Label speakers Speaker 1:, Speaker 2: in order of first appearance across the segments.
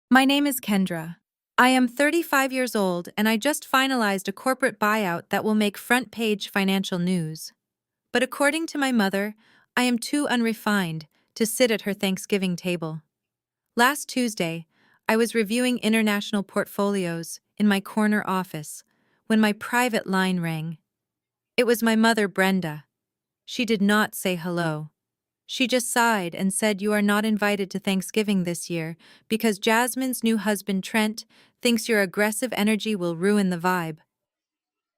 Speaker 1: My name is Kendra. I am 35 years old and I just finalized a corporate buyout that will make front page financial news. But according to my mother, I am too unrefined to sit at her Thanksgiving table. Last Tuesday, I was reviewing international portfolios in my corner office when my private line rang. It was my mother, Brenda. She did not say hello. She just sighed and said you are not invited to Thanksgiving this year because Jasmine's new husband, Trent, thinks your aggressive energy will ruin the vibe.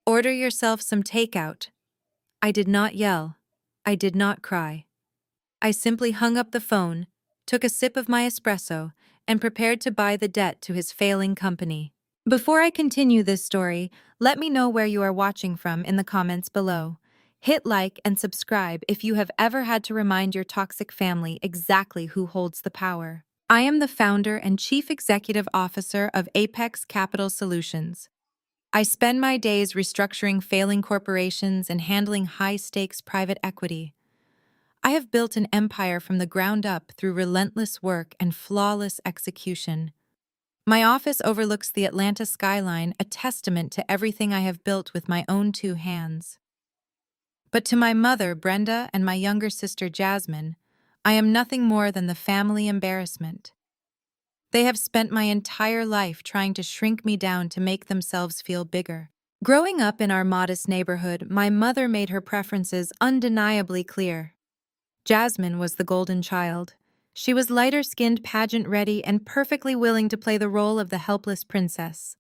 Speaker 1: Order yourself some takeout. I did not yell. I did not cry. I simply hung up the phone, took a sip of my espresso, and prepared to buy the debt to his failing company. Before I continue this story, let me know where you are watching from in the comments below. Hit like and subscribe if you have ever had to remind your toxic family exactly who holds the power. I am the founder and chief executive officer of Apex Capital Solutions. I spend my days restructuring failing corporations and handling high-stakes private equity. I have built an empire from the ground up through relentless work and flawless execution. My office overlooks the Atlanta skyline, a testament to everything I have built with my own two hands. But to my mother, Brenda, and my younger sister, Jasmine, I am nothing more than the family embarrassment. They have spent my entire life trying to shrink me down to make themselves feel bigger. Growing up in our modest neighborhood, my mother made her preferences undeniably clear. Jasmine was the golden child. She was lighter-skinned, pageant-ready, and perfectly willing to play the role of the helpless princess.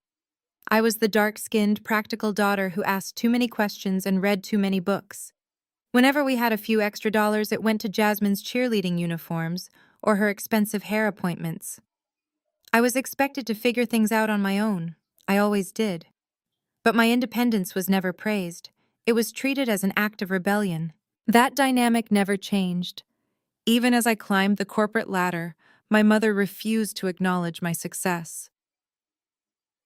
Speaker 1: I was the dark-skinned, practical daughter who asked too many questions and read too many books. Whenever we had a few extra dollars, it went to Jasmine's cheerleading uniforms or her expensive hair appointments. I was expected to figure things out on my own. I always did. But my independence was never praised. It was treated as an act of rebellion. That dynamic never changed. Even as I climbed the corporate ladder, my mother refused to acknowledge my success.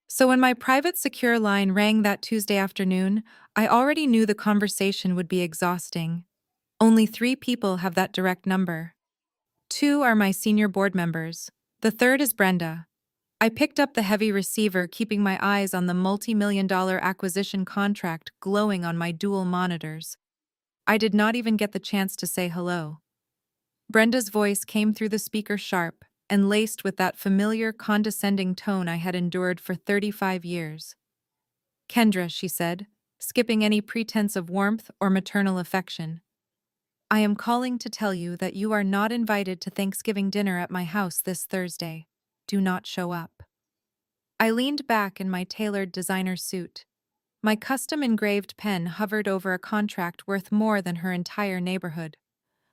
Speaker 1: So when my private secure line rang that Tuesday afternoon, I already knew the conversation would be exhausting. Only 3 people have that direct number. 2 are my senior board members. The third is Brenda. I picked up the heavy receiver, keeping my eyes on the multi-million-dollar acquisition contract glowing on my dual monitors. I did not even get the chance to say hello. Brenda's voice came through the speaker sharp and laced with that familiar, condescending tone I had endured for 35 years. "Kendra," she said, skipping any pretense of warmth or maternal affection, "I am calling to tell you that you are not invited to Thanksgiving dinner at my house this Thursday. Do not show up." I leaned back in my tailored designer suit. My custom-engraved pen hovered over a contract worth more than her entire neighborhood.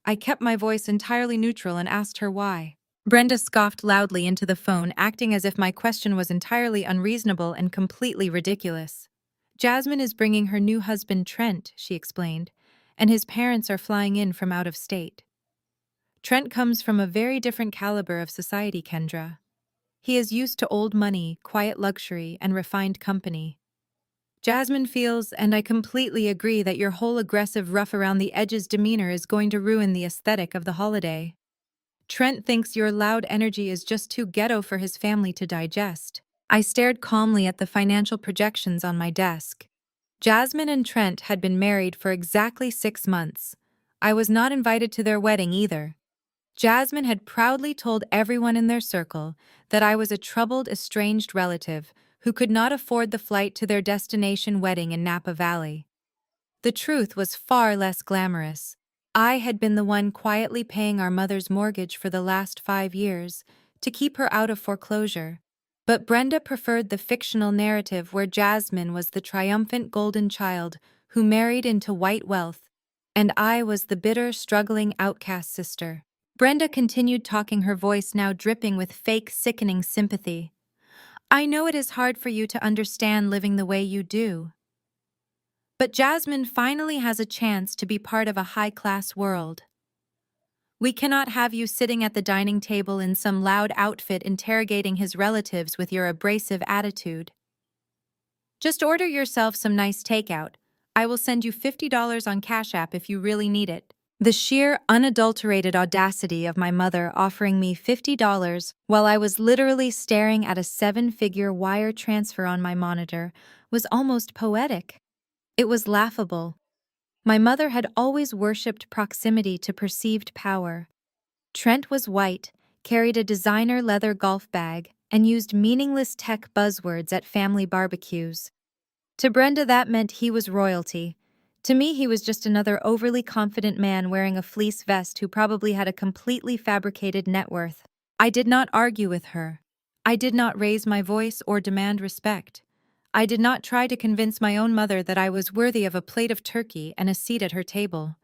Speaker 1: I kept my voice entirely neutral and asked her why. Brenda scoffed loudly into the phone, acting as if my question was entirely unreasonable and completely ridiculous. "Jasmine is bringing her new husband, Trent," she explained, "and his parents are flying in from out of state. Trent comes from a very different caliber of society, Kendra. He is used to old money, quiet luxury, and refined company. Jasmine feels, and I completely agree, that your whole aggressive, rough-around-the-edges demeanor is going to ruin the aesthetic of the holiday. Trent thinks your loud energy is just too ghetto for his family to digest." I stared calmly at the financial projections on my desk. Jasmine and Trent had been married for exactly 6 months. I was not invited to their wedding either. Jasmine had proudly told everyone in their circle that I was a troubled, estranged relative who could not afford the flight to their destination wedding in Napa Valley. The truth was far less glamorous. I had been the one quietly paying our mother's mortgage for the last 5 years to keep her out of foreclosure. But Brenda preferred the fictional narrative where Jasmine was the triumphant golden child who married into white wealth, and I was the bitter, struggling outcast sister. Brenda continued talking, her voice now dripping with fake, sickening sympathy. "I know it is hard for you to understand living the way you do. But Jasmine finally has a chance to be part of a high-class world. We cannot have you sitting at the dining table in some loud outfit interrogating his relatives with your abrasive attitude. Just order yourself some nice takeout. I will send you $50 on Cash App if you really need it." The sheer, unadulterated audacity of my mother offering me $50 while I was literally staring at a seven-figure wire transfer on my monitor was almost poetic. It was laughable. My mother had always worshipped proximity to perceived power. Trent was white, carried a designer leather golf bag, and used meaningless tech buzzwords at family barbecues. To Brenda, that meant he was royalty. To me, he was just another overly confident man wearing a fleece vest who probably had a completely fabricated net worth. I did not argue with her. I did not raise my voice or demand respect. I did not try to convince my own mother that I was worthy of a plate of turkey and a seat at her table.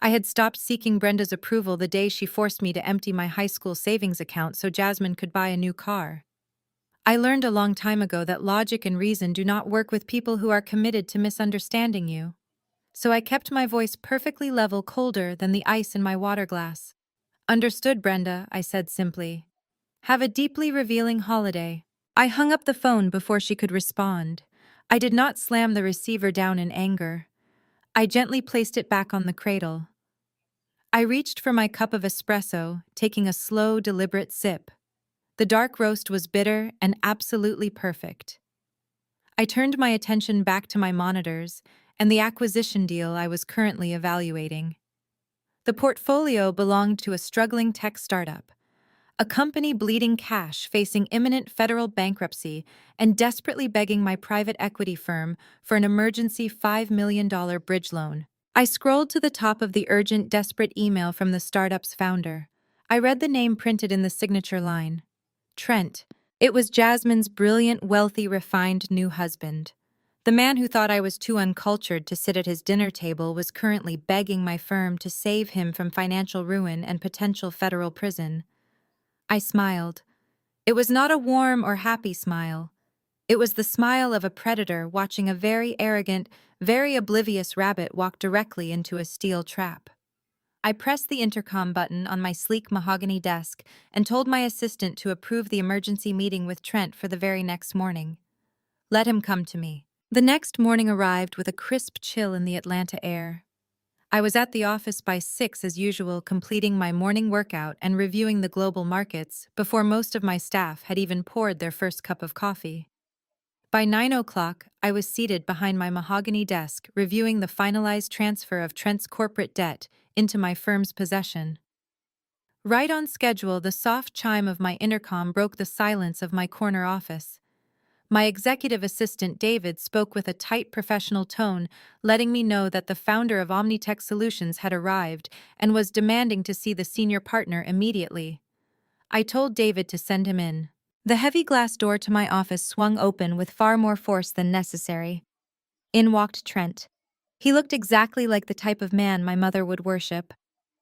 Speaker 1: I had stopped seeking Brenda's approval the day she forced me to empty my high school savings account so Jasmine could buy a new car. I learned a long time ago that logic and reason do not work with people who are committed to misunderstanding you. So I kept my voice perfectly level, colder than the ice in my water glass. Understood, Brenda, I said simply. Have a deeply revealing holiday. I hung up the phone before she could respond. I did not slam the receiver down in anger. I gently placed it back on the cradle. I reached for my cup of espresso, taking a slow, deliberate sip. The dark roast was bitter and absolutely perfect. I turned my attention back to my monitors and the acquisition deal I was currently evaluating. The portfolio belonged to a struggling tech startup, a company bleeding cash, facing imminent federal bankruptcy, and desperately begging my private equity firm for an emergency $5 million bridge loan. I scrolled to the top of the urgent, desperate email from the startup's founder. I read the name printed in the signature line. Trent. It was Jasmine's brilliant, wealthy, refined new husband. The man who thought I was too uncultured to sit at his dinner table was currently begging my firm to save him from financial ruin and potential federal prison. I smiled. It was not a warm or happy smile. It was the smile of a predator watching a very arrogant, very oblivious rabbit walk directly into a steel trap. I pressed the intercom button on my sleek mahogany desk and told my assistant to approve the emergency meeting with Trent for the very next morning. Let him come to me. The next morning arrived with a crisp chill in the Atlanta air. I was at the office by 6 as usual, completing my morning workout and reviewing the global markets before most of my staff had even poured their first cup of coffee. By 9 o'clock, I was seated behind my mahogany desk reviewing the finalized transfer of Trent's corporate debt into my firm's possession. Right on schedule, the soft chime of my intercom broke the silence of my corner office. My executive assistant, David, spoke with a tight professional tone, letting me know that the founder of Omnitech Solutions had arrived and was demanding to see the senior partner immediately. I told David to send him in. The heavy glass door to my office swung open with far more force than necessary. In walked Trent. He looked exactly like the type of man my mother would worship.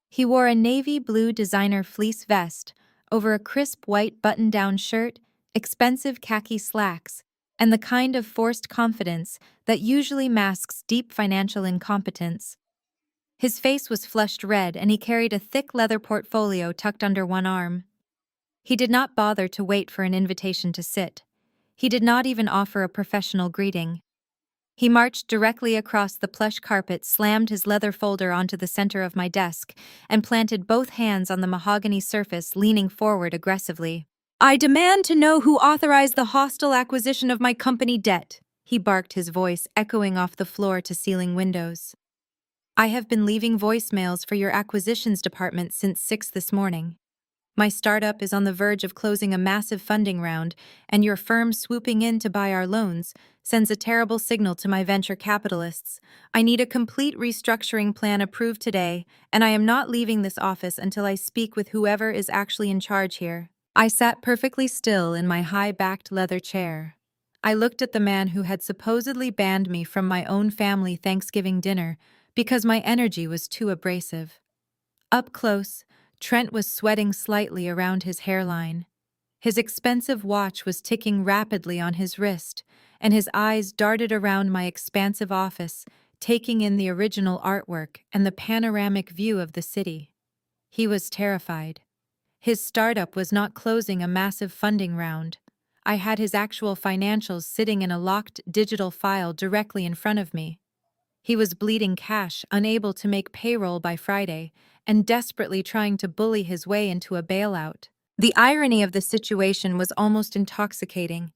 Speaker 1: He wore a navy blue designer fleece vest over a crisp white button-down shirt, expensive khaki slacks, and the kind of forced confidence that usually masks deep financial incompetence. His face was flushed red and he carried a thick leather portfolio tucked under one arm. He did not bother to wait for an invitation to sit. He did not even offer a professional greeting. He marched directly across the plush carpet, slammed his leather folder onto the center of my desk, and planted both hands on the mahogany surface, leaning forward aggressively. I demand to know who authorized the hostile acquisition of my company debt, he barked, his voice echoing off the floor-to-ceiling windows. I have been leaving voicemails for your acquisitions department since 6 this morning. My startup is on the verge of closing a massive funding round, and your firm swooping in to buy our loans sends a terrible signal to my venture capitalists. I need a complete restructuring plan approved today, and I am not leaving this office until I speak with whoever is actually in charge here. I sat perfectly still in my high-backed leather chair. I looked at the man who had supposedly banned me from my own family Thanksgiving dinner because my energy was too abrasive. Up close, Trent was sweating slightly around his hairline. His expensive watch was ticking rapidly on his wrist, and his eyes darted around my expansive office, taking in the original artwork and the panoramic view of the city. He was terrified. His startup was not closing a massive funding round. I had his actual financials sitting in a locked digital file directly in front of me. He was bleeding cash, unable to make payroll by Friday, and desperately trying to bully his way into a bailout. The irony of the situation was almost intoxicating.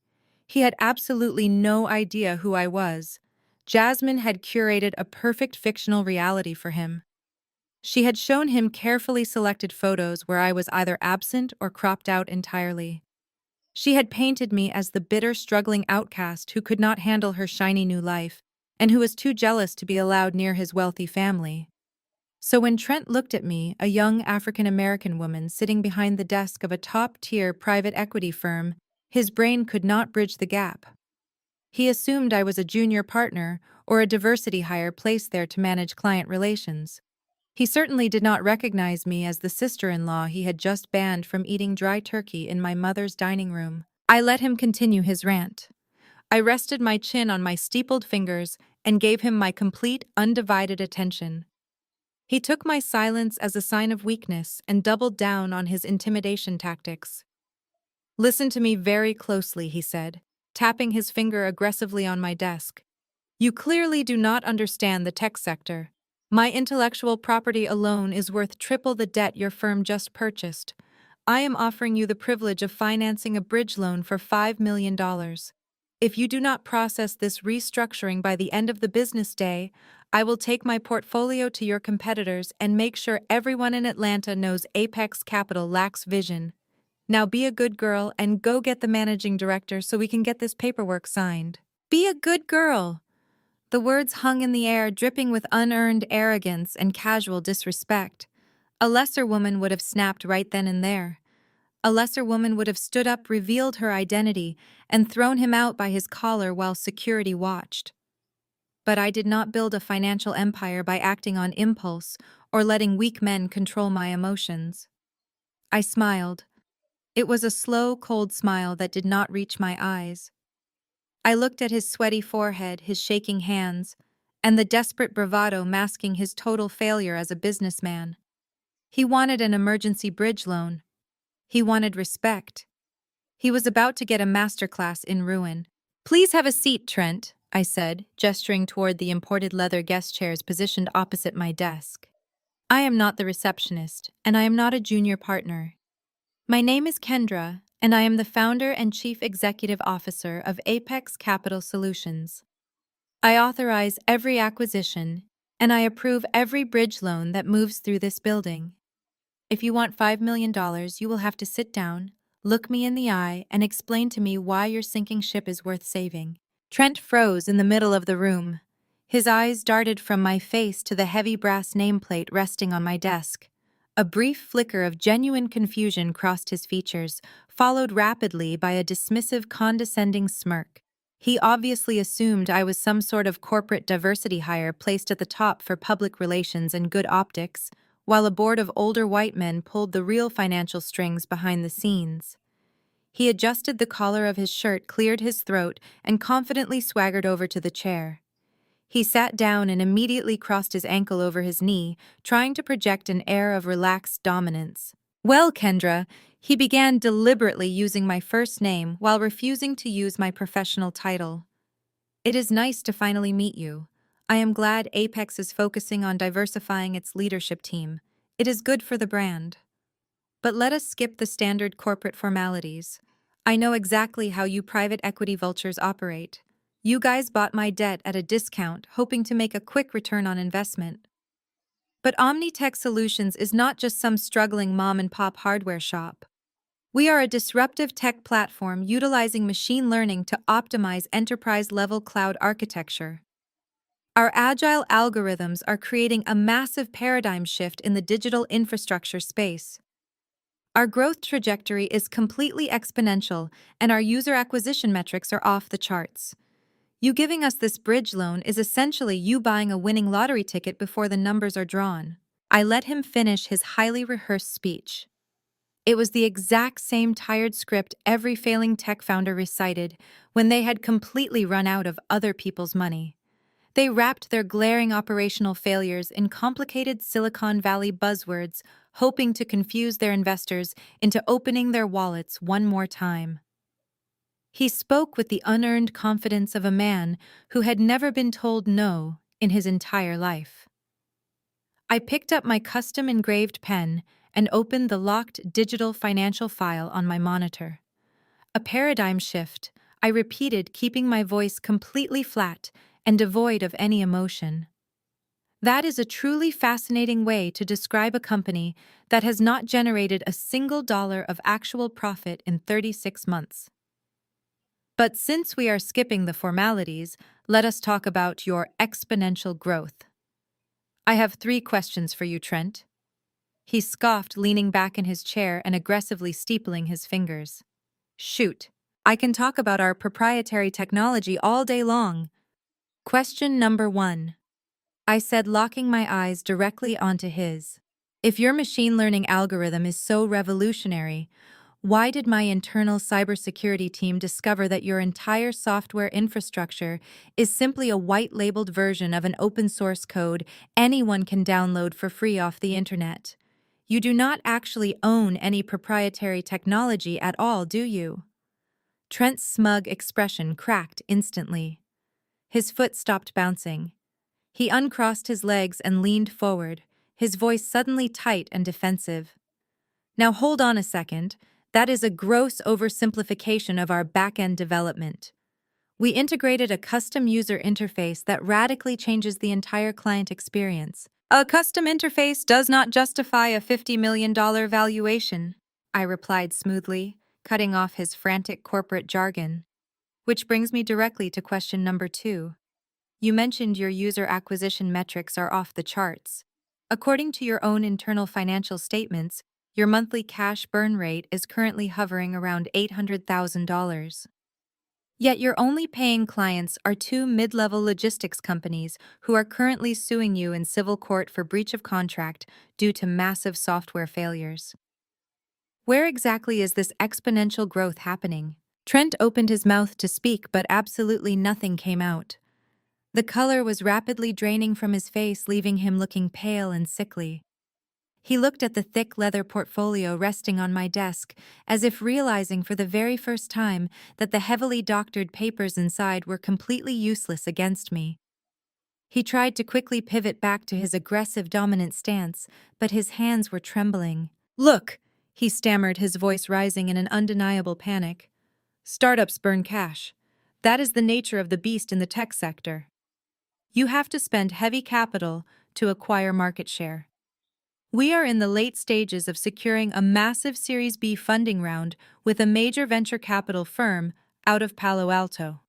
Speaker 1: He had absolutely no idea who I was. Jasmine had curated a perfect fictional reality for him. She had shown him carefully selected photos where I was either absent or cropped out entirely. She had painted me as the bitter, struggling outcast who could not handle her shiny new life, and who was too jealous to be allowed near his wealthy family. So when Trent looked at me, a young African-American woman sitting behind the desk of a top-tier private equity firm, his brain could not bridge the gap. He assumed I was a junior partner or a diversity hire placed there to manage client relations. He certainly did not recognize me as the sister-in-law he had just banned from eating dry turkey in my mother's dining room. I let him continue his rant. I rested my chin on my steepled fingers and gave him my complete, undivided attention. He took my silence as a sign of weakness and doubled down on his intimidation tactics. "Listen to me very closely," he said, tapping his finger aggressively on my desk. "You clearly do not understand the tech sector. My intellectual property alone is worth triple the debt your firm just purchased. I am offering you the privilege of financing a bridge loan for $5 million. If you do not process this restructuring by the end of the business day, I will take my portfolio to your competitors and make sure everyone in Atlanta knows Apex Capital lacks vision. Now be a good girl and go get the managing director so we can get this paperwork signed." Be a good girl. The words hung in the air, dripping with unearned arrogance and casual disrespect. A lesser woman would have snapped right then and there. A lesser woman would have stood up, revealed her identity, and thrown him out by his collar while security watched. But I did not build a financial empire by acting on impulse or letting weak men control my emotions. I smiled. It was a slow, cold smile that did not reach my eyes. I looked at his sweaty forehead, his shaking hands, and the desperate bravado masking his total failure as a businessman. He wanted an emergency bridge loan. He wanted respect. He was about to get a masterclass in ruin. "Please have a seat, Trent," I said, gesturing toward the imported leather guest chairs positioned opposite my desk. "I am not the receptionist, and I am not a junior partner. My name is Kendra, and I am the founder and chief executive officer of Apex Capital Solutions. I authorize every acquisition, and I approve every bridge loan that moves through this building. If you want $5 million, you will have to sit down, look me in the eye, and explain to me why your sinking ship is worth saving." Trent froze in the middle of the room. His eyes darted from my face to the heavy brass nameplate resting on my desk. A brief flicker of genuine confusion crossed his features, followed rapidly by a dismissive, condescending smirk. He obviously assumed I was some sort of corporate diversity hire placed at the top for public relations and good optics, while a board of older white men pulled the real financial strings behind the scenes. He adjusted the collar of his shirt, cleared his throat, and confidently swaggered over to the chair. He sat down and immediately crossed his ankle over his knee, trying to project an air of relaxed dominance. "Well, Kendra," he began, deliberately using my first name while refusing to use my professional title. "It is nice to finally meet you. I am glad Apex is focusing on diversifying its leadership team. It is good for the brand. But let us skip the standard corporate formalities. I know exactly how you private equity vultures operate. You guys bought my debt at a discount, hoping to make a quick return on investment. But Omnitech Solutions is not just some struggling mom-and-pop hardware shop. We are a disruptive tech platform utilizing machine learning to optimize enterprise-level cloud architecture. Our agile algorithms are creating a massive paradigm shift in the digital infrastructure space. Our growth trajectory is completely exponential, and our user acquisition metrics are off the charts. You giving us this bridge loan is essentially you buying a winning lottery ticket before the numbers are drawn." I let him finish his highly rehearsed speech. It was the exact same tired script every failing tech founder recited when they had completely run out of other people's money. They wrapped their glaring operational failures in complicated Silicon Valley buzzwords, hoping to confuse their investors into opening their wallets one more time. He spoke with the unearned confidence of a man who had never been told no in his entire life. I picked up my custom engraved pen and opened the locked digital financial file on my monitor. A paradigm shift, I repeated, keeping my voice completely flat and devoid of any emotion. That is a truly fascinating way to describe a company that has not generated a single dollar of actual profit in 36 months. But since we are skipping the formalities, let us talk about your exponential growth. I have 3 questions for you, Trent. He scoffed, leaning back in his chair and aggressively steepling his fingers. Shoot. I can talk about our proprietary technology all day long. Question number 1. I said, locking my eyes directly onto his. If your machine learning algorithm is so revolutionary, why did my internal cybersecurity team discover that your entire software infrastructure is simply a white-labeled version of an open-source code anyone can download for free off the internet? You do not actually own any proprietary technology at all, do you? Trent's smug expression cracked instantly. His foot stopped bouncing. He uncrossed his legs and leaned forward, his voice suddenly tight and defensive. Now hold on a second. That is a gross oversimplification of our back-end development. We integrated a custom user interface that radically changes the entire client experience. A custom interface does not justify a $50 million valuation, I replied smoothly, cutting off his frantic corporate jargon. Which brings me directly to question number 2. You mentioned your user acquisition metrics are off the charts. According to your own internal financial statements, your monthly cash burn rate is currently hovering around $800,000. Yet your only paying clients are 2 mid-level logistics companies who are currently suing you in civil court for breach of contract due to massive software failures. Where exactly is this exponential growth happening? Trent opened his mouth to speak, but absolutely nothing came out. The color was rapidly draining from his face, leaving him looking pale and sickly. He looked at the thick leather portfolio resting on my desk, as if realizing for the very first time that the heavily doctored papers inside were completely useless against me. He tried to quickly pivot back to his aggressive dominant stance, but his hands were trembling. Look, he stammered, his voice rising in an undeniable panic. Startups burn cash. That is the nature of the beast in the tech sector. You have to spend heavy capital to acquire market share. We are in the late stages of securing a massive Series B funding round with a major venture capital firm out of Palo Alto.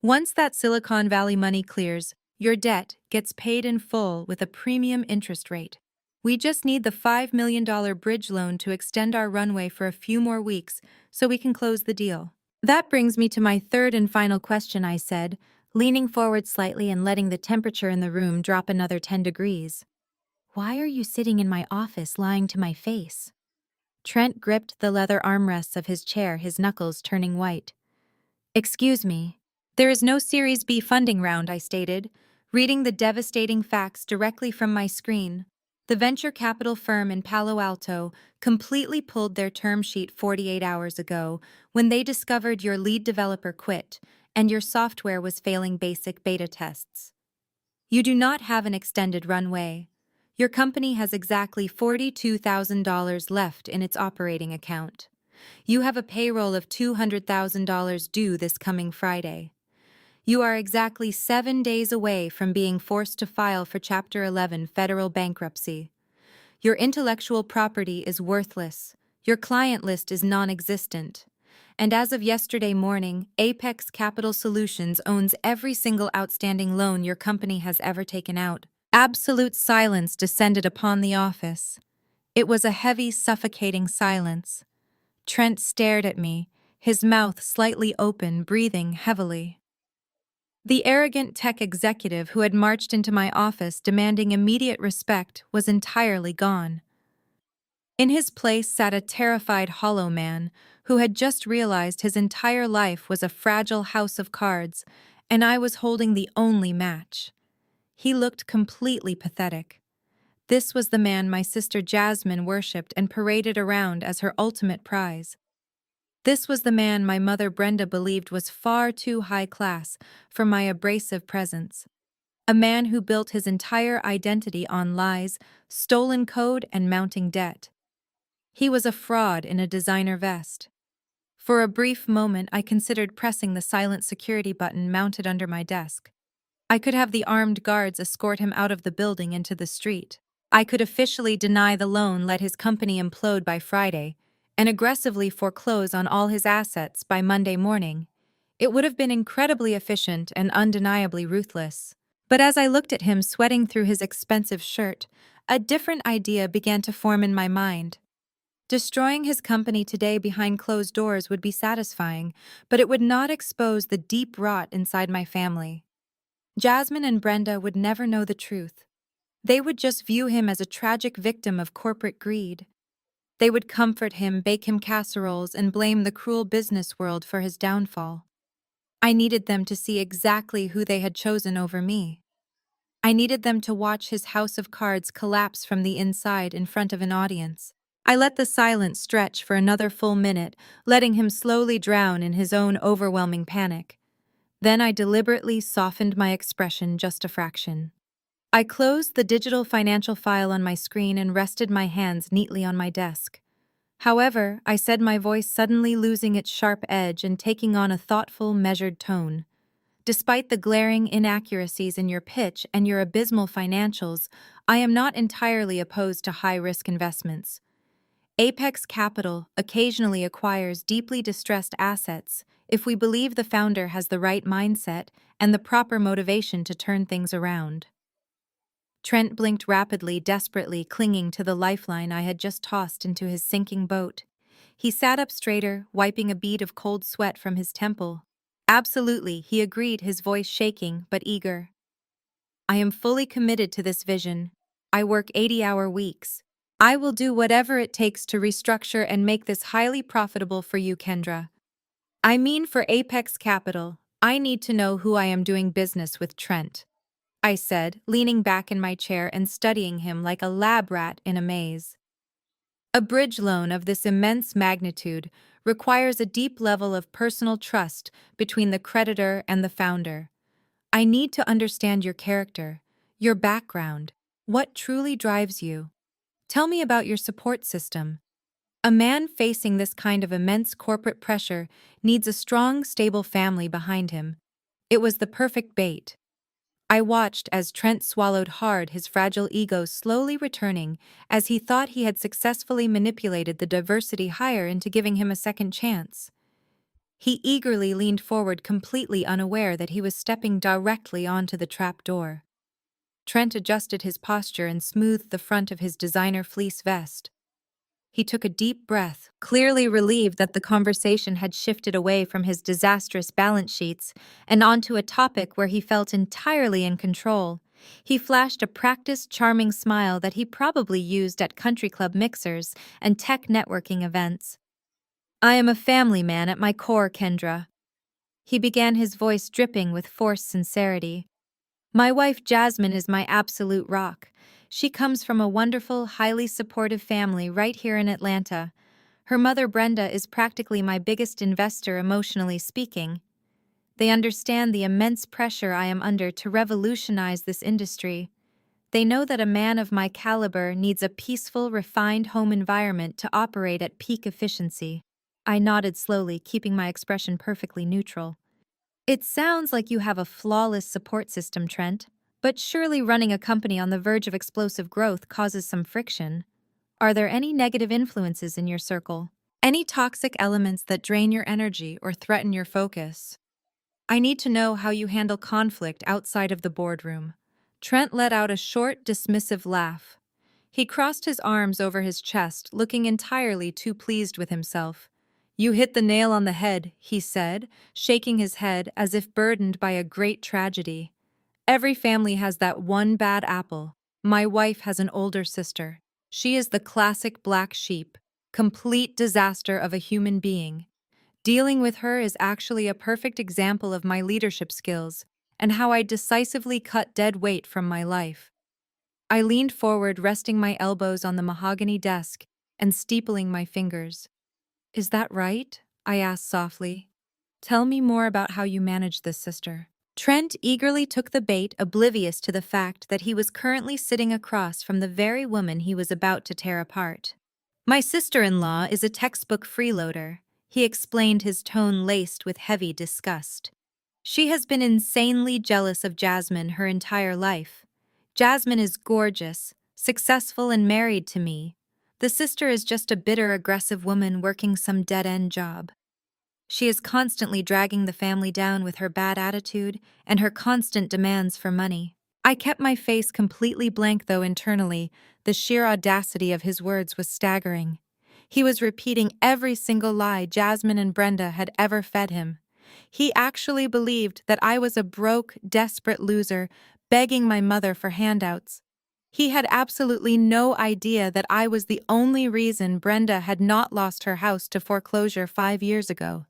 Speaker 1: Once that Silicon Valley money clears, your debt gets paid in full with a premium interest rate. We just need the $5 million bridge loan to extend our runway for a few more weeks so we can close the deal. That brings me to my 3rd and final question, I said, leaning forward slightly and letting the temperature in the room drop another 10 degrees. Why are you sitting in my office lying to my face? Trent gripped the leather armrests of his chair, his knuckles turning white. Excuse me. There is no Series B funding round, I stated, reading the devastating facts directly from my screen. The venture capital firm in Palo Alto completely pulled their term sheet 48 hours ago when they discovered your lead developer quit and your software was failing basic beta tests. You do not have an extended runway. Your company has exactly $42,000 left in its operating account. You have a payroll of $200,000 due this coming Friday. You are exactly 7 days away from being forced to file for Chapter 11 federal bankruptcy. Your intellectual property is worthless. Your client list is non-existent. And as of yesterday morning, Apex Capital Solutions owns every single outstanding loan your company has ever taken out. Absolute silence descended upon the office. It was a heavy, suffocating silence. Trent stared at me, his mouth slightly open, breathing heavily. The arrogant tech executive who had marched into my office demanding immediate respect was entirely gone. In his place sat a terrified hollow man who had just realized his entire life was a fragile house of cards, and I was holding the only match. He looked completely pathetic. This was the man my sister Jasmine worshipped and paraded around as her ultimate prize. This was the man my mother Brenda believed was far too high class for my abrasive presence. A man who built his entire identity on lies, stolen code, and mounting debt. He was a fraud in a designer vest. For a brief moment, I considered pressing the silent security button mounted under my desk. I could have the armed guards escort him out of the building into the street. I could officially deny the loan, let his company implode by Friday, and aggressively foreclose on all his assets by Monday morning. It would have been incredibly efficient and undeniably ruthless. But as I looked at him sweating through his expensive shirt, a different idea began to form in my mind. Destroying his company today behind closed doors would be satisfying, but it would not expose the deep rot inside my family. Jasmine and Brenda would never know the truth. They would just view him as a tragic victim of corporate greed. They would comfort him, bake him casseroles, and blame the cruel business world for his downfall. I needed them to see exactly who they had chosen over me. I needed them to watch his house of cards collapse from the inside in front of an audience. I let the silence stretch for another full minute, letting him slowly drown in his own overwhelming panic. Then I deliberately softened my expression just a fraction. I closed the digital financial file on my screen and rested my hands neatly on my desk. However, I said, my voice suddenly losing its sharp edge and taking on a thoughtful, measured tone. Despite the glaring inaccuracies in your pitch and your abysmal financials, I am not entirely opposed to high-risk investments. Apex Capital occasionally acquires deeply distressed assets if we believe the founder has the right mindset and the proper motivation to turn things around. Trent blinked rapidly, desperately clinging to the lifeline I had just tossed into his sinking boat. He sat up straighter, wiping a bead of cold sweat from his temple. Absolutely, he agreed, his voice shaking but eager. I am fully committed to this vision. I work 80-hour weeks. I will do whatever it takes to restructure and make this highly profitable for you, Kendra. I mean, for Apex Capital, I need to know who I am doing business with, Trent, I said, leaning back in my chair and studying him like a lab rat in a maze. A bridge loan of this immense magnitude requires a deep level of personal trust between the creditor and the founder. I need to understand your character, your background, what truly drives you. Tell me about your support system. A man facing this kind of immense corporate pressure needs a strong, stable family behind him. It was the perfect bait. I watched as Trent swallowed hard, his fragile ego slowly returning as he thought he had successfully manipulated the diversity hire into giving him a second chance. He eagerly leaned forward, completely unaware that he was stepping directly onto the trap door. Trent adjusted his posture and smoothed the front of his designer fleece vest. He took a deep breath, clearly relieved that the conversation had shifted away from his disastrous balance sheets and onto a topic where he felt entirely in control. He flashed a practiced, charming smile that he probably used at country club mixers and tech networking events. I am a family man at my core, Kendra. He began, his voice dripping with forced sincerity. My wife Jasmine is my absolute rock. She comes from a wonderful, highly supportive family right here in Atlanta. Her mother Brenda is practically my biggest investor, emotionally speaking. They understand the immense pressure I am under to revolutionize this industry. They know that a man of my caliber needs a peaceful, refined home environment to operate at peak efficiency. I nodded slowly, keeping my expression perfectly neutral. It sounds like you have a flawless support system, Trent, but surely running a company on the verge of explosive growth causes some friction. Are there any negative influences in your circle? Any toxic elements that drain your energy or threaten your focus? I need to know how you handle conflict outside of the boardroom. Trent let out a short, dismissive laugh. He crossed his arms over his chest, looking entirely too pleased with himself. You hit the nail on the head, he said, shaking his head as if burdened by a great tragedy. Every family has that one bad apple. My wife has an older sister. She is the classic black sheep, complete disaster of a human being. Dealing with her is actually a perfect example of my leadership skills and how I decisively cut dead weight from my life. I leaned forward, resting my elbows on the mahogany desk and steepling my fingers. Is that right? I asked softly. Tell me more about how you manage this, sister. Trent eagerly took the bait, oblivious to the fact that he was currently sitting across from the very woman he was about to tear apart. My sister-in-law is a textbook freeloader, he explained, his tone laced with heavy disgust. She has been insanely jealous of Jasmine her entire life. Jasmine is gorgeous, successful, and married to me. The sister is just a bitter, aggressive woman working some dead-end job. She is constantly dragging the family down with her bad attitude and her constant demands for money. I kept my face completely blank, though internally, the sheer audacity of his words was staggering. He was repeating every single lie Jasmine and Brenda had ever fed him. He actually believed that I was a broke, desperate loser, begging my mother for handouts. He had absolutely no idea that I was the only reason Brenda had not lost her house to foreclosure 5 years ago.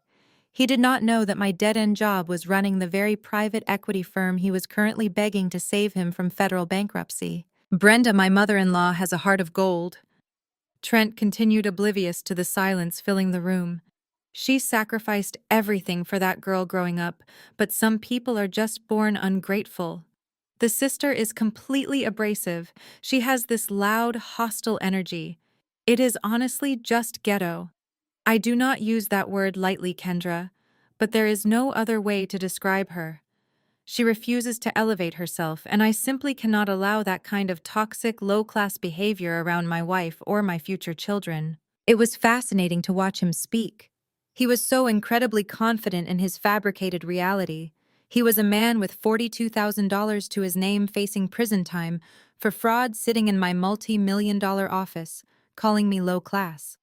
Speaker 1: He did not know that my dead-end job was running the very private equity firm he was currently begging to save him from federal bankruptcy. Brenda, my mother-in-law, has a heart of gold. Trent continued, oblivious to the silence filling the room. She sacrificed everything for that girl growing up, but some people are just born ungrateful. The sister is completely abrasive. She has this loud, hostile energy. It is honestly just ghetto. I do not use that word lightly, Kendra, but there is no other way to describe her. She refuses to elevate herself, and I simply cannot allow that kind of toxic, low-class behavior around my wife or my future children. It was fascinating to watch him speak. He was so incredibly confident in his fabricated reality. He was a man with $42,000 to his name, facing prison time for fraud, sitting in my multi-million-dollar office, calling me low class.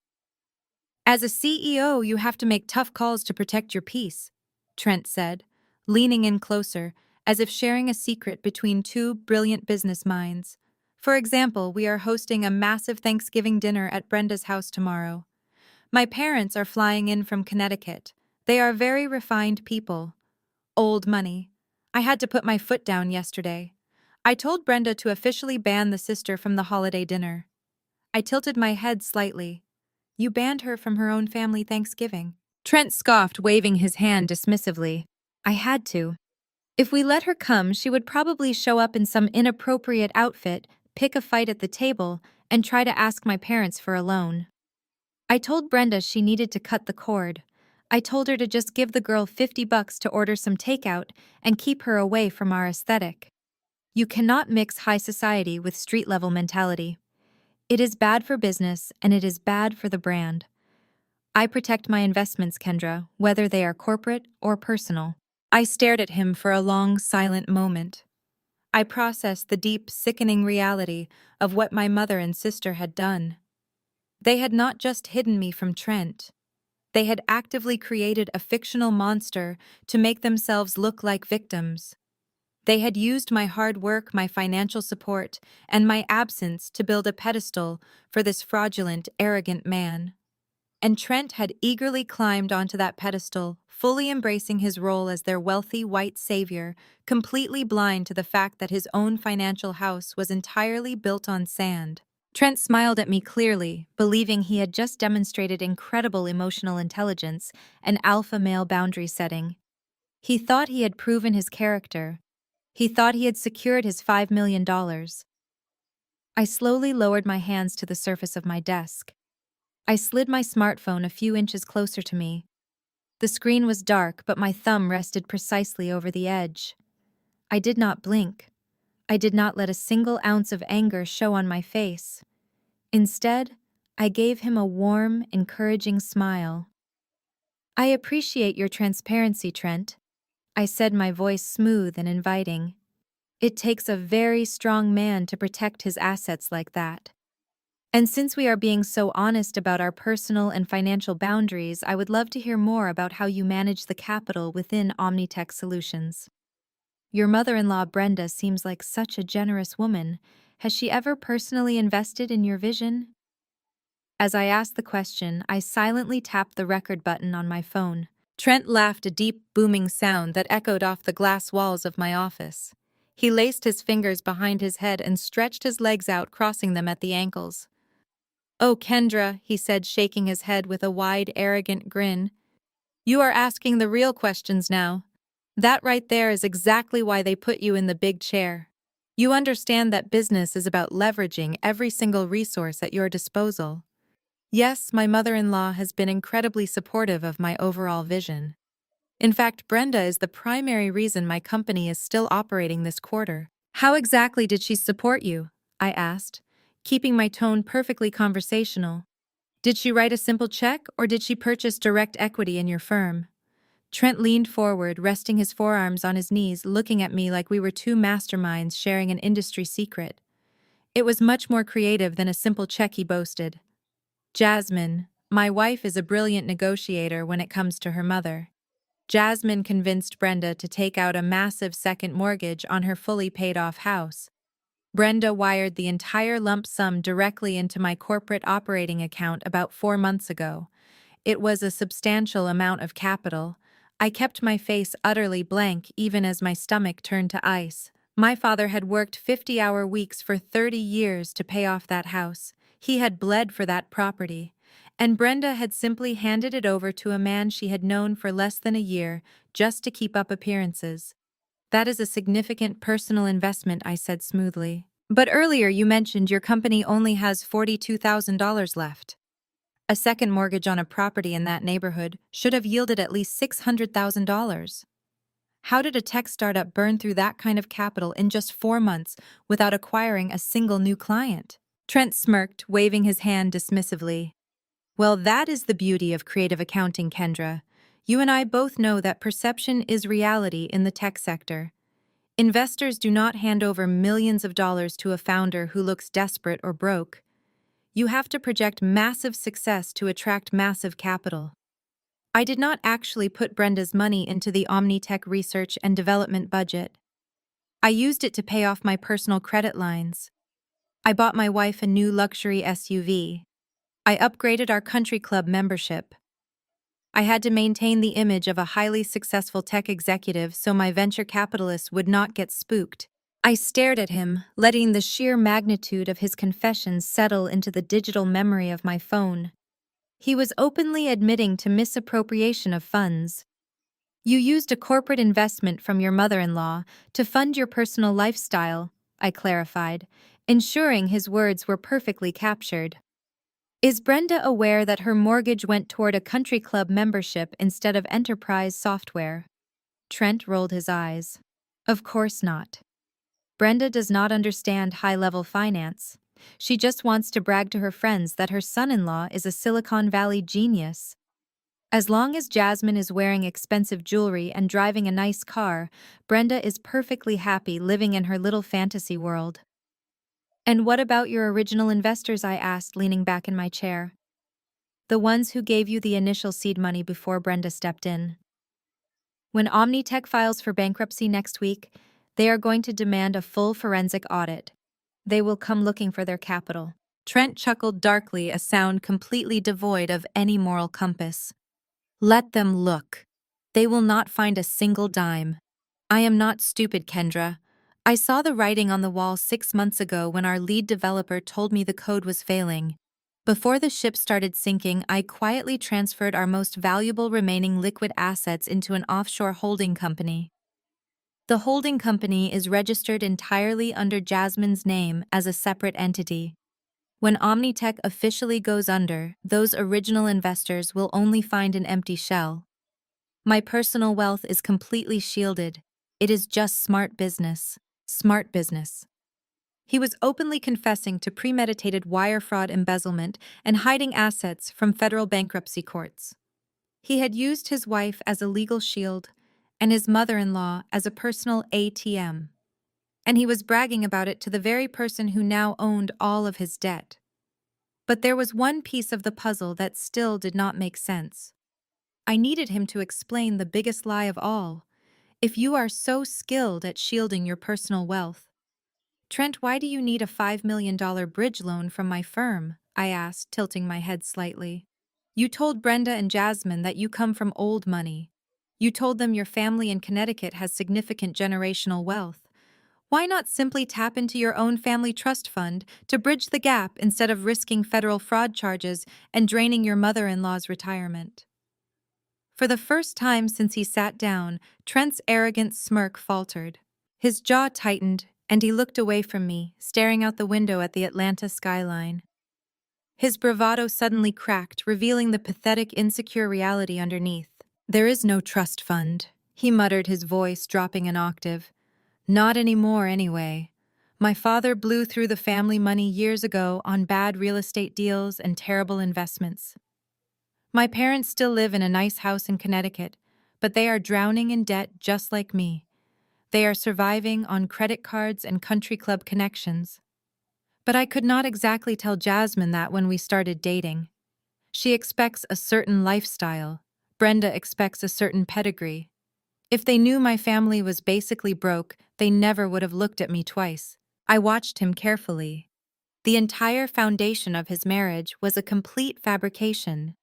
Speaker 1: As a CEO, you have to make tough calls to protect your peace, Trent said, leaning in closer, as if sharing a secret between two brilliant business minds. For example, we are hosting a massive Thanksgiving dinner at Brenda's house tomorrow. My parents are flying in from Connecticut. They are very refined people. Old money. I had to put my foot down yesterday. I told Brenda to officially ban the sister from the holiday dinner. I tilted my head slightly. You banned her from her own family Thanksgiving. Trent scoffed, waving his hand dismissively. I had to. If we let her come, she would probably show up in some inappropriate outfit, pick a fight at the table, and try to ask my parents for a loan. I told Brenda she needed to cut the cord. I told her to just give the girl $50 to order some takeout and keep her away from our aesthetic. You cannot mix high society with street-level mentality. It is bad for business, and it is bad for the brand. I protect my investments, Kendra, whether they are corporate or personal. I stared at him for a long, silent moment. I processed the deep, sickening reality of what my mother and sister had done. They had not just hidden me from Trent. They had actively created a fictional monster to make themselves look like victims. They had used my hard work, my financial support, and my absence to build a pedestal for this fraudulent, arrogant man. And Trent had eagerly climbed onto that pedestal, fully embracing his role as their wealthy white savior, completely blind to the fact that his own financial house was entirely built on sand. Trent smiled at me clearly, believing he had just demonstrated incredible emotional intelligence and alpha male boundary setting. He thought he had proven his character. He thought he had secured his $5 million. I slowly lowered my hands to the surface of my desk. I slid my smartphone a few inches closer to me. The screen was dark, but my thumb rested precisely over the edge. I did not blink. I did not let a single ounce of anger show on my face. Instead, I gave him a warm, encouraging smile. I appreciate your transparency, Trent, I said, my voice smooth and inviting. It takes a very strong man to protect his assets like that. And since we are being so honest about our personal and financial boundaries, I would love to hear more about how you manage the capital within Omnitech Solutions. Your mother-in-law Brenda seems like such a generous woman. Has she ever personally invested in your vision? As I asked the question, I silently tapped the record button on my phone. Trent laughed, a deep, booming sound that echoed off the glass walls of my office. He laced his fingers behind his head and stretched his legs out, crossing them at the ankles. Oh, Kendra, he said, shaking his head with a wide, arrogant grin. You are asking the real questions now. That right there is exactly why they put you in the big chair. You understand that business is about leveraging every single resource at your disposal. Yes, my mother-in-law has been incredibly supportive of my overall vision. In fact, Brenda is the primary reason my company is still operating this quarter. How exactly did she support you? I asked, keeping my tone perfectly conversational. Did she write a simple check or did she purchase direct equity in your firm? Trent leaned forward, resting his forearms on his knees, looking at me like we were two masterminds sharing an industry secret. It was much more creative than a simple check, he boasted. Jasmine, my wife, is a brilliant negotiator when it comes to her mother. Jasmine convinced Brenda to take out a massive second mortgage on her fully paid-off house. Brenda wired the entire lump sum directly into my corporate operating account about 4 months ago. It was a substantial amount of capital. I kept my face utterly blank even as my stomach turned to ice. My father had worked 50-hour weeks for 30 years to pay off that house. He had bled for that property. And Brenda had simply handed it over to a man she had known for less than a year, just to keep up appearances. That is a significant personal investment, I said smoothly. But earlier you mentioned your company only has $42,000 left. A second mortgage on a property in that neighborhood should have yielded at least $600,000. How did a tech startup burn through that kind of capital in just 4 months without acquiring a single new client? Trent smirked, waving his hand dismissively. Well, that is the beauty of creative accounting, Kendra. You and I both know that perception is reality in the tech sector. Investors do not hand over millions of dollars to a founder who looks desperate or broke. You have to project massive success to attract massive capital. I did not actually put Brenda's money into the OmniTech research and development budget. I used it to pay off my personal credit lines. I bought my wife a new luxury SUV. I upgraded our country club membership. I had to maintain the image of a highly successful tech executive so my venture capitalists would not get spooked. I stared at him, letting the sheer magnitude of his confessions settle into the digital memory of my phone. He was openly admitting to misappropriation of funds. You used a corporate investment from your mother-in-law to fund your personal lifestyle, I clarified, ensuring his words were perfectly captured. Is Brenda aware that her mortgage went toward a country club membership instead of enterprise software? Trent rolled his eyes. Of course not. Brenda does not understand high-level finance. She just wants to brag to her friends that her son-in-law is a Silicon Valley genius. As long as Jasmine is wearing expensive jewelry and driving a nice car, Brenda is perfectly happy living in her little fantasy world. And what about your original investors? I asked, leaning back in my chair. The ones who gave you the initial seed money before Brenda stepped in. When OmniTech files for bankruptcy next week, they are going to demand a full forensic audit. They will come looking for their capital. Trent chuckled darkly, a sound completely devoid of any moral compass. Let them look. They will not find a single dime. I am not stupid, Kendra. I saw the writing on the wall 6 months ago when our lead developer told me the code was failing. Before the ship started sinking, I quietly transferred our most valuable remaining liquid assets into an offshore holding company. The holding company is registered entirely under Jasmine's name as a separate entity. When OmniTech officially goes under, those original investors will only find an empty shell. My personal wealth is completely shielded. It is just smart business. Smart business. He was openly confessing to premeditated wire fraud, embezzlement, and hiding assets from federal bankruptcy courts. He had used his wife as a legal shield and his mother-in-law as a personal ATM. And he was bragging about it to the very person who now owned all of his debt. But there was one piece of the puzzle that still did not make sense. I needed him to explain the biggest lie of all. If you are so skilled at shielding your personal wealth, Trent, why do you need a $5 million bridge loan from my firm? I asked, tilting my head slightly. You told Brenda and Jasmine that you come from old money. You told them your family in Connecticut has significant generational wealth. Why not simply tap into your own family trust fund to bridge the gap instead of risking federal fraud charges and draining your mother-in-law's retirement? For the first time since he sat down, Trent's arrogant smirk faltered. His jaw tightened, and he looked away from me, staring out the window at the Atlanta skyline. His bravado suddenly cracked, revealing the pathetic, insecure reality underneath. "There is no trust fund," he muttered, his voice dropping an octave. "Not anymore, anyway. My father blew through the family money years ago on bad real estate deals and terrible investments. My parents still live in a nice house in Connecticut, but they are drowning in debt just like me. They are surviving on credit cards and country club connections." But I could not exactly tell Jasmine that when we started dating. She expects a certain lifestyle. Brenda expects a certain pedigree. If they knew my family was basically broke, they never would have looked at me twice. I watched him carefully. The entire foundation of his marriage was a complete fabrication.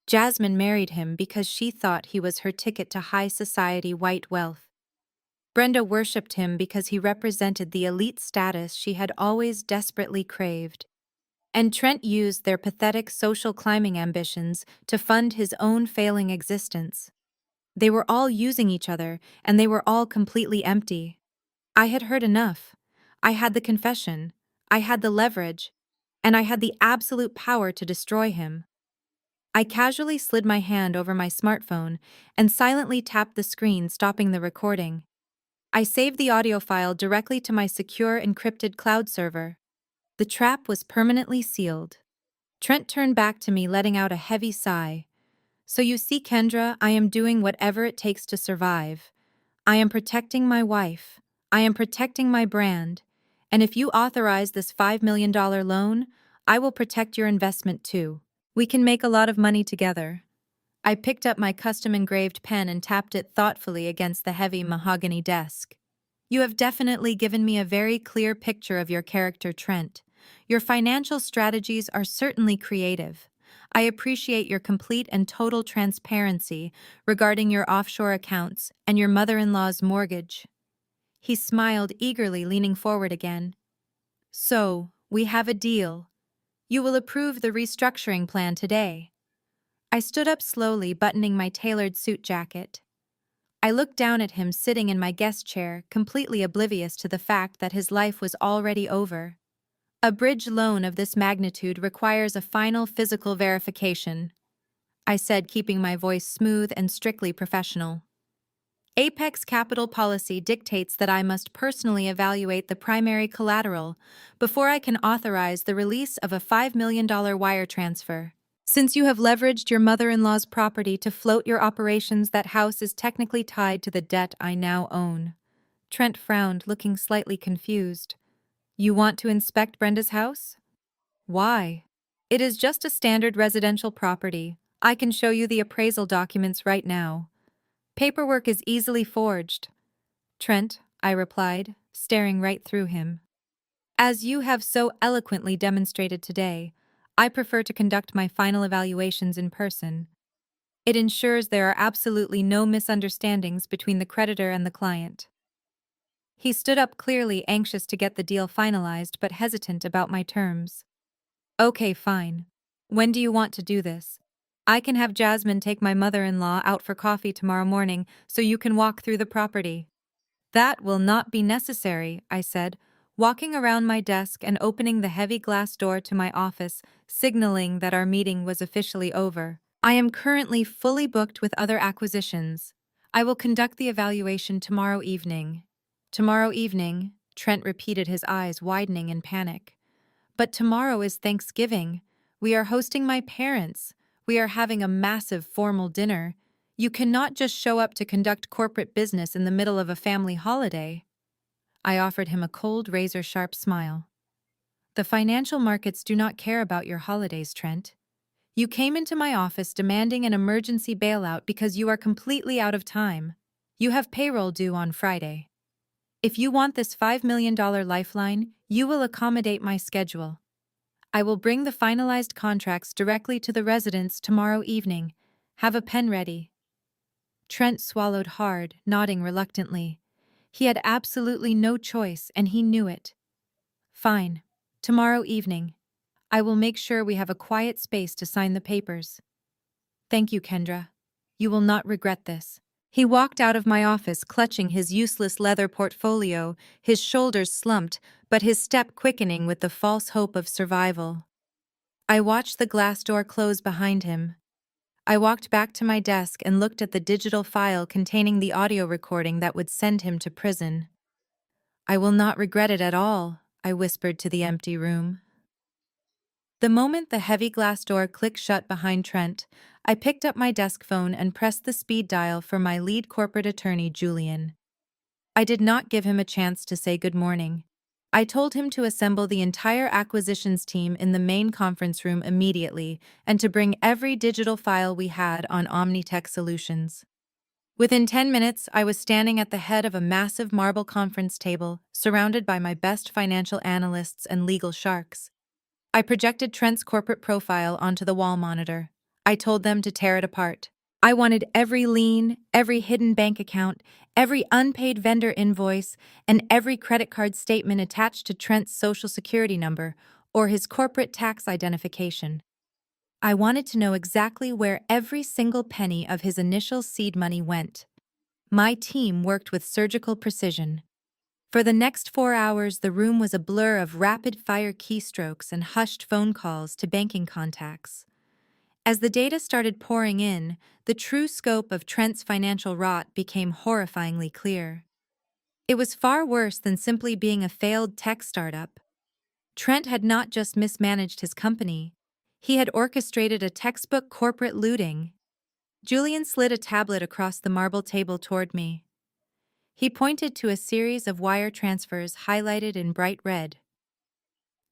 Speaker 1: Jasmine married him because she thought he was her ticket to high society white wealth. Brenda worshipped him because he represented the elite status she had always desperately craved. And Trent used their pathetic social climbing ambitions to fund his own failing existence. They were all using each other, and they were all completely empty. I had heard enough. I had the confession. I had the leverage. And I had the absolute power to destroy him. I casually slid my hand over my smartphone and silently tapped the screen, stopping the recording. I saved the audio file directly to my secure encrypted cloud server. The trap was permanently sealed. Trent turned back to me, letting out a heavy sigh. "So you see, Kendra, I am doing whatever it takes to survive. I am protecting my wife. I am protecting my brand. And if you authorize this $5 million loan, I will protect your investment too. We can make a lot of money together." I picked up my custom-engraved pen and tapped it thoughtfully against the heavy mahogany desk. "You have definitely given me a very clear picture of your character, Trent. Your financial strategies are certainly creative. I appreciate your complete and total transparency regarding your offshore accounts and your mother-in-law's mortgage." He smiled eagerly, leaning forward again. "So, we have a deal. You will approve the restructuring plan today." I stood up slowly, buttoning my tailored suit jacket. I looked down at him sitting in my guest chair, completely oblivious to the fact that his life was already over. "A bridge loan of this magnitude requires a final physical verification," I said, keeping my voice smooth and strictly professional. "Apex Capital policy dictates that I must personally evaluate the primary collateral before I can authorize the release of a $5 million wire transfer. Since you have leveraged your mother-in-law's property to float your operations, that house is technically tied to the debt I now own." Trent frowned, looking slightly confused. "You want to inspect Brenda's house?" "Why?" "It is just a standard residential property. I can show you the appraisal documents right now. Paperwork is easily forged." "Trent," I replied, staring right through him, "as you have so eloquently demonstrated today, I prefer to conduct my final evaluations in person. It ensures there are absolutely no misunderstandings between the creditor and the client." He stood up, clearly anxious to get the deal finalized but hesitant about my terms. "Okay, fine. When do you want to do this? I can have Jasmine take my mother-in-law out for coffee tomorrow morning so you can walk through the property." "That will not be necessary," I said, walking around my desk and opening the heavy glass door to my office, signaling that our meeting was officially over. "I am currently fully booked with other acquisitions. I will conduct the evaluation tomorrow evening." "Tomorrow evening," Trent repeated, his eyes widening in panic. "But tomorrow is Thanksgiving. We are hosting my parents. We are having a massive formal dinner. You cannot just show up to conduct corporate business in the middle of a family holiday." I offered him a cold, razor-sharp smile. "The financial markets do not care about your holidays, Trent. You came into my office demanding an emergency bailout because you are completely out of time. You have payroll due on Friday. If you want this $5 million lifeline, you will accommodate my schedule. I will bring the finalized contracts directly to the residence tomorrow evening. Have a pen ready." Trent swallowed hard, nodding reluctantly. He had absolutely no choice, and he knew it. "Fine. Tomorrow evening. I will make sure we have a quiet space to sign the papers." "Thank you, Kendra. You will not regret this. He walked out of my office clutching his useless leather portfolio, his shoulders slumped, but his step quickening with the false hope of survival. I watched the glass door close behind him. I walked back to my desk and looked at the digital file containing the audio recording that would send him to prison. I will not regret it at all, I whispered to the empty room. The moment the heavy glass door clicked shut behind Trent, I picked up my desk phone and pressed the speed dial for my lead corporate attorney, Julian. I did not give him a chance to say good morning. I told him to assemble the entire acquisitions team in the main conference room immediately and to bring every digital file we had on Omnitech Solutions. Within 10 minutes, I was standing at the head of a massive marble conference table, surrounded by my best financial analysts and legal sharks. I projected Trent's corporate profile onto the wall monitor. I told them to tear it apart. I wanted every lien, every hidden bank account, every unpaid vendor invoice, and every credit card statement attached to Trent's social security number or his corporate tax identification. I wanted to know exactly where every single penny of his initial seed money went. My team worked with surgical precision. For the next 4 hours, the room was a blur of rapid-fire keystrokes and hushed phone calls to banking contacts. As the data started pouring in, the true scope of Trent's financial rot became horrifyingly clear. It was far worse than simply being a failed tech startup. Trent had not just mismanaged his company, he had orchestrated a textbook corporate looting. Julian slid a tablet across the marble table toward me. He pointed to a series of wire transfers highlighted in bright red.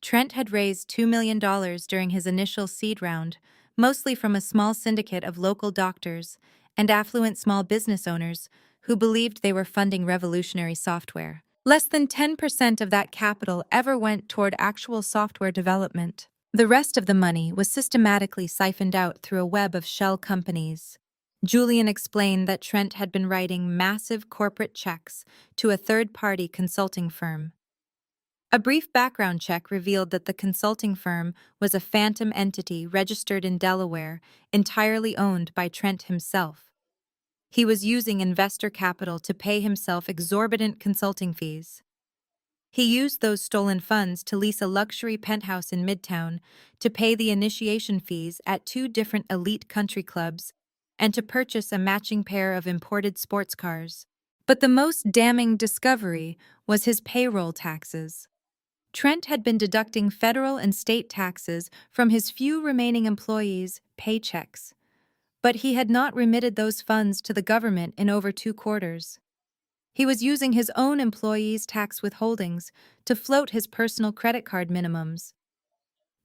Speaker 1: Trent had raised $2 million during his initial seed round, mostly from a small syndicate of local doctors and affluent small business owners who believed they were funding revolutionary software. Less than 10% of that capital ever went toward actual software development. The rest of the money was systematically siphoned out through a web of shell companies. Julian explained that Trent had been writing massive corporate checks to a third-party consulting firm. A brief background check revealed that the consulting firm was a phantom entity registered in Delaware, entirely owned by Trent himself. He was using investor capital to pay himself exorbitant consulting fees. He used those stolen funds to lease a luxury penthouse in Midtown, to pay the initiation fees at 2 different elite country clubs, and to purchase a matching pair of imported sports cars. But the most damning discovery was his payroll taxes. Trent had been deducting federal and state taxes from his few remaining employees' paychecks, but he had not remitted those funds to the government in over 2 quarters. He was using his own employees' tax withholdings to float his personal credit card minimums.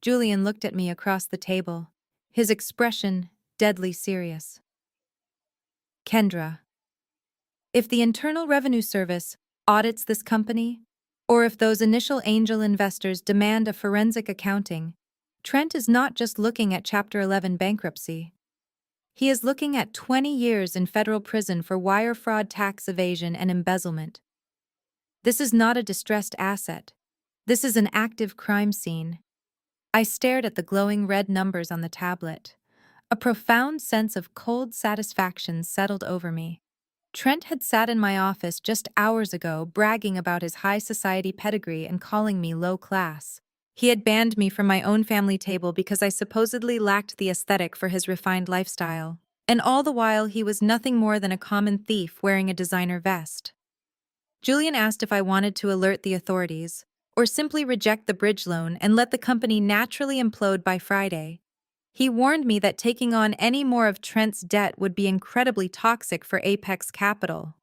Speaker 1: Julian looked at me across the table, his expression deadly serious. Kendra, if the Internal Revenue Service audits this company, or if those initial angel investors demand a forensic accounting, Trent is not just looking at Chapter 11 bankruptcy. He is looking at 20 years in federal prison for wire fraud, tax evasion, and embezzlement. This is not a distressed asset. This is an active crime scene. I stared at the glowing red numbers on the tablet. A profound sense of cold satisfaction settled over me. Trent had sat in my office just hours ago, bragging about his high society pedigree and calling me low class. He had banned me from my own family table because I supposedly lacked the aesthetic for his refined lifestyle. And all the while, he was nothing more than a common thief wearing a designer vest. Julian asked if I wanted to alert the authorities, or simply reject the bridge loan and let the company naturally implode by Friday. He warned me that taking on any more of Trent's debt would be incredibly toxic for Apex Capital.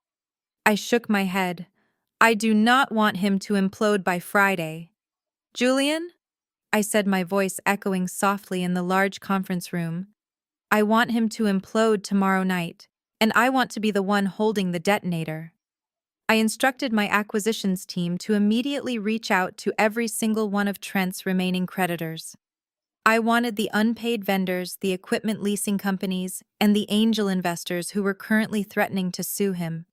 Speaker 1: I shook my head. I do not want him to implode by Friday. Julian? I said, my voice echoing softly in the large conference room. I want him to implode tomorrow night, and I want to be the one holding the detonator. I instructed my acquisitions team to immediately reach out to every single one of Trent's remaining creditors. I wanted the unpaid vendors, the equipment leasing companies, and the angel investors who were currently threatening to sue him.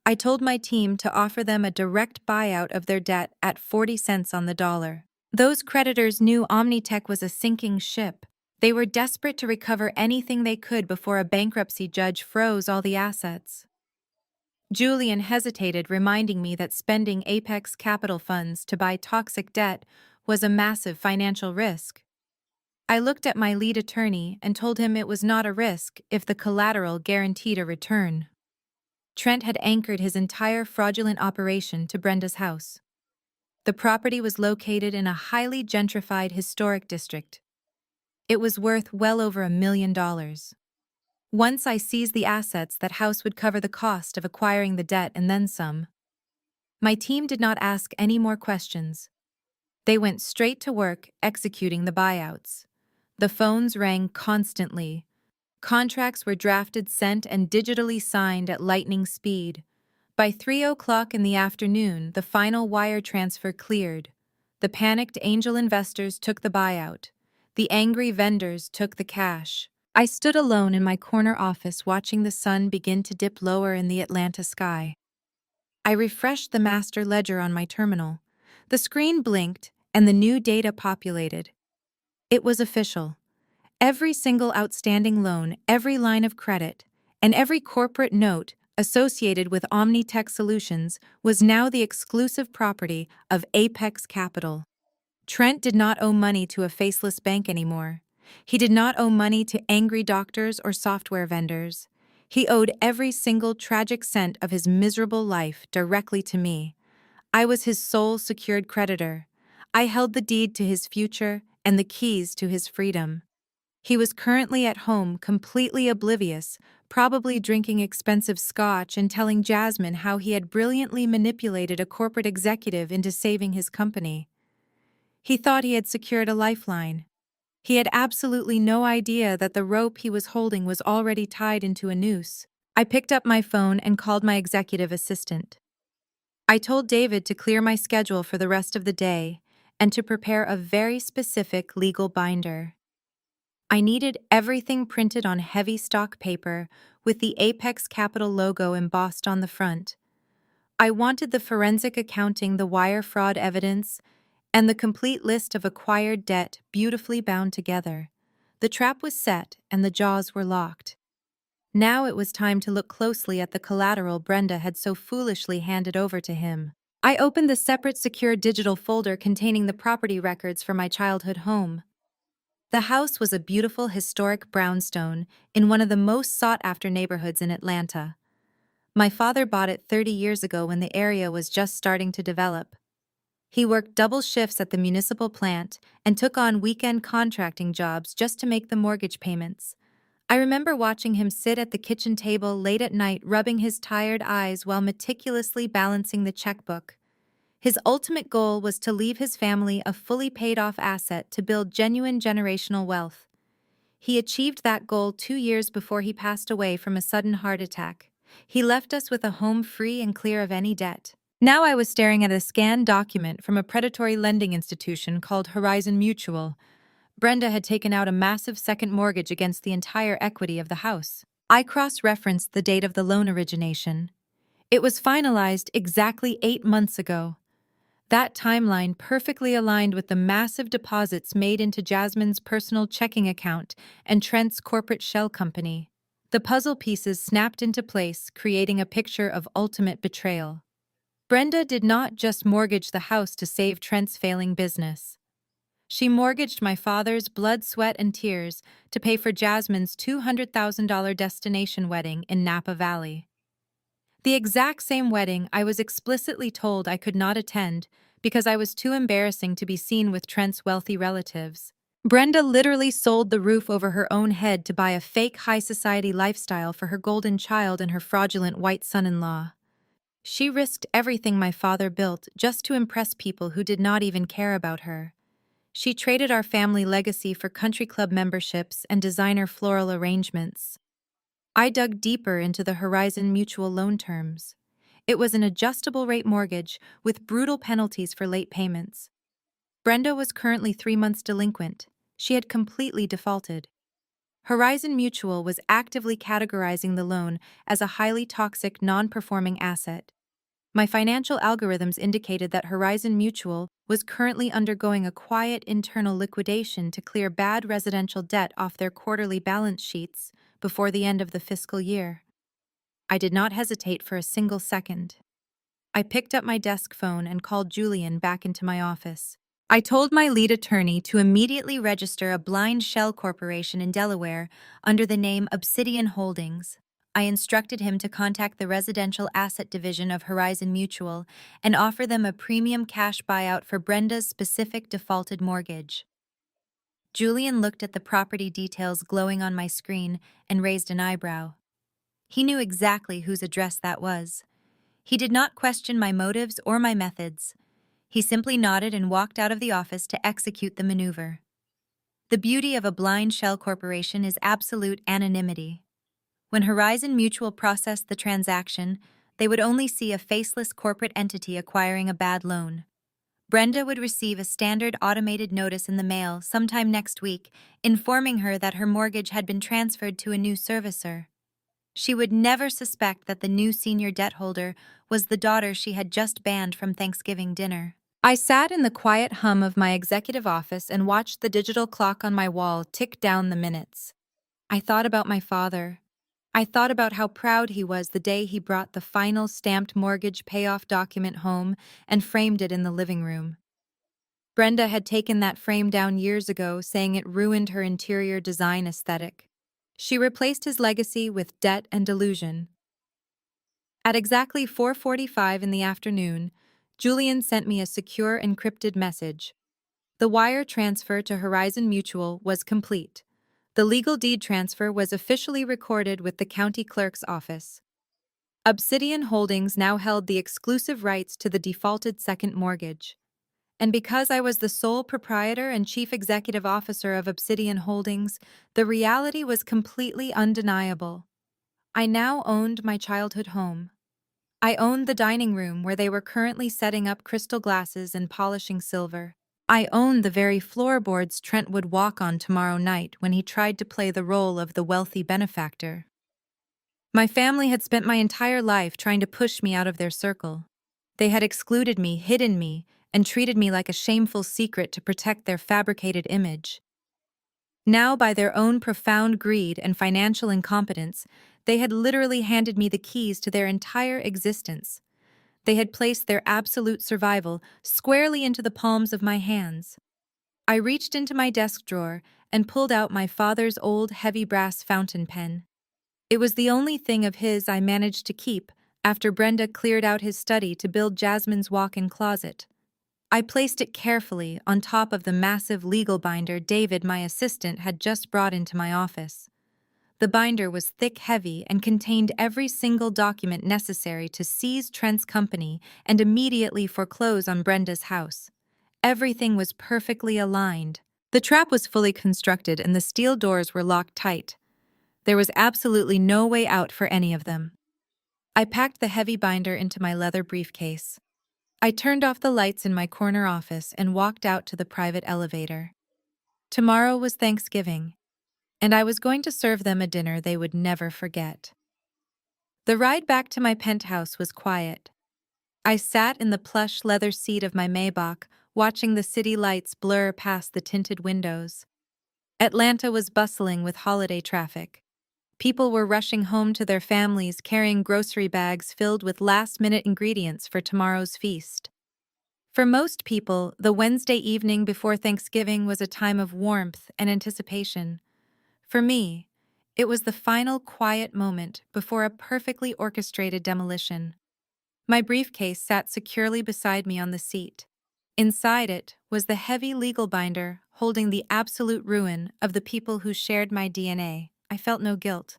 Speaker 1: I told my team to offer them a direct buyout of their debt at 40 cents on the dollar. Those creditors knew Omnitech was a sinking ship. They were desperate to recover anything they could before a bankruptcy judge froze all the assets. Julian hesitated, reminding me that spending Apex capital funds to buy toxic debt was a massive financial risk. I looked at my lead attorney and told him it was not a risk if the collateral guaranteed a return. Trent had anchored his entire fraudulent operation to Brenda's house. The property was located in a highly gentrified historic district. It was worth well over $1 million. Once I seized the assets, that house would cover the cost of acquiring the debt and then some. My team did not ask any more questions. They went straight to work executing the buyouts. The phones rang constantly. Contracts were drafted, sent, and digitally signed at lightning speed. By 3 o'clock in the afternoon, the final wire transfer cleared. The panicked angel investors took the buyout. The angry vendors took the cash. I stood alone in my corner office watching the sun begin to dip lower in the Atlanta sky. I refreshed the master ledger on my terminal. The screen blinked, and the new data populated. It was official. Every single outstanding loan, every line of credit, and every corporate note associated with Omnitech Solutions was now the exclusive property of Apex Capital. Trent did not owe money to a faceless bank anymore. He did not owe money to angry doctors or software vendors. He owed every single tragic cent of his miserable life directly to me. I was his sole secured creditor. I held the deed to his future and the keys to his freedom. He was currently at home, completely oblivious, probably drinking expensive scotch and telling Jasmine how he had brilliantly manipulated a corporate executive into saving his company. He thought he had secured a lifeline. He had absolutely no idea that the rope he was holding was already tied into a noose. I picked up my phone and called my executive assistant. I told David to clear my schedule for the rest of the day and to prepare a very specific legal binder. I needed everything printed on heavy stock paper with the Apex Capital logo embossed on the front. I wanted the forensic accounting, the wire fraud evidence, and the complete list of acquired debt beautifully bound together. The trap was set and the jaws were locked. Now it was time to look closely at the collateral Brenda had so foolishly handed over to him. I opened the separate secure digital folder containing the property records for my childhood home. The house was a beautiful historic brownstone in one of the most sought-after neighborhoods in Atlanta. My father bought it 30 years ago when the area was just starting to develop. He worked double shifts at the municipal plant and took on weekend contracting jobs just to make the mortgage payments. I remember watching him sit at the kitchen table late at night, rubbing his tired eyes while meticulously balancing the checkbook. His ultimate goal was to leave his family a fully paid-off asset to build genuine generational wealth. He achieved that goal 2 years before he passed away from a sudden heart attack. He left us with a home free and clear of any debt. Now I was staring at a scanned document from a predatory lending institution called Horizon Mutual. Brenda had taken out a massive second mortgage against the entire equity of the house. I cross-referenced the date of the loan origination. It was finalized exactly 8 months ago. That timeline perfectly aligned with the massive deposits made into Jasmine's personal checking account and Trent's corporate shell company. The puzzle pieces snapped into place, creating a picture of ultimate betrayal. Brenda did not just mortgage the house to save Trent's failing business. She mortgaged my father's blood, sweat, and tears to pay for Jasmine's $200,000 destination wedding in Napa Valley. The exact same wedding I was explicitly told I could not attend because I was too embarrassing to be seen with Trent's wealthy relatives. Brenda literally sold the roof over her own head to buy a fake high society lifestyle for her golden child and her fraudulent white son-in-law. She risked everything my father built just to impress people who did not even care about her. She traded our family legacy for country club memberships and designer floral arrangements. I dug deeper into the Horizon Mutual loan terms. It was an adjustable rate mortgage with brutal penalties for late payments. Brenda was currently 3 months delinquent. She had completely defaulted. Horizon Mutual was actively categorizing the loan as a highly toxic, non-performing asset. My financial algorithms indicated that Horizon Mutual was currently undergoing a quiet internal liquidation to clear bad residential debt off their quarterly balance sheets before the end of the fiscal year. I did not hesitate for a single second. I picked up my desk phone and called Julian back into my office. I told my lead attorney to immediately register a blind shell corporation in Delaware under the name Obsidian Holdings. I instructed him to contact the residential asset division of Horizon Mutual and offer them a premium cash buyout for Brenda's specific defaulted mortgage. Julian looked at the property details glowing on my screen and raised an eyebrow. He knew exactly whose address that was. He did not question my motives or my methods. He simply nodded and walked out of the office to execute the maneuver. The beauty of a blind shell corporation is absolute anonymity. When Horizon Mutual processed the transaction, they would only see a faceless corporate entity acquiring a bad loan. Brenda would receive a standard automated notice in the mail sometime next week, informing her that her mortgage had been transferred to a new servicer. She would never suspect that the new senior debt holder was the daughter she had just banned from Thanksgiving dinner. I sat in the quiet hum of my executive office and watched the digital clock on my wall tick down the minutes. I thought about my father. I thought about how proud he was the day he brought the final stamped mortgage payoff document home and framed it in the living room. Brenda had taken that frame down years ago, saying it ruined her interior design aesthetic. She replaced his legacy with debt and delusion. At exactly 4:45 in the afternoon, Julian sent me a secure encrypted message. The wire transfer to Horizon Mutual was complete. The legal deed transfer was officially recorded with the county clerk's office. Obsidian Holdings now held the exclusive rights to the defaulted second mortgage. And because I was the sole proprietor and chief executive officer of Obsidian Holdings, the reality was completely undeniable. I now owned my childhood home. I owned the dining room where they were currently setting up crystal glasses and polishing silver. I owned the very floorboards Trent would walk on tomorrow night when he tried to play the role of the wealthy benefactor. My family had spent my entire life trying to push me out of their circle. They had excluded me, hidden me, and treated me like a shameful secret to protect their fabricated image. Now, by their own profound greed and financial incompetence, they had literally handed me the keys to their entire existence. They had placed their absolute survival squarely into the palms of my hands. I reached into my desk drawer and pulled out my father's old heavy brass fountain pen. It was the only thing of his I managed to keep after Brenda cleared out his study to build Jasmine's walk-in closet. I placed it carefully on top of the massive legal binder David, my assistant, had just brought into my office. The binder was thick, heavy, and contained every single document necessary to seize Trent's company and immediately foreclose on Brenda's house. Everything was perfectly aligned. The trap was fully constructed and the steel doors were locked tight. There was absolutely no way out for any of them. I packed the heavy binder into my leather briefcase. I turned off the lights in my corner office and walked out to the private elevator. Tomorrow was Thanksgiving, and I was going to serve them a dinner they would never forget. The ride back to my penthouse was quiet. I sat in the plush leather seat of my Maybach, watching the city lights blur past the tinted windows. Atlanta was bustling with holiday traffic. People were rushing home to their families carrying grocery bags filled with last-minute ingredients for tomorrow's feast. For most people, the Wednesday evening before Thanksgiving was a time of warmth and anticipation. For me, it was the final quiet moment before a perfectly orchestrated demolition. My briefcase sat securely beside me on the seat. Inside it was the heavy legal binder holding the absolute ruin of the people who shared my DNA. I felt no guilt.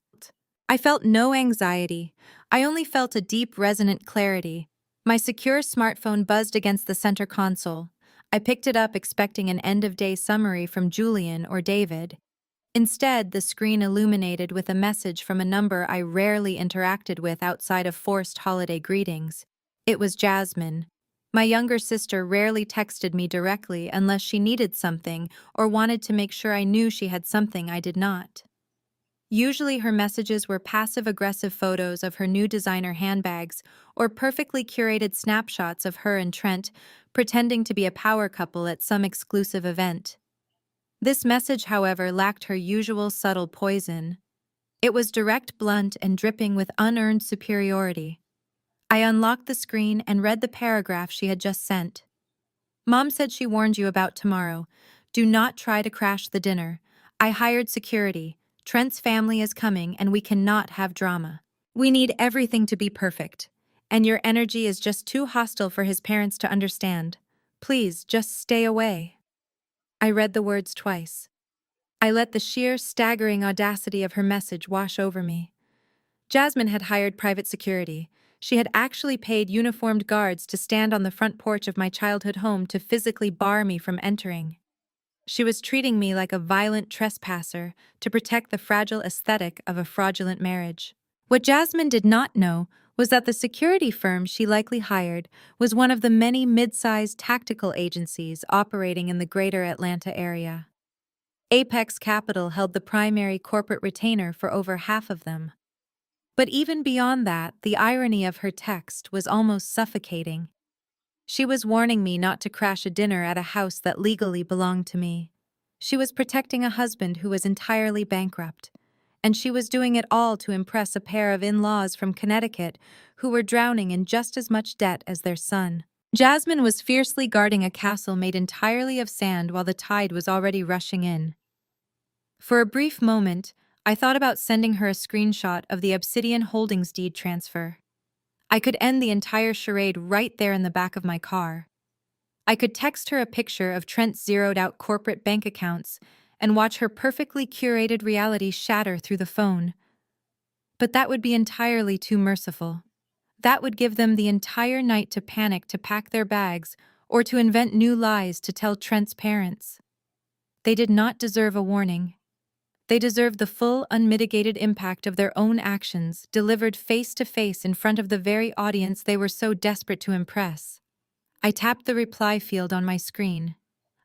Speaker 1: I felt no anxiety. I only felt a deep, resonant clarity. My secure smartphone buzzed against the center console. I picked it up expecting an end-of-day summary from Julian or David. Instead, the screen illuminated with a message from a number I rarely interacted with outside of forced holiday greetings. It was Jasmine. My younger sister rarely texted me directly unless she needed something or wanted to make sure I knew she had something I did not. Usually her messages were passive-aggressive photos of her new designer handbags or perfectly curated snapshots of her and Trent pretending to be a power couple at some exclusive event. This message, however, lacked her usual subtle poison. It was direct, blunt, and dripping with unearned superiority. I unlocked the screen and read the paragraph she had just sent. Mom said she warned you about tomorrow. Do not try to crash the dinner. I hired security. Trent's family is coming and we cannot have drama. We need everything to be perfect. And your energy is just too hostile for his parents to understand. Please, just stay away. I read the words twice. I let the sheer, staggering audacity of her message wash over me. Jasmine had hired private security. She had actually paid uniformed guards to stand on the front porch of my childhood home to physically bar me from entering. She was treating me like a violent trespasser to protect the fragile aesthetic of a fraudulent marriage. What Jasmine did not know was that the security firm she likely hired was one of the many mid-sized tactical agencies operating in the greater Atlanta area. Apex Capital held the primary corporate retainer for over half of them. But even beyond that, the irony of her text was almost suffocating. She was warning me not to crash a dinner at a house that legally belonged to me. She was protecting a husband who was entirely bankrupt. And she was doing it all to impress a pair of in-laws from Connecticut who were drowning in just as much debt as their son. Jasmine was fiercely guarding a castle made entirely of sand while the tide was already rushing in. For a brief moment, I thought about sending her a screenshot of the Obsidian Holdings deed transfer. I could end the entire charade right there in the back of my car. I could text her a picture of Trent's zeroed-out corporate bank accounts and watch her perfectly curated reality shatter through the phone. But that would be entirely too merciful. That would give them the entire night to panic to pack their bags or to invent new lies to tell Trent's parents. They did not deserve a warning. They deserved the full, unmitigated impact of their own actions, delivered face-to-face in front of the very audience they were so desperate to impress. I tapped the reply field on my screen.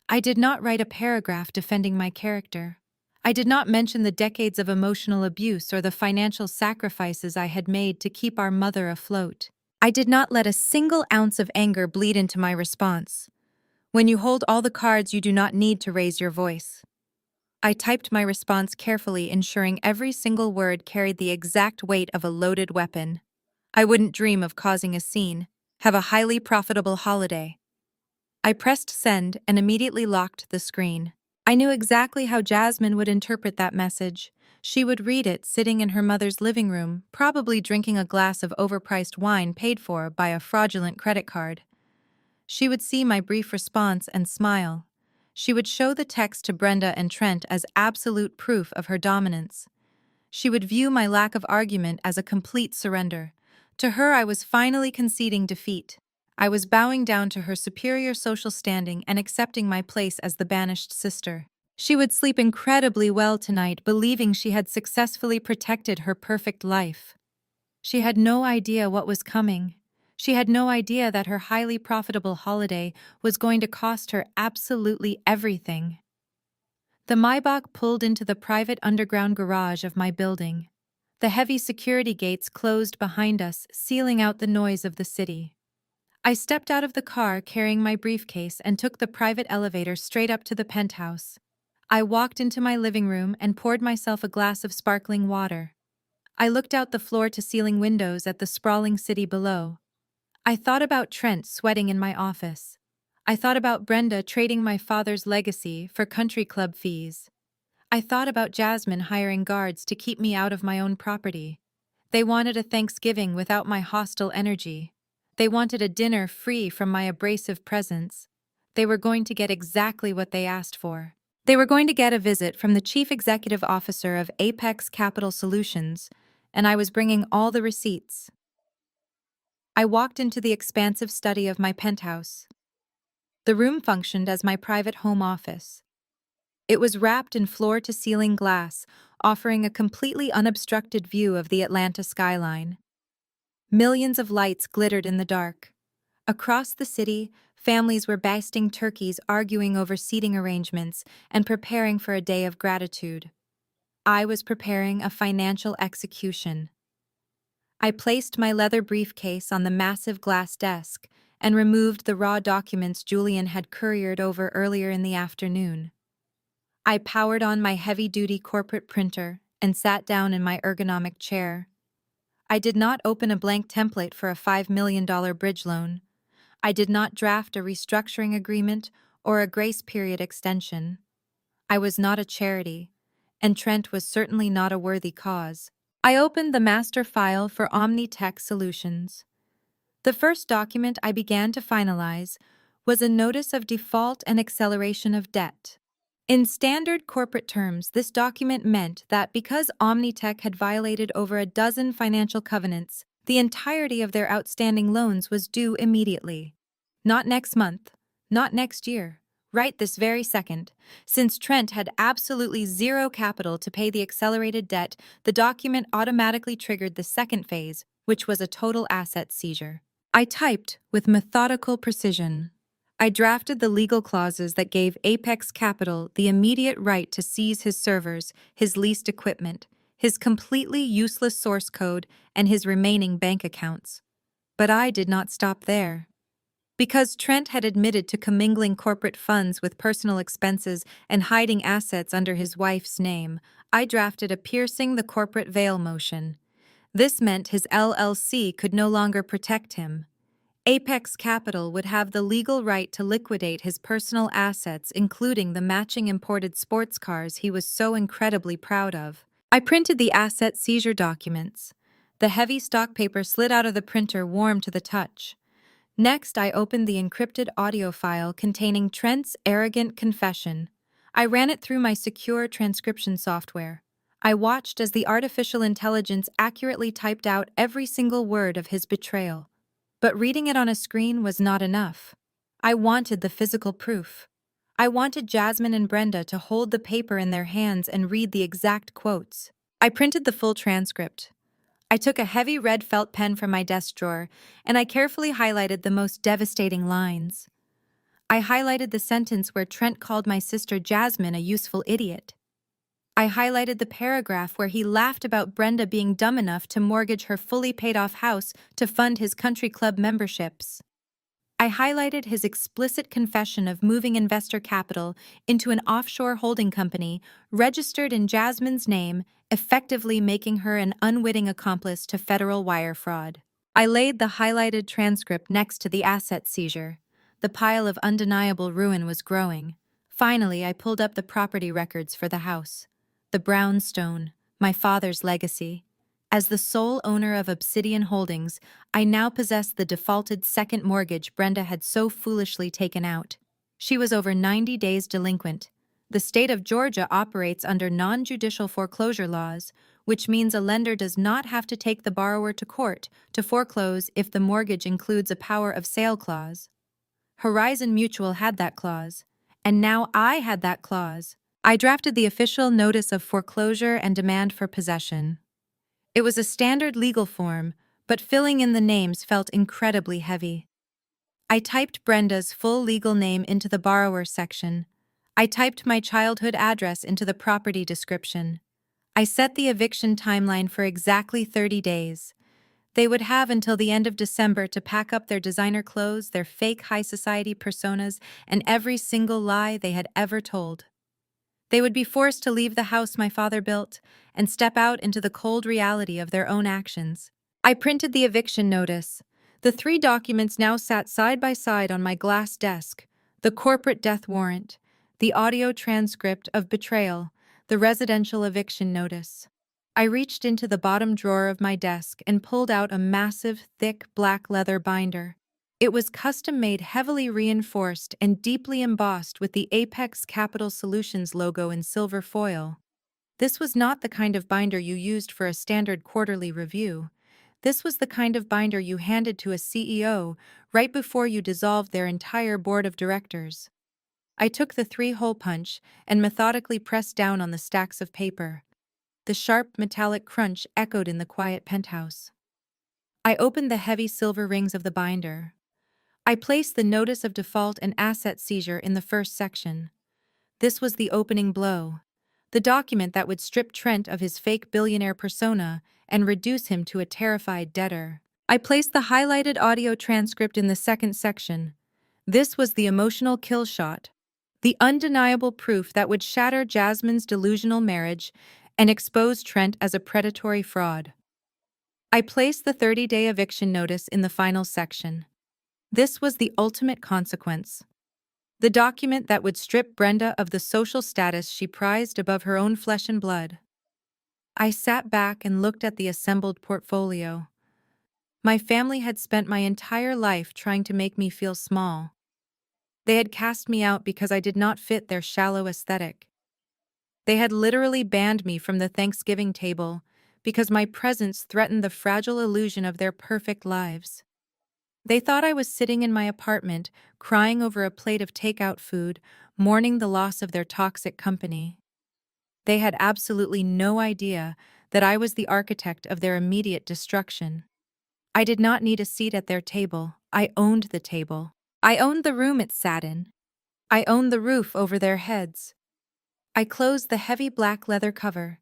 Speaker 1: I did not write a paragraph defending my character. I did not mention the decades of emotional abuse or the financial sacrifices I had made to keep our mother afloat. I did not let a single ounce of anger bleed into my response. When you hold all the cards, you do not need to raise your voice. I typed my response carefully, ensuring every single word carried the exact weight of a loaded weapon. I wouldn't dream of causing a scene. Have a highly profitable holiday. I pressed send and immediately locked the screen. I knew exactly how Jasmine would interpret that message. She would read it sitting in her mother's living room, probably drinking a glass of overpriced wine paid for by a fraudulent credit card. She would see my brief response and smile. She would show the text to Brenda and Trent as absolute proof of her dominance. She would view my lack of argument as a complete surrender. To her, I was finally conceding defeat. I was bowing down to her superior social standing and accepting my place as the banished sister. She would sleep incredibly well tonight, believing she had successfully protected her perfect life. She had no idea what was coming. She had no idea that her highly profitable holiday was going to cost her absolutely everything. The Maybach pulled into the private underground garage of my building. The heavy security gates closed behind us, sealing out the noise of the city. I stepped out of the car carrying my briefcase and took the private elevator straight up to the penthouse. I walked into my living room and poured myself a glass of sparkling water. I looked out the floor-to-ceiling windows at the sprawling city below. I thought about Trent sweating in my office. I thought about Brenda trading my father's legacy for country club fees. I thought about Jasmine hiring guards to keep me out of my own property. They wanted a Thanksgiving without my hostile energy. They wanted a dinner free from my abrasive presence. They were going to get exactly what they asked for. They were going to get a visit from the chief executive officer of Apex Capital Solutions, and I was bringing all the receipts. I walked into the expansive study of my penthouse. The room functioned as my private home office. It was wrapped in floor-to-ceiling glass, offering a completely unobstructed view of the Atlanta skyline. Millions of lights glittered in the dark. Across the city, families were basting turkeys, arguing over seating arrangements and preparing for a day of gratitude. I was preparing a financial execution. I placed my leather briefcase on the massive glass desk and removed the raw documents Julian had couriered over earlier in the afternoon. I powered on my heavy-duty corporate printer and sat down in my ergonomic chair. I did not open a blank template for a $5 million bridge loan. I did not draft a restructuring agreement or a grace period extension. I was not a charity, and Trent was certainly not a worthy cause. I opened the master file for Omnitech Solutions. The first document I began to finalize was a notice of default and acceleration of debt. In standard corporate terms, this document meant that because Omnitech had violated over a dozen financial covenants, the entirety of their outstanding loans was due immediately. Not next month, not next year, right this very second. Since Trent had absolutely zero capital to pay the accelerated debt, the document automatically triggered the second phase, which was a total asset seizure. I typed with methodical precision. I drafted the legal clauses that gave Apex Capital the immediate right to seize his servers, his leased equipment, his completely useless source code, and his remaining bank accounts. But I did not stop there. Because Trent had admitted to commingling corporate funds with personal expenses and hiding assets under his wife's name, I drafted a piercing the corporate veil motion. This meant his LLC could no longer protect him. Apex Capital would have the legal right to liquidate his personal assets, including the matching imported sports cars he was so incredibly proud of. I printed the asset seizure documents. The heavy stock paper slid out of the printer warm to the touch. Next, I opened the encrypted audio file containing Trent's arrogant confession. I ran it through my secure transcription software. I watched as the artificial intelligence accurately typed out every single word of his betrayal. But reading it on a screen was not enough. I wanted the physical proof. I wanted Jasmine and Brenda to hold the paper in their hands and read the exact quotes. I printed the full transcript. I took a heavy red felt pen from my desk drawer, and I carefully highlighted the most devastating lines. I highlighted the sentence where Trent called my sister Jasmine a useful idiot. I highlighted the paragraph where he laughed about Brenda being dumb enough to mortgage her fully paid-off house to fund his country club memberships. I highlighted his explicit confession of moving investor capital into an offshore holding company registered in Jasmine's name, effectively making her an unwitting accomplice to federal wire fraud. I laid the highlighted transcript next to the asset seizure. The pile of undeniable ruin was growing. Finally, I pulled up the property records for the house. The brownstone, my father's legacy. As the sole owner of Obsidian Holdings, I now possessed the defaulted second mortgage Brenda had so foolishly taken out. She was over 90 days delinquent. The state of Georgia operates under non-judicial foreclosure laws, which means a lender does not have to take the borrower to court to foreclose if the mortgage includes a power of sale clause. Horizon Mutual had that clause, and now I had that clause. I drafted the official notice of foreclosure and demand for possession. It was a standard legal form, but filling in the names felt incredibly heavy. I typed Brenda's full legal name into the borrower section. I typed my childhood address into the property description. I set the eviction timeline for exactly 30 days. They would have until the end of December to pack up their designer clothes, their fake high society personas, and every single lie they had ever told. They would be forced to leave the house my father built and step out into the cold reality of their own actions. I printed the eviction notice. The 3 documents now sat side by side on my glass desk: the corporate death warrant, the audio transcript of betrayal, the residential eviction notice. I reached into the bottom drawer of my desk and pulled out a massive, thick black leather binder. It was custom-made, heavily reinforced, and deeply embossed with the Apex Capital Solutions logo in silver foil. This was not the kind of binder you used for a standard quarterly review. This was the kind of binder you handed to a CEO right before you dissolved their entire board of directors. I took the 3-hole punch and methodically pressed down on the stacks of paper. The sharp metallic crunch echoed in the quiet penthouse. I opened the heavy silver rings of the binder. I placed the notice of default and asset seizure in the first section. This was the opening blow. the document that would strip Trent of his fake billionaire persona and reduce him to a terrified debtor. I placed the highlighted audio transcript in the second section. This was the emotional kill shot, the undeniable proof that would shatter Jasmine's delusional marriage and expose Trent as a predatory fraud. I placed the 30-day eviction notice in the final section. This was the ultimate consequence. The document that would strip Brenda of the social status she prized above her own flesh and blood. I sat back and looked at the assembled portfolio. My family had spent my entire life trying to make me feel small. They had cast me out because I did not fit their shallow aesthetic. They had literally banned me from the Thanksgiving table because my presence threatened the fragile illusion of their perfect lives. They thought I was sitting in my apartment, crying over a plate of takeout food, mourning the loss of their toxic company. They had absolutely no idea that I was the architect of their immediate destruction. I did not need a seat at their table. I owned the table. I owned the room it sat in. I owned the roof over their heads. I closed the heavy black leather cover.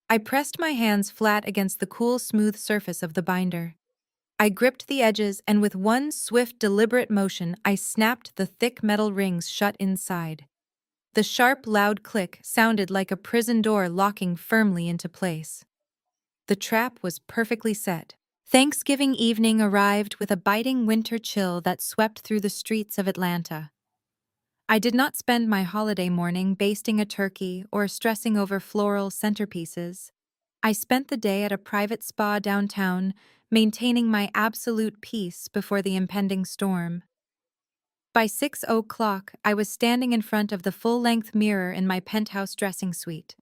Speaker 1: I pressed my hands flat against the cool, smooth surface of the binder. I gripped the edges, and with one swift, deliberate motion, I snapped the thick metal rings shut inside. The sharp, loud click sounded like a prison door locking firmly into place. The trap was perfectly set. Thanksgiving evening arrived with a biting winter chill that swept through the streets of Atlanta. I did not spend my holiday morning basting a turkey or stressing over floral centerpieces. I spent the day at a private spa downtown, maintaining my absolute peace before the impending storm. By 6 o'clock, I was standing in front of the full-length mirror in my penthouse dressing suite.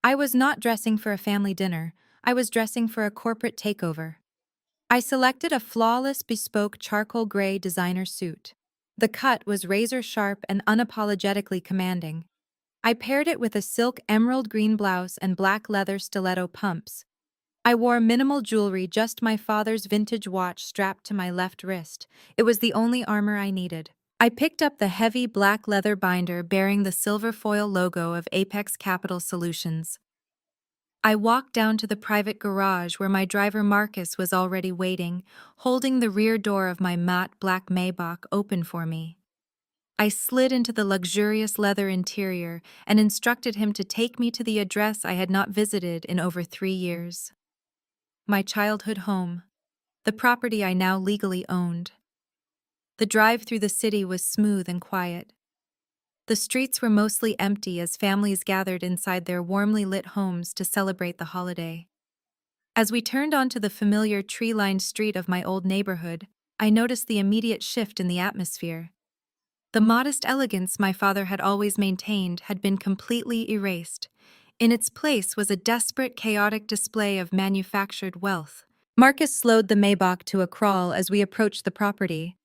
Speaker 1: I was not dressing for a family dinner. I was dressing for a corporate takeover. I selected a flawless, bespoke charcoal gray designer suit. The cut was razor-sharp and unapologetically commanding. I paired it with a silk emerald green blouse and black leather stiletto pumps. I wore minimal jewelry, just my father's vintage watch strapped to my left wrist. It was the only armor I needed. I picked up the heavy black leather binder bearing the silver foil logo of Apex Capital Solutions. I walked down to the private garage where my driver Marcus was already waiting, holding the rear door of my matte black Maybach open for me. I slid into the luxurious leather interior and instructed him to take me to the address I had not visited in over 3 years. My childhood home, the property I now legally owned. The drive through the city was smooth and quiet. The streets were mostly empty as families gathered inside their warmly lit homes to celebrate the holiday. As we turned onto the familiar tree-lined street of my old neighborhood, I noticed the immediate shift in the atmosphere. The modest elegance my father had always maintained had been completely erased. In its place was a desperate, chaotic display of manufactured wealth. Marcus slowed the Maybach to a crawl as we approached the property.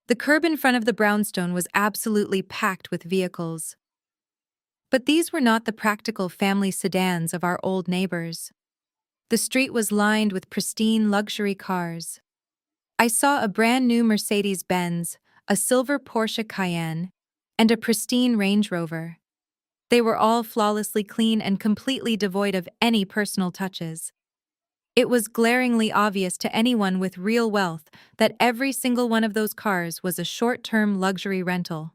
Speaker 1: The curb in front of the brownstone was absolutely packed with vehicles. But these were not the practical family sedans of our old neighbors. The street was lined with pristine luxury cars. I saw a brand new Mercedes-Benz, a silver Porsche Cayenne, and a pristine Range Rover. They were all flawlessly clean and completely devoid of any personal touches. It was glaringly obvious to anyone with real wealth that every single one of those cars was a short-term luxury rental.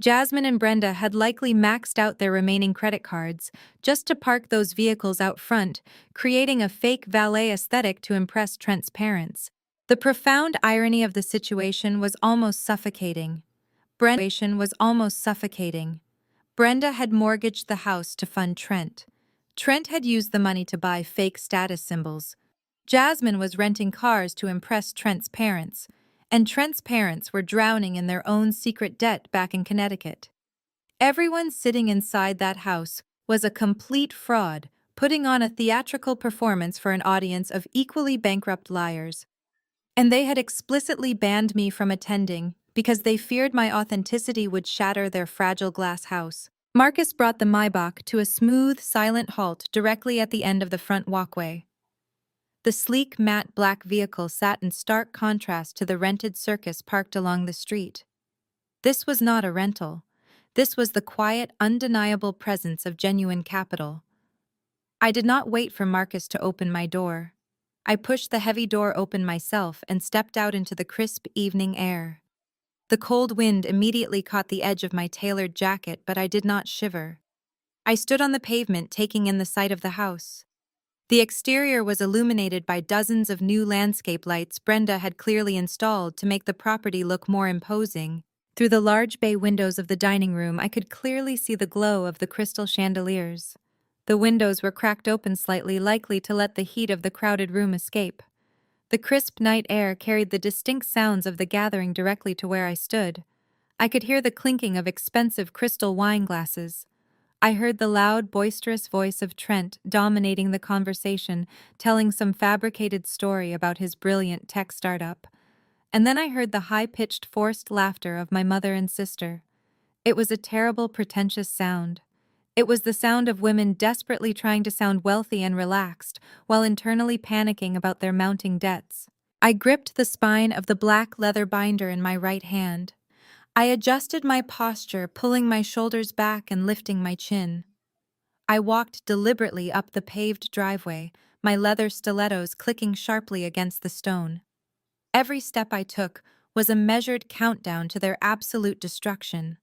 Speaker 1: Jasmine and Brenda had likely maxed out their remaining credit cards just to park those vehicles out front, creating a fake valet aesthetic to impress Trent's parents. The profound irony of the situation was almost suffocating. Brenda had mortgaged the house to fund Trent. Trent had used the money to buy fake status symbols. Jasmine was renting cars to impress Trent's parents, and Trent's parents were drowning in their own secret debt back in Connecticut. Everyone sitting inside that house was a complete fraud, putting on a theatrical performance for an audience of equally bankrupt liars. And they had explicitly banned me from attending because they feared my authenticity would shatter their fragile glass house. Marcus brought the Maybach to a smooth, silent halt directly at the end of the front walkway. The sleek, matte black vehicle sat in stark contrast to the rented Circus parked along the street. This was not a rental. This was the quiet, undeniable presence of genuine capital. I did not wait for Marcus to open my door. I pushed the heavy door open myself and stepped out into the crisp evening air. The cold wind immediately caught the edge of my tailored jacket, but I did not shiver. I stood on the pavement, taking in the sight of the house. The exterior was illuminated by dozens of new landscape lights Brenda had clearly installed to make the property look more imposing. Through the large bay windows of the dining room, I could clearly see the glow of the crystal chandeliers. The windows were cracked open slightly, likely to let the heat of the crowded room escape. The crisp night air carried the distinct sounds of the gathering directly to where I stood. I could hear the clinking of expensive crystal wine glasses. I heard the loud, boisterous voice of Trent dominating the conversation, telling some fabricated story about his brilliant tech startup. And then I heard the high-pitched, forced laughter of my mother and sister. It was a terrible, pretentious sound. It was the sound of women desperately trying to sound wealthy and relaxed, while internally panicking about their mounting debts. I gripped the spine of the black leather binder in my right hand. I adjusted my posture, pulling my shoulders back and lifting my chin. I walked deliberately up the paved driveway, my leather stilettos clicking sharply against the stone. Every step I took was a measured countdown to their absolute destruction.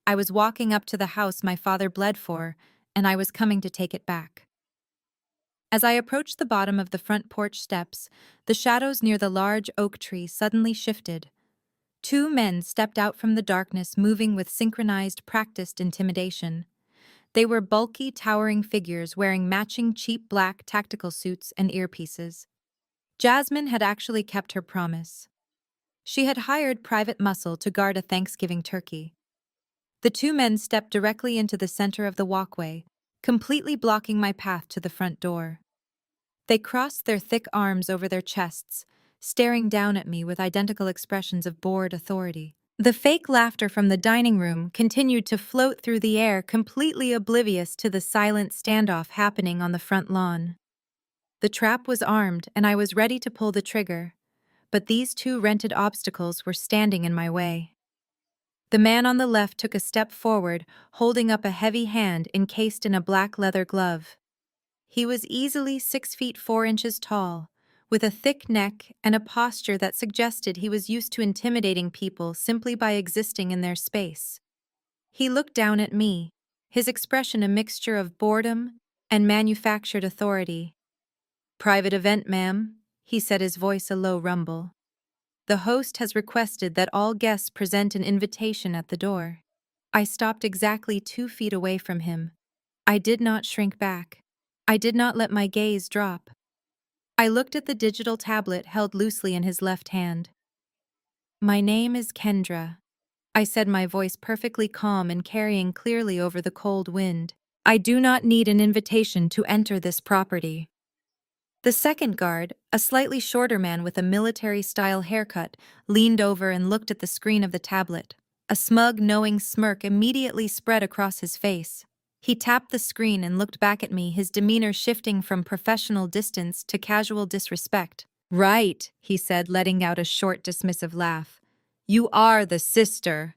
Speaker 1: I was walking up to the house my father bled for, and I was coming to take it back. As I approached the bottom of the front porch steps, the shadows near the large oak tree suddenly shifted. Two men stepped out from the darkness, moving with synchronized, practiced intimidation. They were bulky, towering figures wearing matching cheap black tactical suits and earpieces. Jasmine had actually kept her promise. She had hired private muscle to guard a Thanksgiving turkey. The two men stepped directly into the center of the walkway, completely blocking my path to the front door. They crossed their thick arms over their chests, staring down at me with identical expressions of bored authority. The fake laughter from the dining room continued to float through the air, completely oblivious to the silent standoff happening on the front lawn. The trap was armed, and I was ready to pull the trigger, but these two rented obstacles were standing in my way. The man on the left took a step forward, holding up a heavy hand encased in a black leather glove. He was easily 6 feet 4 inches tall, with a thick neck and a posture that suggested he was used to intimidating people simply by existing in their space. He looked down at me, his expression a mixture of boredom and manufactured authority. "Private event, ma'am," he said, his voice a low rumble. "The host has requested that all guests present an invitation at the door." I stopped exactly 2 feet away from him. I did not shrink back. I did not let my gaze drop. I looked at the digital tablet held loosely in his left hand. "My name is Kendra," I said, my voice perfectly calm and carrying clearly over the cold wind. "I do not need an invitation to enter this property." The second guard, a slightly shorter man with a military-style haircut, leaned over and looked at the screen of the tablet. A smug, knowing smirk immediately spread across his face. He tapped the screen and looked back at me, his demeanor shifting from professional distance to casual disrespect. "Right," he said, letting out a short, dismissive laugh. "You are the sister.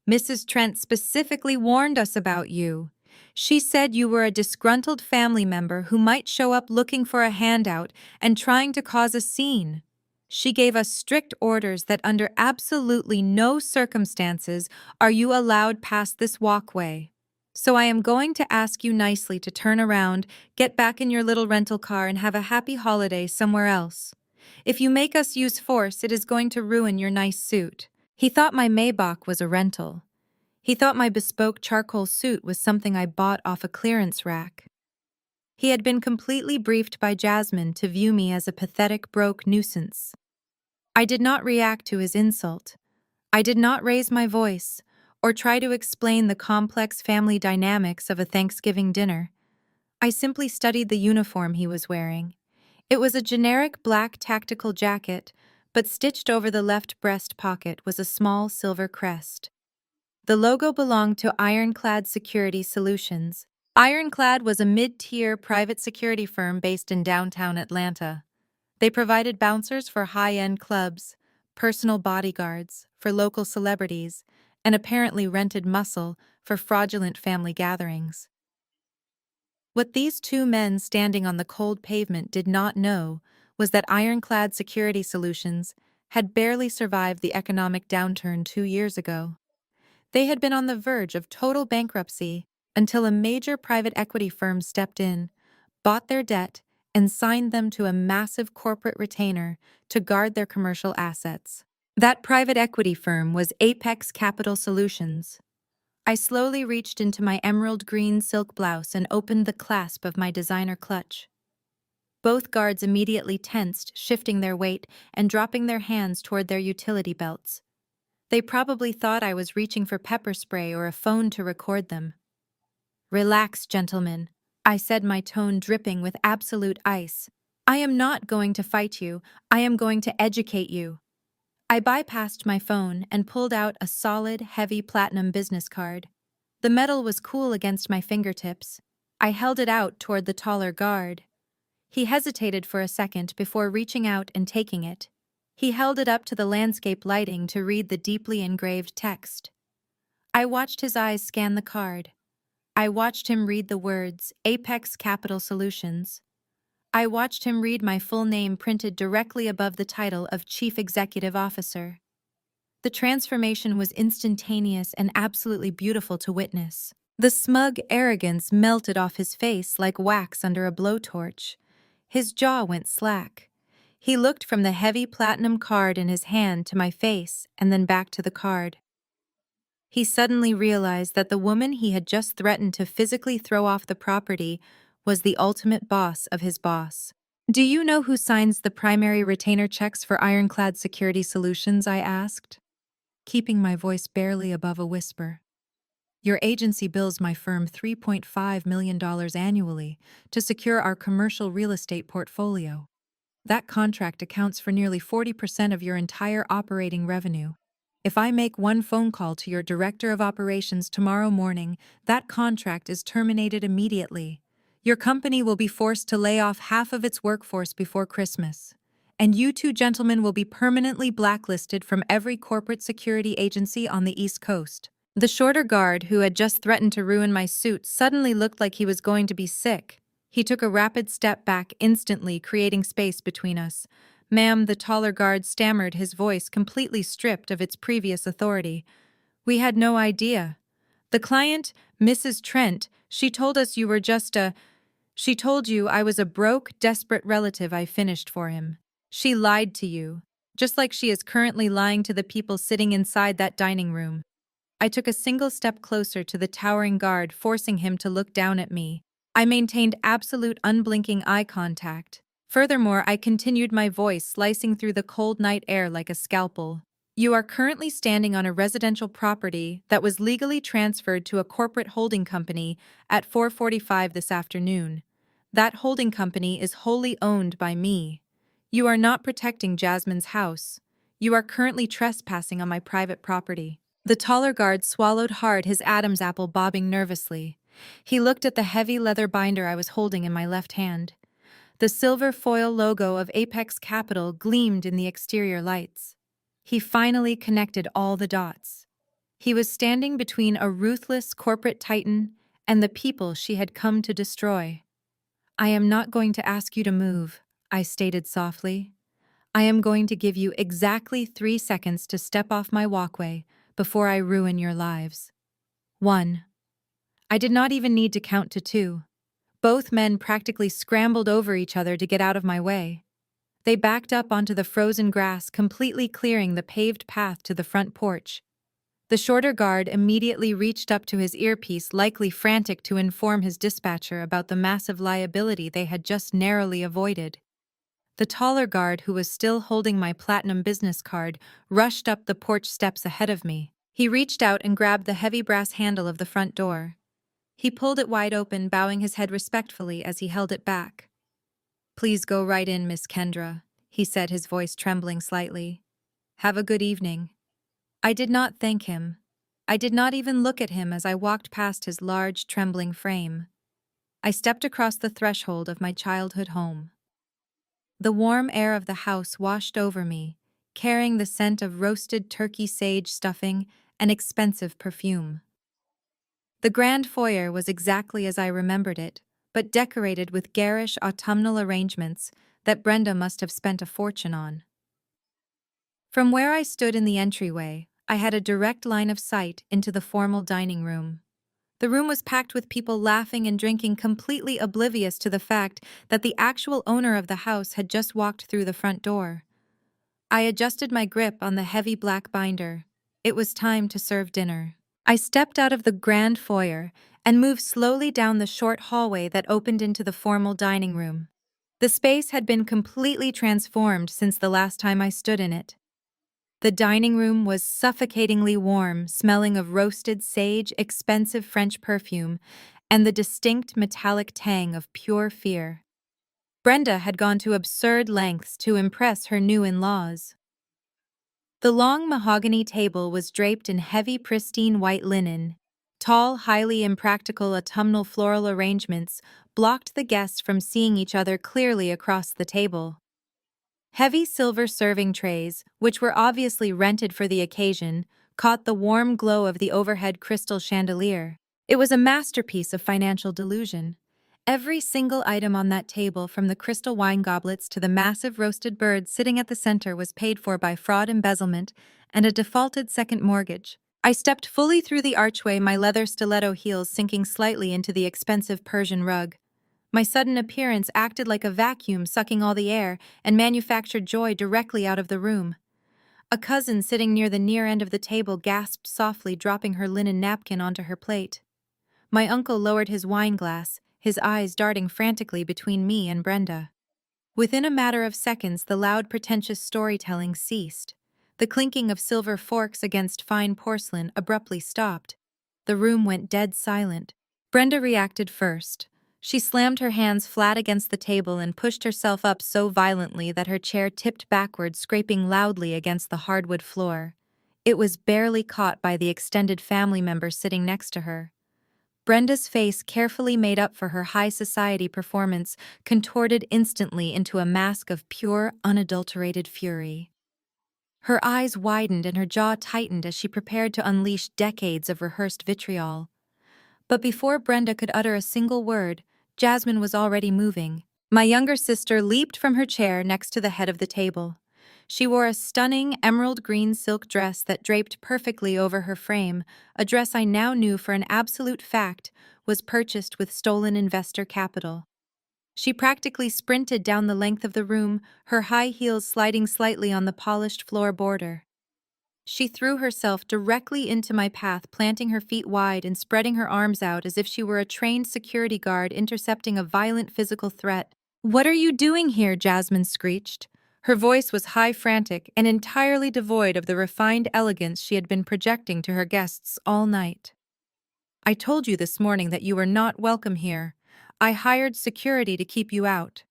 Speaker 1: Mrs. Trent specifically warned us about you. She said you were a disgruntled family member who might show up looking for a handout and trying to cause a scene. She gave us strict orders that under absolutely no circumstances are you allowed past this walkway. So I am going to ask you nicely to turn around, get back in your little rental car, and have a happy holiday somewhere else. If you make us use force, it is going to ruin your nice suit." He thought my Maybach was a rental. He thought my bespoke charcoal suit was something I bought off a clearance rack. He had been completely briefed by Jasmine to view me as a pathetic, broke nuisance. I did not react to his insult. I did not raise my voice or try to explain the complex family dynamics of a Thanksgiving dinner. I simply studied the uniform he was wearing. It was a generic black tactical jacket, but stitched over the left breast pocket was a small silver crest. The logo belonged to Ironclad Security Solutions. Ironclad was a mid-tier private security firm based in downtown Atlanta. They provided bouncers for high-end clubs, personal bodyguards for local celebrities, and apparently rented muscle for fraudulent family gatherings. What these two men standing on the cold pavement did not know was that ironclad security solutions had barely survived the economic downturn 2 years ago. They had been on the verge of total bankruptcy until a major private equity firm stepped in, bought their debt, and signed them to a massive corporate retainer to guard their commercial assets. That private equity firm was Apex Capital Solutions. I slowly reached into my emerald green silk blouse and opened the clasp of my designer clutch. Both guards immediately tensed, shifting their weight and dropping their hands toward their utility belts. They probably thought I was reaching for pepper spray or a phone to record them. "Relax, gentlemen," I said, my tone dripping with absolute ice. "I am not going to fight you. I am going to educate you." I bypassed my phone and pulled out a solid, heavy platinum business card. The metal was cool against my fingertips. I held it out toward the taller guard. He hesitated for a second before reaching out and taking it. He held it up to the landscape lighting to read the deeply engraved text. I watched his eyes scan the card. I watched him read the words, Apex Capital Solutions. I watched him read my full name printed directly above the title of Chief Executive Officer. The transformation was instantaneous and absolutely beautiful to witness. The smug arrogance melted off his face like wax under a blowtorch. His jaw went slack. He looked from the heavy platinum card in his hand to my face and then back to the card. He suddenly realized that the woman he had just threatened to physically throw off the property was the ultimate boss of his boss. "Do you know who signs the primary retainer checks for Ironclad Security Solutions?" I asked, keeping my voice barely above a whisper. "Your agency bills my firm $3.5 million annually to secure our commercial real estate portfolio. That contract accounts for nearly 40% of your entire operating revenue. If I make one phone call to your director of operations tomorrow morning, that contract is terminated immediately. Your company will be forced to lay off half of its workforce before Christmas. And you two gentlemen will be permanently blacklisted from every corporate security agency on the East Coast." The shorter guard, who had just threatened to ruin my suit, suddenly looked like he was going to be sick. He took a rapid step back, instantly creating space between us. "Ma'am," the taller guard stammered, his voice completely stripped of its previous authority. "We had no idea. The client, Mrs. Trent, she told us you were just a... She told you I was a broke, desperate relative I finished for him. She lied to you, just like she is currently lying to the people sitting inside that dining room." I took a single step closer to the towering guard, forcing him to look down at me. I maintained absolute unblinking eye contact. Furthermore, I continued, my voice slicing through the cold night air like a scalpel. "You are currently standing on a residential property that was legally transferred to a corporate holding company at 4:45 this afternoon. That holding company is wholly owned by me. You are not protecting Jasmine's house. You are currently trespassing on my private property." The taller guard swallowed hard, his Adam's apple bobbing nervously. He looked at the heavy leather binder I was holding in my left hand. The silver foil logo of Apex Capital gleamed in the exterior lights. He finally connected all the dots. He was standing between a ruthless corporate titan and the people she had come to destroy. "I am not going to ask you to move," I stated softly. "I am going to give you exactly 3 seconds to step off my walkway before I ruin your lives." 1. I did not even need to count to 2. Both men practically scrambled over each other to get out of my way. They backed up onto the frozen grass, completely clearing the paved path to the front porch. The shorter guard immediately reached up to his earpiece, likely frantic to inform his dispatcher about the massive liability they had just narrowly avoided. The taller guard, who was still holding my platinum business card, rushed up the porch steps ahead of me. He reached out and grabbed the heavy brass handle of the front door. He pulled it wide open, bowing his head respectfully as he held it back. "Please go right in, Miss Kendra," he said, his voice trembling slightly. "Have a good evening." I did not thank him. I did not even look at him as I walked past his large, trembling frame. I stepped across the threshold of my childhood home. The warm air of the house washed over me, carrying the scent of roasted turkey sage stuffing and expensive perfume. The grand foyer was exactly as I remembered it, but decorated with garish autumnal arrangements that Brenda must have spent a fortune on. From where I stood in the entryway, I had a direct line of sight into the formal dining room. The room was packed with people laughing and drinking, completely oblivious to the fact that the actual owner of the house had just walked through the front door. I adjusted my grip on the heavy black binder. It was time to serve dinner. I stepped out of the grand foyer and moved slowly down the short hallway that opened into the formal dining room. The space had been completely transformed since the last time I stood in it. The dining room was suffocatingly warm, smelling of roasted sage, expensive French perfume, and the distinct metallic tang of pure fear. Brenda had gone to absurd lengths to impress her new in-laws. The long mahogany table was draped in heavy, pristine white linen. Tall, highly impractical autumnal floral arrangements blocked the guests from seeing each other clearly across the table. Heavy silver serving trays, which were obviously rented for the occasion, caught the warm glow of the overhead crystal chandelier. It was a masterpiece of financial delusion. Every single item on that table, from the crystal wine goblets to the massive roasted bird sitting at the center, was paid for by fraud, embezzlement, and a defaulted second mortgage. I stepped fully through the archway, my leather stiletto heels sinking slightly into the expensive Persian rug. My sudden appearance acted like a vacuum, sucking all the air and manufactured joy directly out of the room. A cousin sitting near the near end of the table gasped softly, dropping her linen napkin onto her plate. My uncle lowered his wine glass, his eyes darting frantically between me and Brenda. Within a matter of seconds, the loud, pretentious storytelling ceased. The clinking of silver forks against fine porcelain abruptly stopped. The room went dead silent. Brenda reacted first. She slammed her hands flat against the table and pushed herself up so violently that her chair tipped backward, scraping loudly against the hardwood floor. It was barely caught by the extended family member sitting next to her. Brenda's face, carefully made up for her high society performance, contorted instantly into a mask of pure, unadulterated fury. Her eyes widened and her jaw tightened as she prepared to unleash decades of rehearsed vitriol. But before Brenda could utter a single word, Jasmine was already moving. My younger sister leaped from her chair next to the head of the table. She wore a stunning emerald green silk dress that draped perfectly over her frame, a dress I now knew for an absolute fact was purchased with stolen investor capital. She practically sprinted down the length of the room, her high heels sliding slightly on the polished floor border. She threw herself directly into my path, planting her feet wide and spreading her arms out as if she were a trained security guard intercepting a violent physical threat. "What are you doing here?" Jasmine screeched. Her voice was high, frantic, and entirely devoid of the refined elegance she had been projecting to her guests all night. "I told you this morning that you were not welcome here. I hired security to keep you out.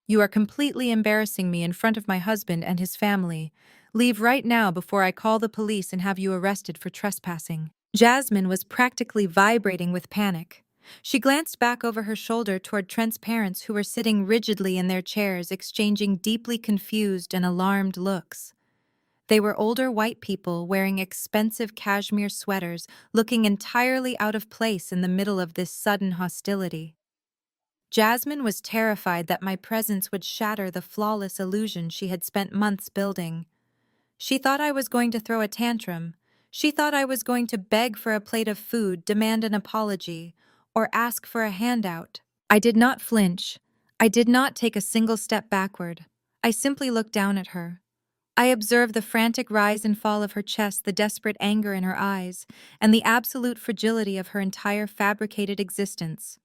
Speaker 1: You are completely embarrassing me in front of my husband and his family. Leave right now before I call the police and have you arrested for trespassing." Jasmine was practically vibrating with panic. She glanced back over her shoulder toward Trent's parents, who were sitting rigidly in their chairs, exchanging deeply confused and alarmed looks. They were older white people wearing expensive cashmere sweaters, looking entirely out of place in the middle of this sudden hostility. Jasmine was terrified that my presence would shatter the flawless illusion she had spent months building. She thought I was going to throw a tantrum. She thought I was going to beg for a plate of food, demand an apology, or ask for a handout. I did not flinch. I did not take a single step backward. I simply looked down at her. I observed the frantic rise and fall of her chest, the desperate anger in her eyes, and the absolute fragility of her entire fabricated existence.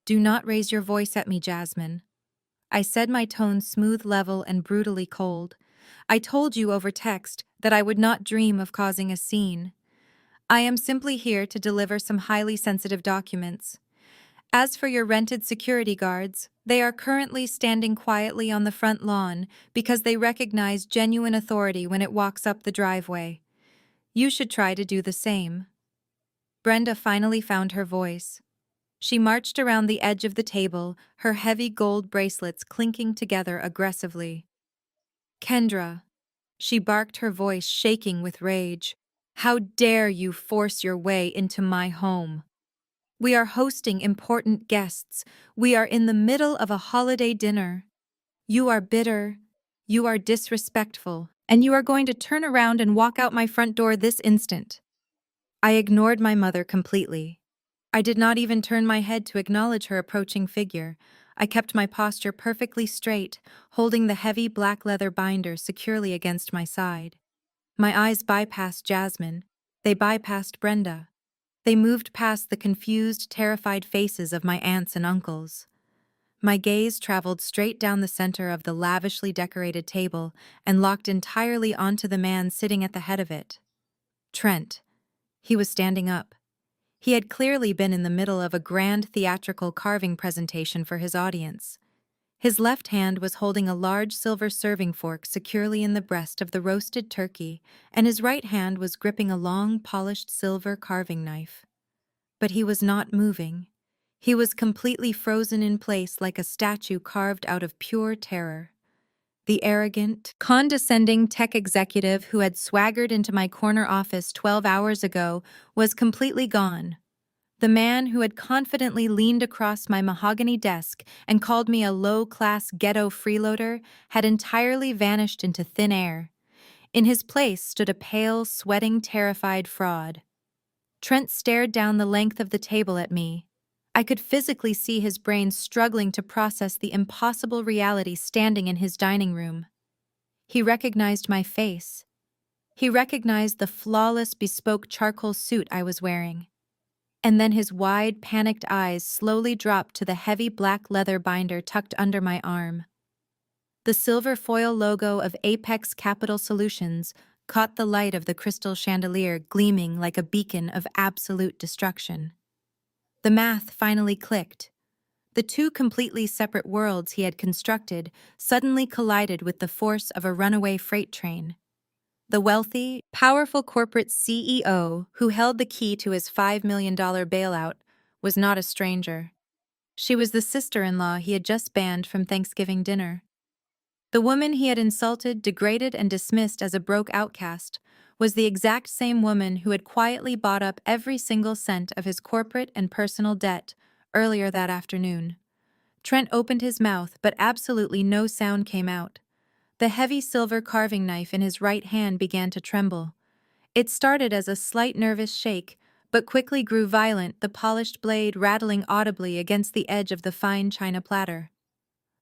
Speaker 1: "Do not raise your voice at me, Jasmine." I said, my tone smooth, level, and brutally cold. "I told you over text that I would not dream of causing a scene. I am simply here to deliver some highly sensitive documents. As for your rented security guards, they are currently standing quietly on the front lawn because they recognize genuine authority when it walks up the driveway. You should try to do the same." Brenda finally found her voice. She marched around the edge of the table, her heavy gold bracelets clinking together aggressively. "Kendra," she barked, her voice shaking with rage, How dare you force your way into my home? We are hosting important guests. We are in the middle of a holiday dinner. You are bitter. You are disrespectful. And you are going to turn around and walk out my front door this instant. I ignored my mother completely. I did not even turn my head to acknowledge her approaching figure. I kept my posture perfectly straight, holding the heavy black leather binder securely against my side. My eyes bypassed Jasmine. They bypassed Brenda. They moved past the confused, terrified faces of my aunts and uncles. My gaze traveled straight down the center of the lavishly decorated table and locked entirely onto the man sitting at the head of it. Trent. He was standing up. He had clearly been in the middle of a grand theatrical carving presentation for his audience. His left hand was holding a large silver serving fork securely in the breast of the roasted turkey, and his right hand was gripping a long, polished silver carving knife. But he was not moving. He was completely frozen in place like a statue carved out of pure terror. The arrogant, condescending tech executive who had swaggered into my corner office 12 hours ago was completely gone. The man who had confidently leaned across my mahogany desk and called me a low-class ghetto freeloader had entirely vanished into thin air. In his place stood a pale, sweating, terrified fraud. Trent stared down the length of the table at me. I could physically see his brain struggling to process the impossible reality standing in his dining room. He recognized my face. He recognized the flawless bespoke charcoal suit I was wearing. And then his wide, panicked eyes slowly dropped to the heavy black leather binder tucked under my arm. The silver foil logo of Apex Capital Solutions caught the light of the crystal chandelier gleaming like a beacon of absolute destruction. The math finally clicked. The two completely separate worlds he had constructed suddenly collided with the force of a runaway freight train. The wealthy, powerful corporate CEO who held the key to his $5 million bailout was not a stranger. She was the sister-in-law he had just banned from Thanksgiving dinner. The woman he had insulted, degraded, and dismissed as a broke outcast was the exact same woman who had quietly bought up every single cent of his corporate and personal debt earlier that afternoon. Trent opened his mouth, but absolutely no sound came out. The heavy silver carving knife in his right hand began to tremble. It started as a slight nervous shake, but quickly grew violent, the polished blade rattling audibly against the edge of the fine china platter.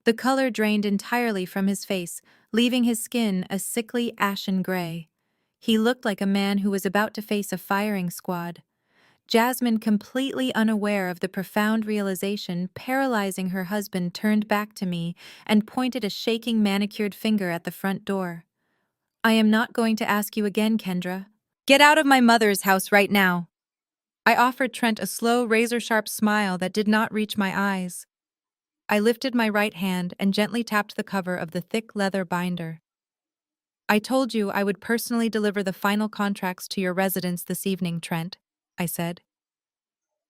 Speaker 1: The color drained entirely from his face, leaving his skin a sickly ashen gray. He looked like a man who was about to face a firing squad. Jasmine, completely unaware of the profound realization paralyzing her husband, turned back to me and pointed a shaking manicured finger at the front door. "I am not going to ask you again, Kendra. Get out of my mother's house right now." I offered Trent a slow, razor-sharp smile that did not reach my eyes. I lifted my right hand and gently tapped the cover of the thick leather binder. "I told you I would personally deliver the final contracts to your residence this evening, Trent," I said.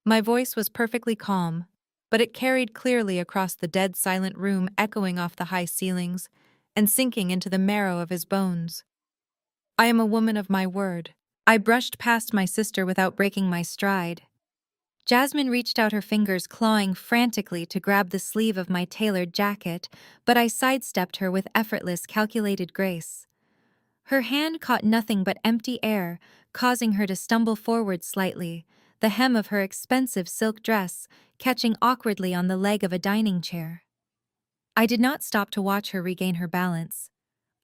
Speaker 1: My voice was perfectly calm, but it carried clearly across the dead silent room, echoing off the high ceilings and sinking into the marrow of his bones. I am a woman of my word. I brushed past my sister without breaking my stride. Jasmine reached out her fingers, clawing frantically to grab the sleeve of my tailored jacket, but I sidestepped her with effortless, calculated grace. Her hand caught nothing but empty air, causing her to stumble forward slightly, the hem of her expensive silk dress catching awkwardly on the leg of a dining chair. I did not stop to watch her regain her balance.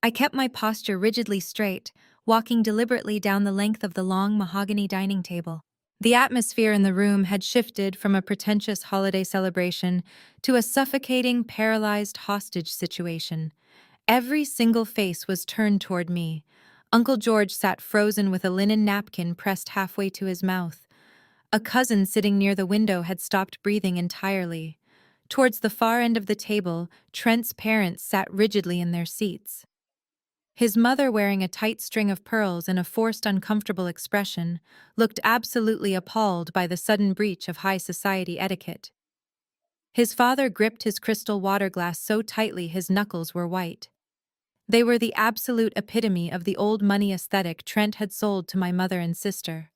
Speaker 1: I kept my posture rigidly straight, walking deliberately down the length of the long mahogany dining table. The atmosphere in the room had shifted from a pretentious holiday celebration to a suffocating, paralyzed hostage situation. Every single face was turned toward me. Uncle George sat frozen with a linen napkin pressed halfway to his mouth. A cousin sitting near the window had stopped breathing entirely. Towards the far end of the table, Trent's parents sat rigidly in their seats. His mother, wearing a tight string of pearls and a forced, uncomfortable expression, looked absolutely appalled by the sudden breach of high society etiquette. His father gripped his crystal water glass so tightly his knuckles were white. They were the absolute epitome of the old money aesthetic Trent had sold to my mother and sister.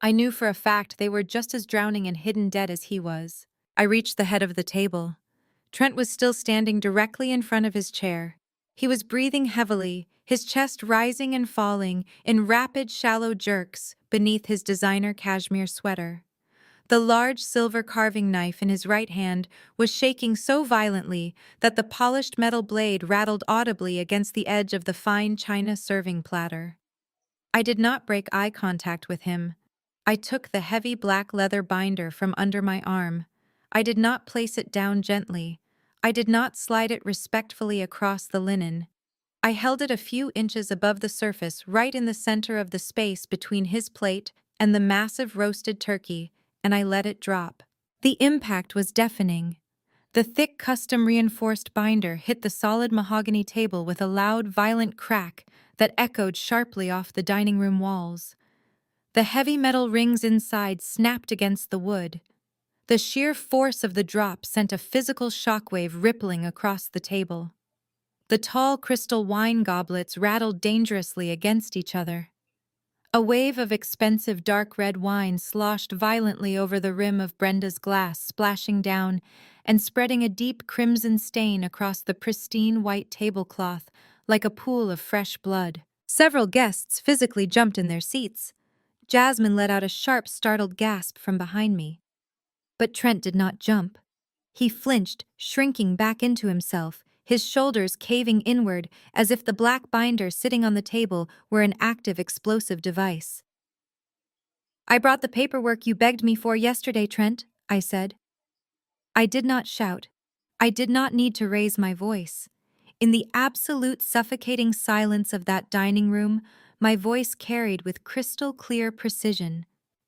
Speaker 1: I knew for a fact they were just as drowning in hidden debt as he was. I reached the head of the table. Trent was still standing directly in front of his chair. He was breathing heavily, his chest rising and falling in rapid, shallow jerks beneath his designer cashmere sweater. The large silver carving knife in his right hand was shaking so violently that the polished metal blade rattled audibly against the edge of the fine china serving platter. I did not break eye contact with him. I took the heavy black leather binder from under my arm. I did not place it down gently. I did not slide it respectfully across the linen. I held it a few inches above the surface, right in the center of the space between his plate and the massive roasted turkey, and I let it drop. The impact was deafening. The thick custom-reinforced binder hit the solid mahogany table with a loud, violent crack that echoed sharply off the dining room walls. The heavy metal rings inside snapped against the wood. The sheer force of the drop sent a physical shockwave rippling across the table. The tall crystal wine goblets rattled dangerously against each other. A wave of expensive dark red wine sloshed violently over the rim of Brenda's glass, splashing down and spreading a deep crimson stain across the pristine white tablecloth like a pool of fresh blood. Several guests physically jumped in their seats. Jasmine let out a sharp, startled gasp from behind me. But Trent did not jump. He flinched, shrinking back into himself, his shoulders caving inward as if the black binder sitting on the table were an active explosive device. "I brought the paperwork you begged me for yesterday, Trent," I said. I did not shout. I did not need to raise my voice. In the absolute suffocating silence of that dining room, my voice carried with crystal clear precision.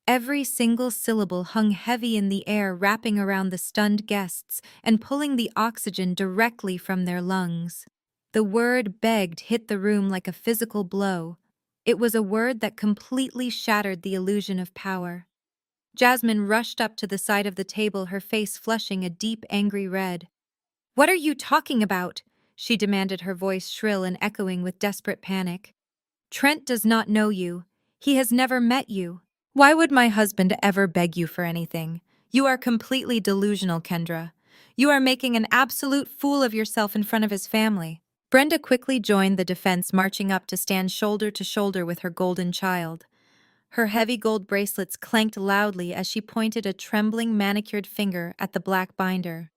Speaker 1: Every single syllable hung heavy in the air, wrapping around the stunned guests and pulling the oxygen directly from their lungs. The word begged hit the room like a physical blow. It was a word that completely shattered the illusion of power. Jasmine rushed up to the side of the table, her face flushing a deep, angry red. "What are you talking about?" she demanded, her voice shrill and echoing with desperate panic. "Trent does not know you. He has never met you. Why would my husband ever beg you for anything? You are completely delusional, Kendra. You are making an absolute fool of yourself in front of his family." Brenda quickly joined the defense, marching up to stand shoulder to shoulder with her golden child. Her heavy gold bracelets clanked loudly as she pointed a trembling, manicured finger at the black binder.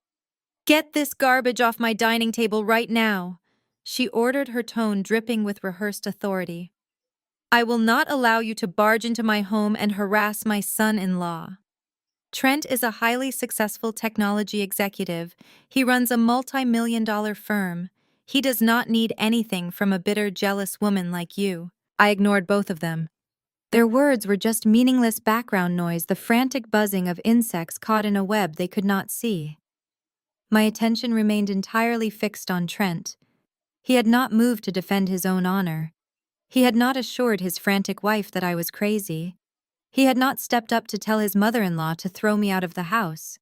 Speaker 1: "Get this garbage off my dining table right now," she ordered, her tone dripping with rehearsed authority. "I will not allow you to barge into my home and harass my son-in-law." Trent is a highly successful technology executive. He runs a multi-million-dollar firm. He does not need anything from a bitter, jealous woman like you. I ignored both of them. Their words were just meaningless background noise, the frantic buzzing of insects caught in a web they could not see. My attention remained entirely fixed on Trent. He had not moved to defend his own honor. He had not assured his frantic wife that I was crazy. He had not stepped up to tell his mother-in-law to throw me out of the house.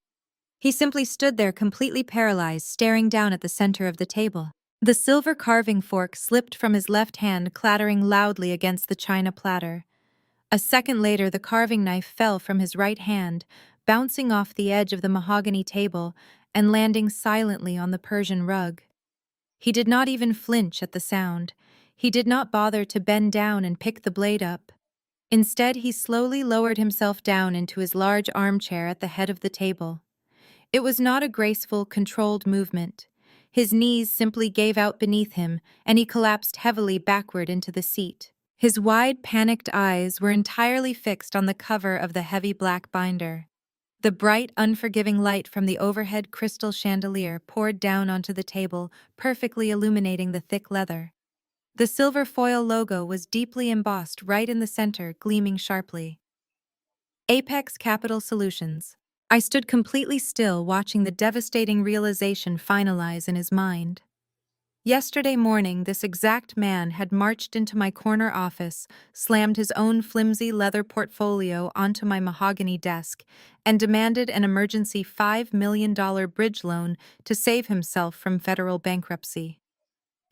Speaker 1: He simply stood there completely paralyzed, staring down at the center of the table. The silver carving fork slipped from his left hand, clattering loudly against the china platter. A second later, the carving knife fell from his right hand, bouncing off the edge of the mahogany table and landing silently on the Persian rug. He did not even flinch at the sound. He did not bother to bend down and pick the blade up. Instead, he slowly lowered himself down into his large armchair at the head of the table. It was not a graceful, controlled movement. His knees simply gave out beneath him, and he collapsed heavily backward into the seat. His wide, panicked eyes were entirely fixed on the cover of the heavy black binder. The bright, unforgiving light from the overhead crystal chandelier poured down onto the table, perfectly illuminating the thick leather. The silver foil logo was deeply embossed right in the center, gleaming sharply. Apex Capital Solutions. I stood completely still, watching the devastating realization finalize in his mind. Yesterday morning, this exact man had marched into my corner office, slammed his own flimsy leather portfolio onto my mahogany desk, and demanded an emergency $5 million bridge loan to save himself from federal bankruptcy.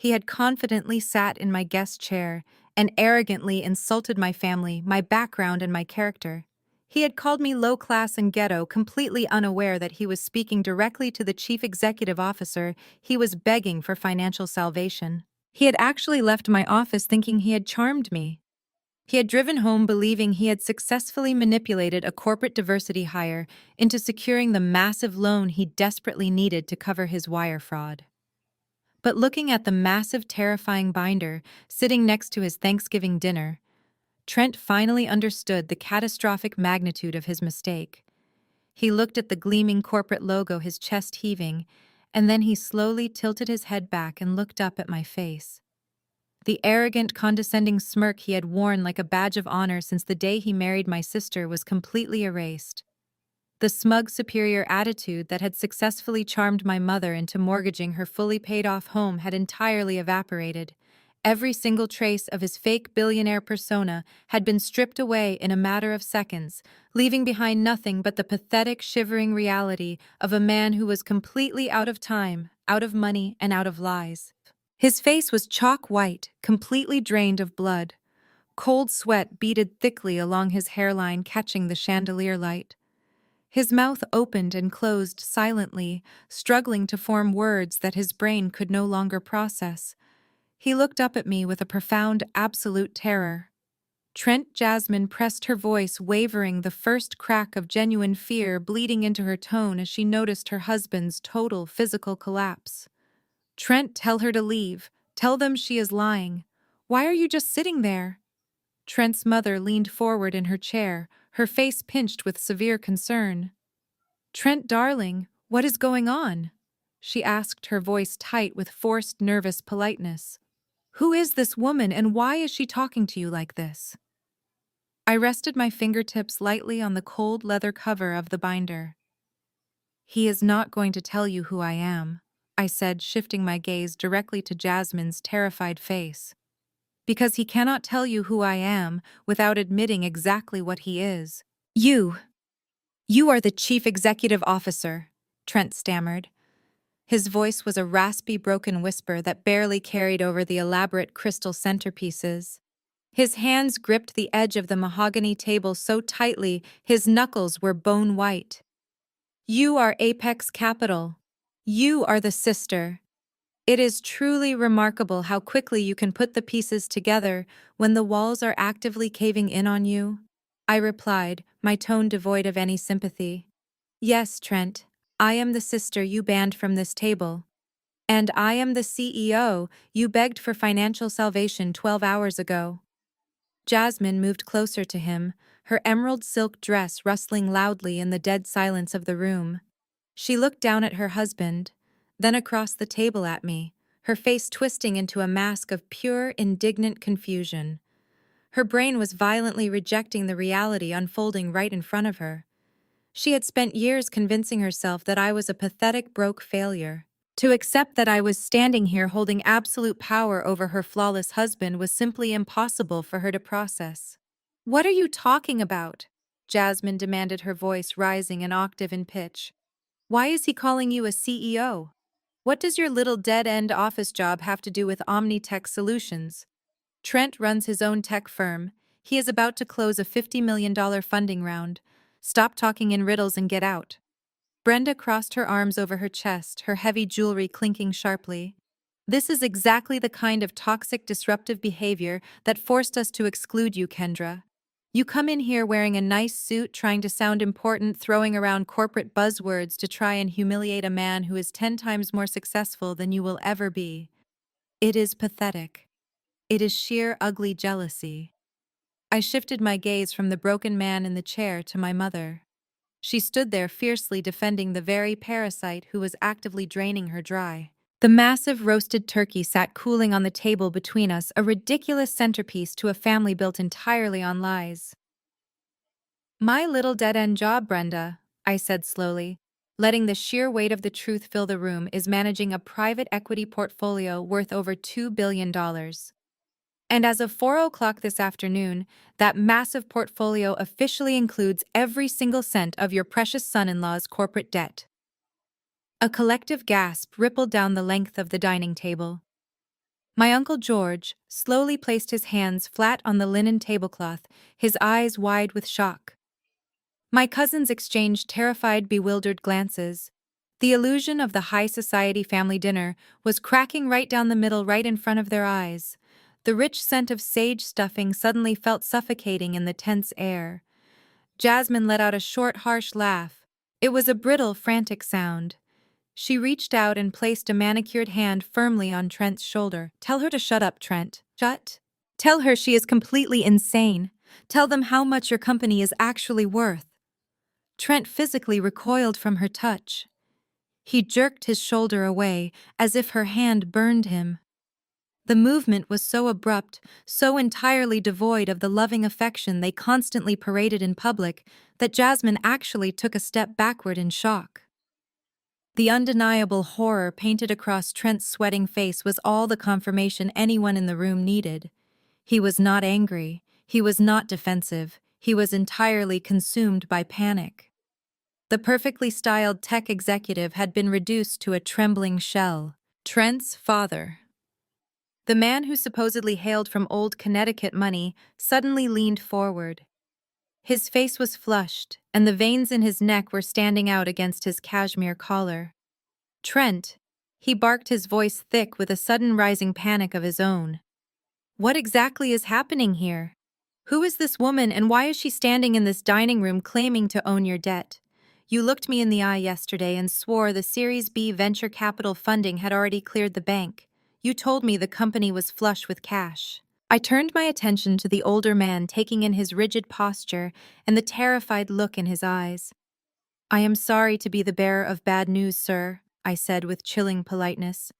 Speaker 1: He had confidently sat in my guest chair and arrogantly insulted my family, my background, and my character. He had called me low class and ghetto, completely unaware that he was speaking directly to the chief executive officer. He was begging for financial salvation. He had actually left my office thinking he had charmed me. He had driven home believing he had successfully manipulated a corporate diversity hire into securing the massive loan he desperately needed to cover his wire fraud. But looking at the massive, terrifying binder sitting next to his Thanksgiving dinner, Trent finally understood the catastrophic magnitude of his mistake. He looked at the gleaming corporate logo, his chest heaving, and then he slowly tilted his head back and looked up at my face. The arrogant, condescending smirk he had worn like a badge of honor since the day he married my sister was completely erased. The smug, superior attitude that had successfully charmed my mother into mortgaging her fully paid-off home had entirely evaporated. Every single trace of his fake billionaire persona had been stripped away in a matter of seconds, leaving behind nothing but the pathetic, shivering reality of a man who was completely out of time, out of money, and out of lies. His face was chalk white, completely drained of blood. Cold sweat beaded thickly along his hairline, catching the chandelier light. His mouth opened and closed silently, struggling to form words that his brain could no longer process. He looked up at me with a profound, absolute terror. Jasmine pressed her voice, wavering, the first crack of genuine fear bleeding into her tone as she noticed her husband's total physical collapse. Trent, tell her to leave. Tell them she is lying. Why are you just sitting there? Trent's mother leaned forward in her chair, her face pinched with severe concern. Trent, darling, what is going on? She asked, her voice tight with forced, nervous politeness. Who is this woman and why is she talking to you like this? I rested my fingertips lightly on the cold leather cover of the binder. He is not going to tell you who I am, I said, shifting my gaze directly to Jasmine's terrified face. Because he cannot tell you who I am without admitting exactly what he is. You are the chief executive officer, Trent stammered. His voice was a raspy, broken whisper that barely carried over the elaborate crystal centerpieces. His hands gripped the edge of the mahogany table so tightly his knuckles were bone white. You are Apex Capital. You are the sister. It is truly remarkable how quickly you can put the pieces together when the walls are actively caving in on you, I replied, my tone devoid of any sympathy. Yes, Trent, I am the sister you banned from this table. And I am the CEO you begged for financial salvation 12 hours ago. Jasmine moved closer to him, her emerald silk dress rustling loudly in the dead silence of the room. She looked down at her husband, then across the table at me, her face twisting into a mask of pure, indignant confusion. Her brain was violently rejecting the reality unfolding right in front of her. She had spent years convincing herself that I was a pathetic, broke failure. To accept that I was standing here holding absolute power over her flawless husband was simply impossible for her to process. What are you talking about? Jasmine demanded, her voice rising an octave in pitch. Why is he calling you a CEO? What does your little dead-end office job have to do with Omnitech Solutions? Trent runs his own tech firm. He is about to close a $50 million funding round. Stop talking in riddles and get out. Brenda crossed her arms over her chest, her heavy jewelry clinking sharply. This is exactly the kind of toxic, disruptive behavior that forced us to exclude you, Kendra. You come in here wearing a nice suit, trying to sound important, throwing around corporate buzzwords to try and humiliate a man who is 10 times more successful than you will ever be. It is pathetic. It is sheer ugly jealousy. I shifted my gaze from the broken man in the chair to my mother. She stood there fiercely defending the very parasite who was actively draining her dry. The massive roasted turkey sat cooling on the table between us, a ridiculous centerpiece to a family built entirely on lies. My little dead-end job, Brenda, I said slowly, letting the sheer weight of the truth fill the room, is managing a private equity portfolio worth over $2 billion. And as of 4 o'clock this afternoon, that massive portfolio officially includes every single cent of your precious son-in-law's corporate debt. A collective gasp rippled down the length of the dining table. My Uncle George slowly placed his hands flat on the linen tablecloth, his eyes wide with shock. My cousins exchanged terrified, bewildered glances. The illusion of the high society family dinner was cracking right down the middle, right in front of their eyes. The rich scent of sage stuffing suddenly felt suffocating in the tense air. Jasmine let out a short, harsh laugh. It was a brittle, frantic sound. She reached out and placed a manicured hand firmly on Trent's shoulder. "Tell her to shut up, Trent. Shut. Tell her she is completely insane. Tell them how much your company is actually worth." Trent physically recoiled from her touch. He jerked his shoulder away, as if her hand burned him. The movement was so abrupt, so entirely devoid of the loving affection they constantly paraded in public, that Jasmine actually took a step backward in shock. The undeniable horror painted across Trent's sweating face was all the confirmation anyone in the room needed. He was not angry, he was not defensive, he was entirely consumed by panic. The perfectly styled tech executive had been reduced to a trembling shell. Trent's father. The man who supposedly hailed from old Connecticut money suddenly leaned forward. His face was flushed, and the veins in his neck were standing out against his cashmere collar. "Trent," he barked, his voice thick with a sudden rising panic of his own. "What exactly is happening here? Who is this woman and why is she standing in this dining room claiming to own your debt? You looked me in the eye yesterday and swore the Series B venture capital funding had already cleared the bank. You told me the company was flush with cash." I turned my attention to the older man, taking in his rigid posture and the terrified look in his eyes. "I am sorry to be the bearer of bad news, sir," I said with chilling politeness.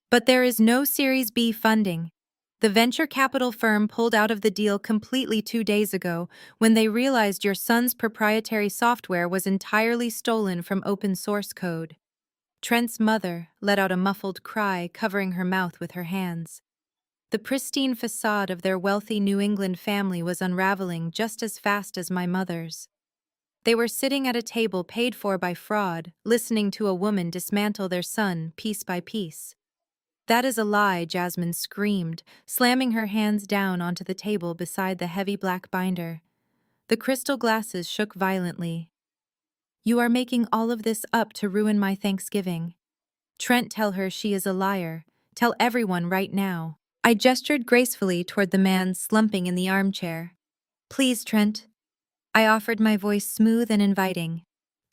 Speaker 1: "But there is no Series B funding. The venture capital firm pulled out of the deal completely 2 days ago when they realized your son's proprietary software was entirely stolen from open source code." Trent's mother let out a muffled cry, covering her mouth with her hands. The pristine facade of their wealthy New England family was unraveling just as fast as my mother's. They were sitting at a table paid for by fraud, listening to a woman dismantle their son piece by piece. "That is a lie," Jasmine screamed, slamming her hands down onto the table beside the heavy black binder. The crystal glasses shook violently. "You are making all of this up to ruin my Thanksgiving. Trent, tell her she is a liar. Tell everyone right now." I gestured gracefully toward the man slumping in the armchair. "Please, Trent." I offered, my voice smooth and inviting.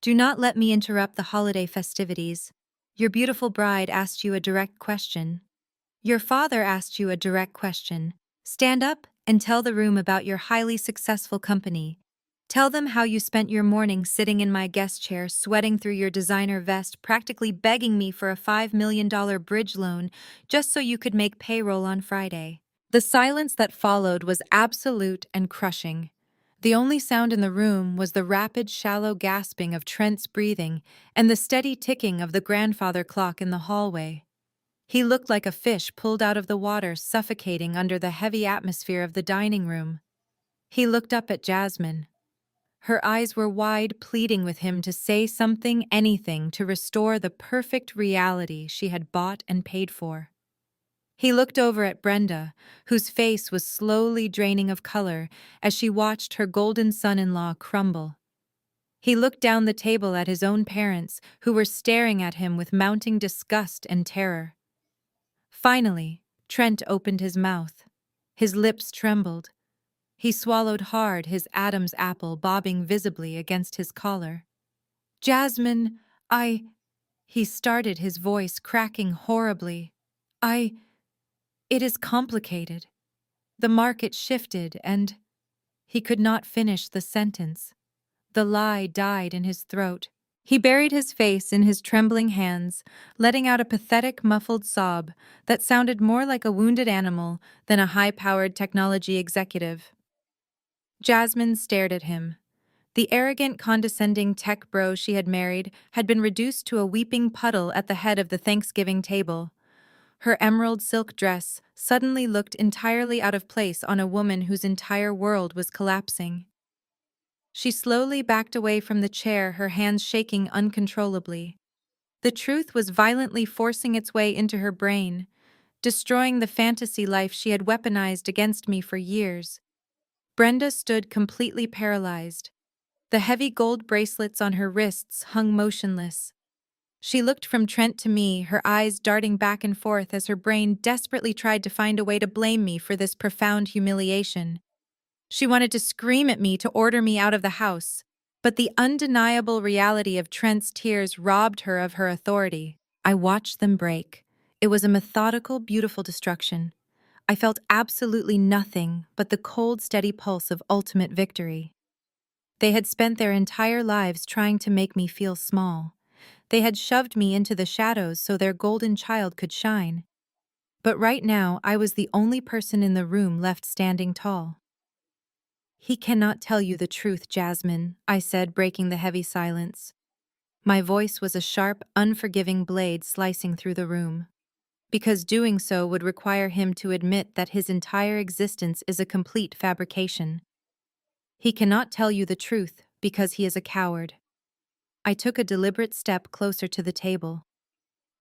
Speaker 1: "Do not let me interrupt the holiday festivities. Your beautiful bride asked you a direct question. Your father asked you a direct question. Stand up and tell the room about your highly successful company. Tell them how you spent your morning sitting in my guest chair, sweating through your designer vest, practically begging me for a $5 million bridge loan just so you could make payroll on Friday." The silence that followed was absolute and crushing. The only sound in the room was the rapid, shallow gasping of Trent's breathing and the steady ticking of the grandfather clock in the hallway. He looked like a fish pulled out of the water, suffocating under the heavy atmosphere of the dining room. He looked up at Jasmine. Her eyes were wide, pleading with him to say something, anything, to restore the perfect reality she had bought and paid for. He looked over at Brenda, whose face was slowly draining of color as she watched her golden son-in-law crumble. He looked down the table at his own parents, who were staring at him with mounting disgust and terror. Finally, Trent opened his mouth. His lips trembled. He swallowed hard, his Adam's apple bobbing visibly against his collar. "Jasmine, he started, his voice cracking horribly. It is complicated. The market shifted and—" He could not finish the sentence. The lie died in his throat. He buried his face in his trembling hands, letting out a pathetic, muffled sob that sounded more like a wounded animal than a high-powered technology executive. Jasmine stared at him. The arrogant, condescending tech bro she had married had been reduced to a weeping puddle at the head of the Thanksgiving table. Her emerald silk dress suddenly looked entirely out of place on a woman whose entire world was collapsing. She slowly backed away from the chair, her hands shaking uncontrollably. The truth was violently forcing its way into her brain. destroying the fantasy life she had weaponized against me for years. Brenda stood completely paralyzed. The heavy gold bracelets on her wrists hung motionless. She looked from Trent to me, her eyes darting back and forth as her brain desperately tried to find a way to blame me for this profound humiliation. She wanted to scream at me to order me out of the house, but the undeniable reality of Trent's tears robbed her of her authority. I watched them break. It was a methodical, beautiful destruction. I felt absolutely nothing but the cold, steady pulse of ultimate victory. They had spent their entire lives trying to make me feel small. They had shoved me into the shadows so their golden child could shine. But right now, I was the only person in the room left standing tall. "He cannot tell you the truth, Jasmine," I said, breaking the heavy silence. My voice was a sharp, unforgiving blade slicing through the room. Because doing so would require him to admit that his entire existence is a complete fabrication. He cannot tell you the truth because he is a coward. I took a deliberate step closer to the table.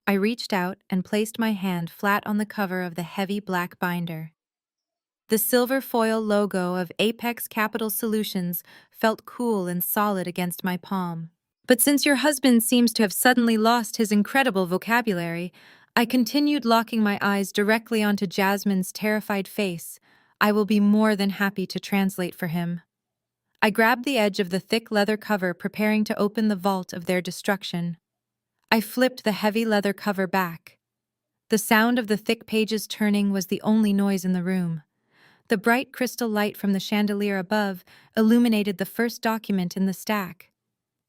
Speaker 1: I reached out and placed my hand flat on the cover of the heavy black binder. The silver foil logo of Apex Capital Solutions felt cool and solid against my palm. "But since your husband seems to have suddenly lost his incredible vocabulary," I continued, locking my eyes directly onto Jasmine's terrified face, "I will be more than happy to translate for him." I grabbed the edge of the thick leather cover, preparing to open the vault of their destruction. I flipped the heavy leather cover back. The sound of the thick pages turning was the only noise in the room. The bright crystal light from the chandelier above illuminated the first document in the stack.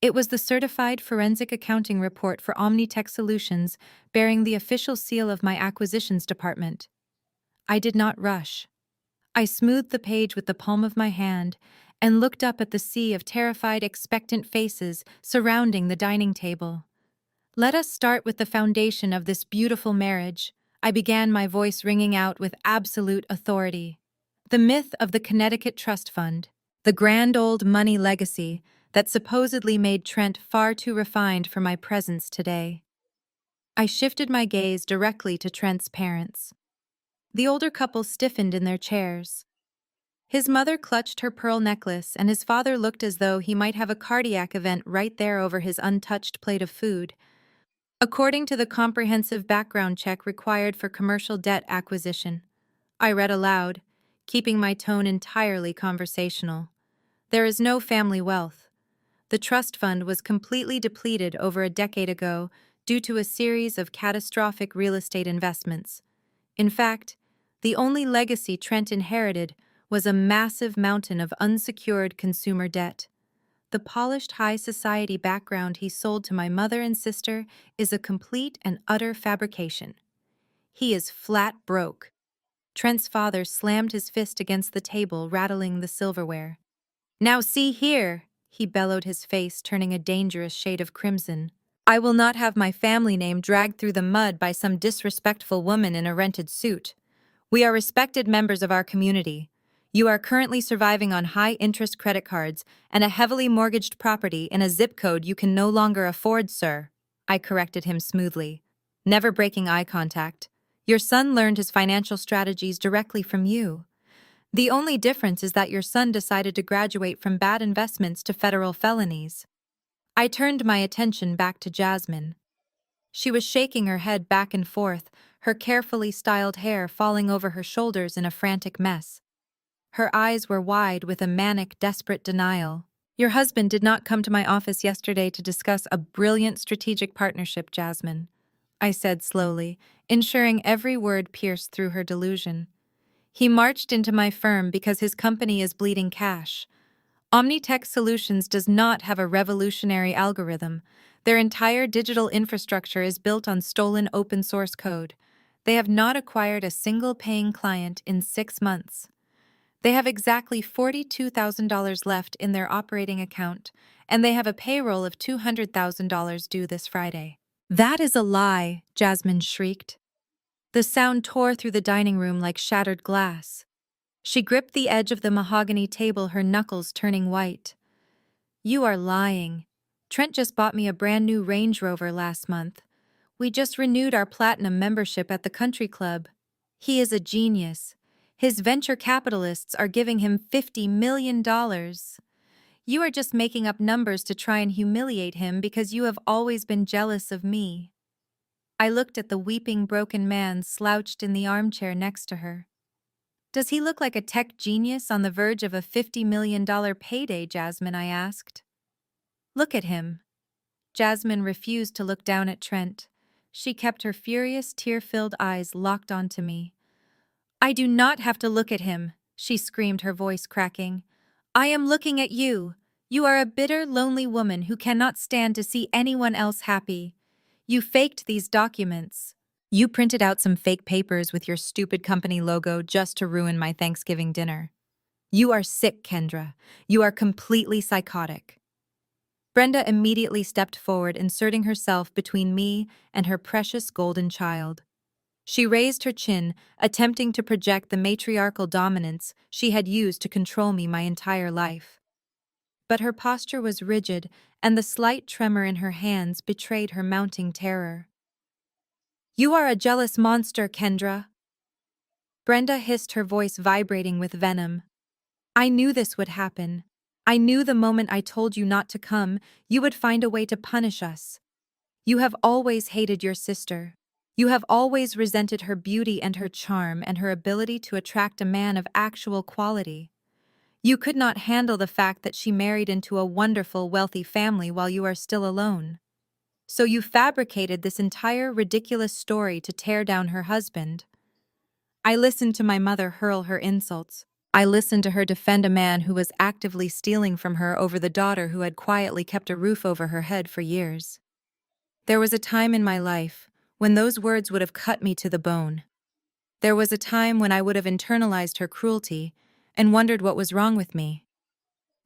Speaker 1: It was the certified forensic accounting report for Omnitech Solutions, bearing the official seal of my acquisitions department. I did not rush. I smoothed the page with the palm of my hand and looked up at the sea of terrified, expectant faces surrounding the dining table. "Let us start with the foundation of this beautiful marriage," I began, my voice ringing out with absolute authority. "The myth of the Connecticut Trust Fund, the grand old money legacy that supposedly made Trent far too refined for my presence today." I shifted my gaze directly to Trent's parents. The older couple stiffened in their chairs. His mother clutched her pearl necklace, and his father looked as though he might have a cardiac event right there over his untouched plate of food. "According to the comprehensive background check required for commercial debt acquisition," I read aloud, keeping my tone entirely conversational, "there is no family wealth. The trust fund was completely depleted over a decade ago due to a series of catastrophic real estate investments. In fact, the only legacy Trent inherited was a massive mountain of unsecured consumer debt. The polished high society background he sold to my mother and sister is a complete and utter fabrication. He is flat broke." Trent's father slammed his fist against the table, rattling the silverware. "Now see here," he bellowed, his face turning a dangerous shade of crimson. "I will not have my family name dragged through the mud by some disrespectful woman in a rented suit. We are respected members of our community. You are currently surviving on high-interest credit cards and a heavily mortgaged property in a zip code you can no longer afford, sir," I corrected him smoothly, never breaking eye contact. "Your son learned his financial strategies directly from you. The only difference is that your son decided to graduate from bad investments to federal felonies." I turned my attention back to Jasmine. She was shaking her head back and forth, her carefully styled hair falling over her shoulders in a frantic mess. Her eyes were wide with a manic, desperate denial. "Your husband did not come to my office yesterday to discuss a brilliant strategic partnership, Jasmine," I said slowly, ensuring every word pierced through her delusion. "He marched into my firm because his company is bleeding cash. Omnitech Solutions does not have a revolutionary algorithm. Their entire digital infrastructure is built on stolen open-source code. They have not acquired a single paying client in 6 months. They have exactly $42,000 left in their operating account, and they have a payroll of $200,000 due this Friday." "That is a lie," Jasmine shrieked. The sound tore through the dining room like shattered glass. She gripped the edge of the mahogany table, her knuckles turning white. "You are lying. Trent just bought me a brand new Range Rover last month. We just renewed our platinum membership at the country club. He is a genius. His venture capitalists are giving him $50 million. You are just making up numbers to try and humiliate him because you have always been jealous of me. I looked at the weeping, broken man slouched in the armchair next to her. Does he look like a tech genius on the verge of a $50 million payday, Jasmine? I asked. Look at him. Jasmine refused to look down at Trent. She kept her furious, tear-filled eyes locked onto me. I do not have to look at him, she screamed, her voice cracking. I am looking at you. You are a bitter, lonely woman who cannot stand to see anyone else happy. You faked these documents. You printed out some fake papers with your stupid company logo just to ruin my Thanksgiving dinner. You are sick, Kendra. You are completely psychotic. Brenda immediately stepped forward, inserting herself between me and her precious golden child. She raised her chin, attempting to project the matriarchal dominance she had used to control me my entire life. But her posture was rigid, and the slight tremor in her hands betrayed her mounting terror. You are a jealous monster, Kendra. Brenda hissed, her voice vibrating with venom. I knew this would happen. I knew the moment I told you not to come, you would find a way to punish us. You have always hated your sister. You have always resented her beauty and her charm and her ability to attract a man of actual quality. You could not handle the fact that she married into a wonderful, wealthy family while you are still alone. So you fabricated this entire ridiculous story to tear down her husband. I listened to my mother hurl her insults. I listened to her defend a man who was actively stealing from her over the daughter who had quietly kept a roof over her head for years. There was a time in my life when those words would have cut me to the bone. There was a time when I would have internalized her cruelty and wondered what was wrong with me.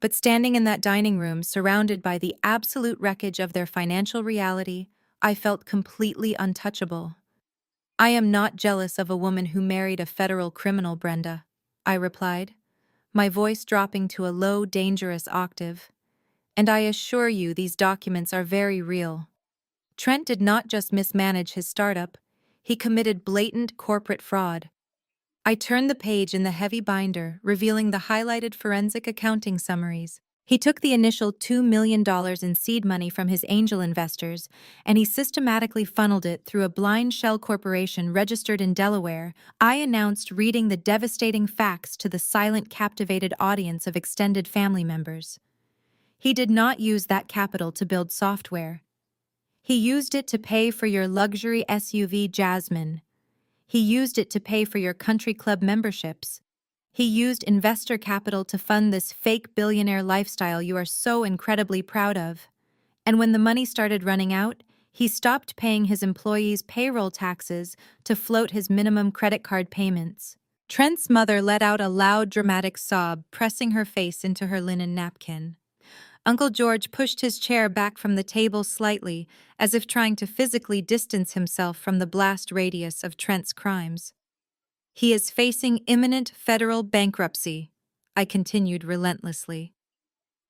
Speaker 1: But standing in that dining room, surrounded by the absolute wreckage of their financial reality, I felt completely untouchable. I am not jealous of a woman who married a federal criminal, Brenda, I replied, my voice dropping to a low, dangerous octave. And I assure you these documents are very real. Trent did not just mismanage his startup, he committed blatant corporate fraud. I turned the page in the heavy binder, revealing the highlighted forensic accounting summaries. He took the initial $2 million in seed money from his angel investors, and he systematically funneled it through a blind shell corporation registered in Delaware. I announced, reading the devastating facts to the silent, captivated audience of extended family members. He did not use that capital to build software. He used it to pay for your luxury SUV, Jasmine. He used it to pay for your country club memberships. He used investor capital to fund this fake billionaire lifestyle you are so incredibly proud of. And when the money started running out, he stopped paying his employees payroll taxes to float his minimum credit card payments. Trent's mother let out a loud, dramatic sob, pressing her face into her linen napkin. Uncle George pushed his chair back from the table slightly, as if trying to physically distance himself from the blast radius of Trent's crimes. He is facing imminent federal bankruptcy, I continued relentlessly.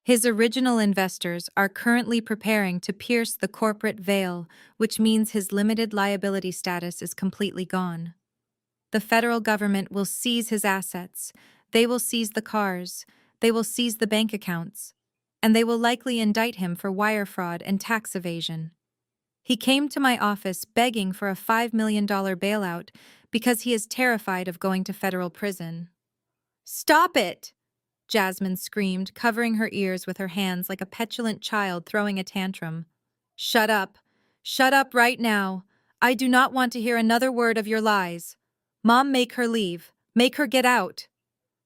Speaker 1: His original investors are currently preparing to pierce the corporate veil, which means his limited liability status is completely gone. The federal government will seize his assets, they will seize the cars, they will seize the bank accounts, and they will likely indict him for wire fraud and tax evasion. He came to my office begging for a $5 million bailout because he is terrified of going to federal prison. Stop it! Jasmine screamed, covering her ears with her hands like a petulant child throwing a tantrum. Shut up. Shut up right now. I do not want to hear another word of your lies. Mom, make her leave. Make her get out.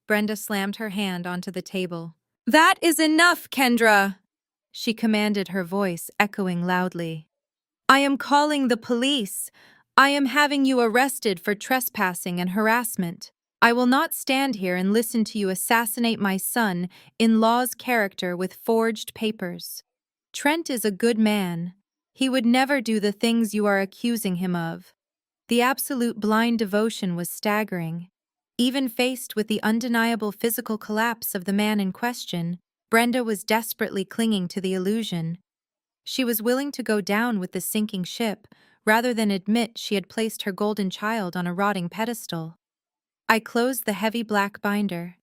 Speaker 1: Brenda slammed her hand onto the table. That is enough, Kendra, she commanded, her voice echoing loudly. I am calling the police. I am having you arrested for trespassing and harassment. I will not stand here and listen to you assassinate my son-in-law's character with forged papers. Trent is a good man. He would never do the things you are accusing him of. The absolute blind devotion was staggering. Even faced with the undeniable physical collapse of the man in question, Brenda was desperately clinging to the illusion. She was willing to go down with the sinking ship, rather than admit she had placed her golden child on a rotting pedestal. I closed the heavy black binder.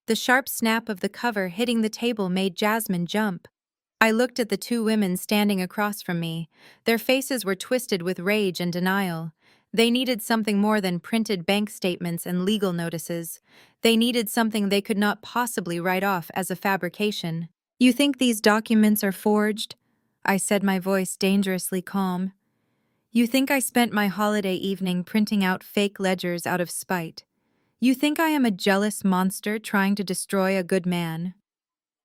Speaker 1: The sharp snap of the cover hitting the table made Jasmine jump. I looked at the two women standing across from me. Their faces were twisted with rage and denial. They needed something more than printed bank statements and legal notices. They needed something they could not possibly write off as a fabrication. "You think these documents are forged?" I said, my voice dangerously calm. "You think I spent my holiday evening printing out fake ledgers out of spite? You think I am a jealous monster trying to destroy a good man?"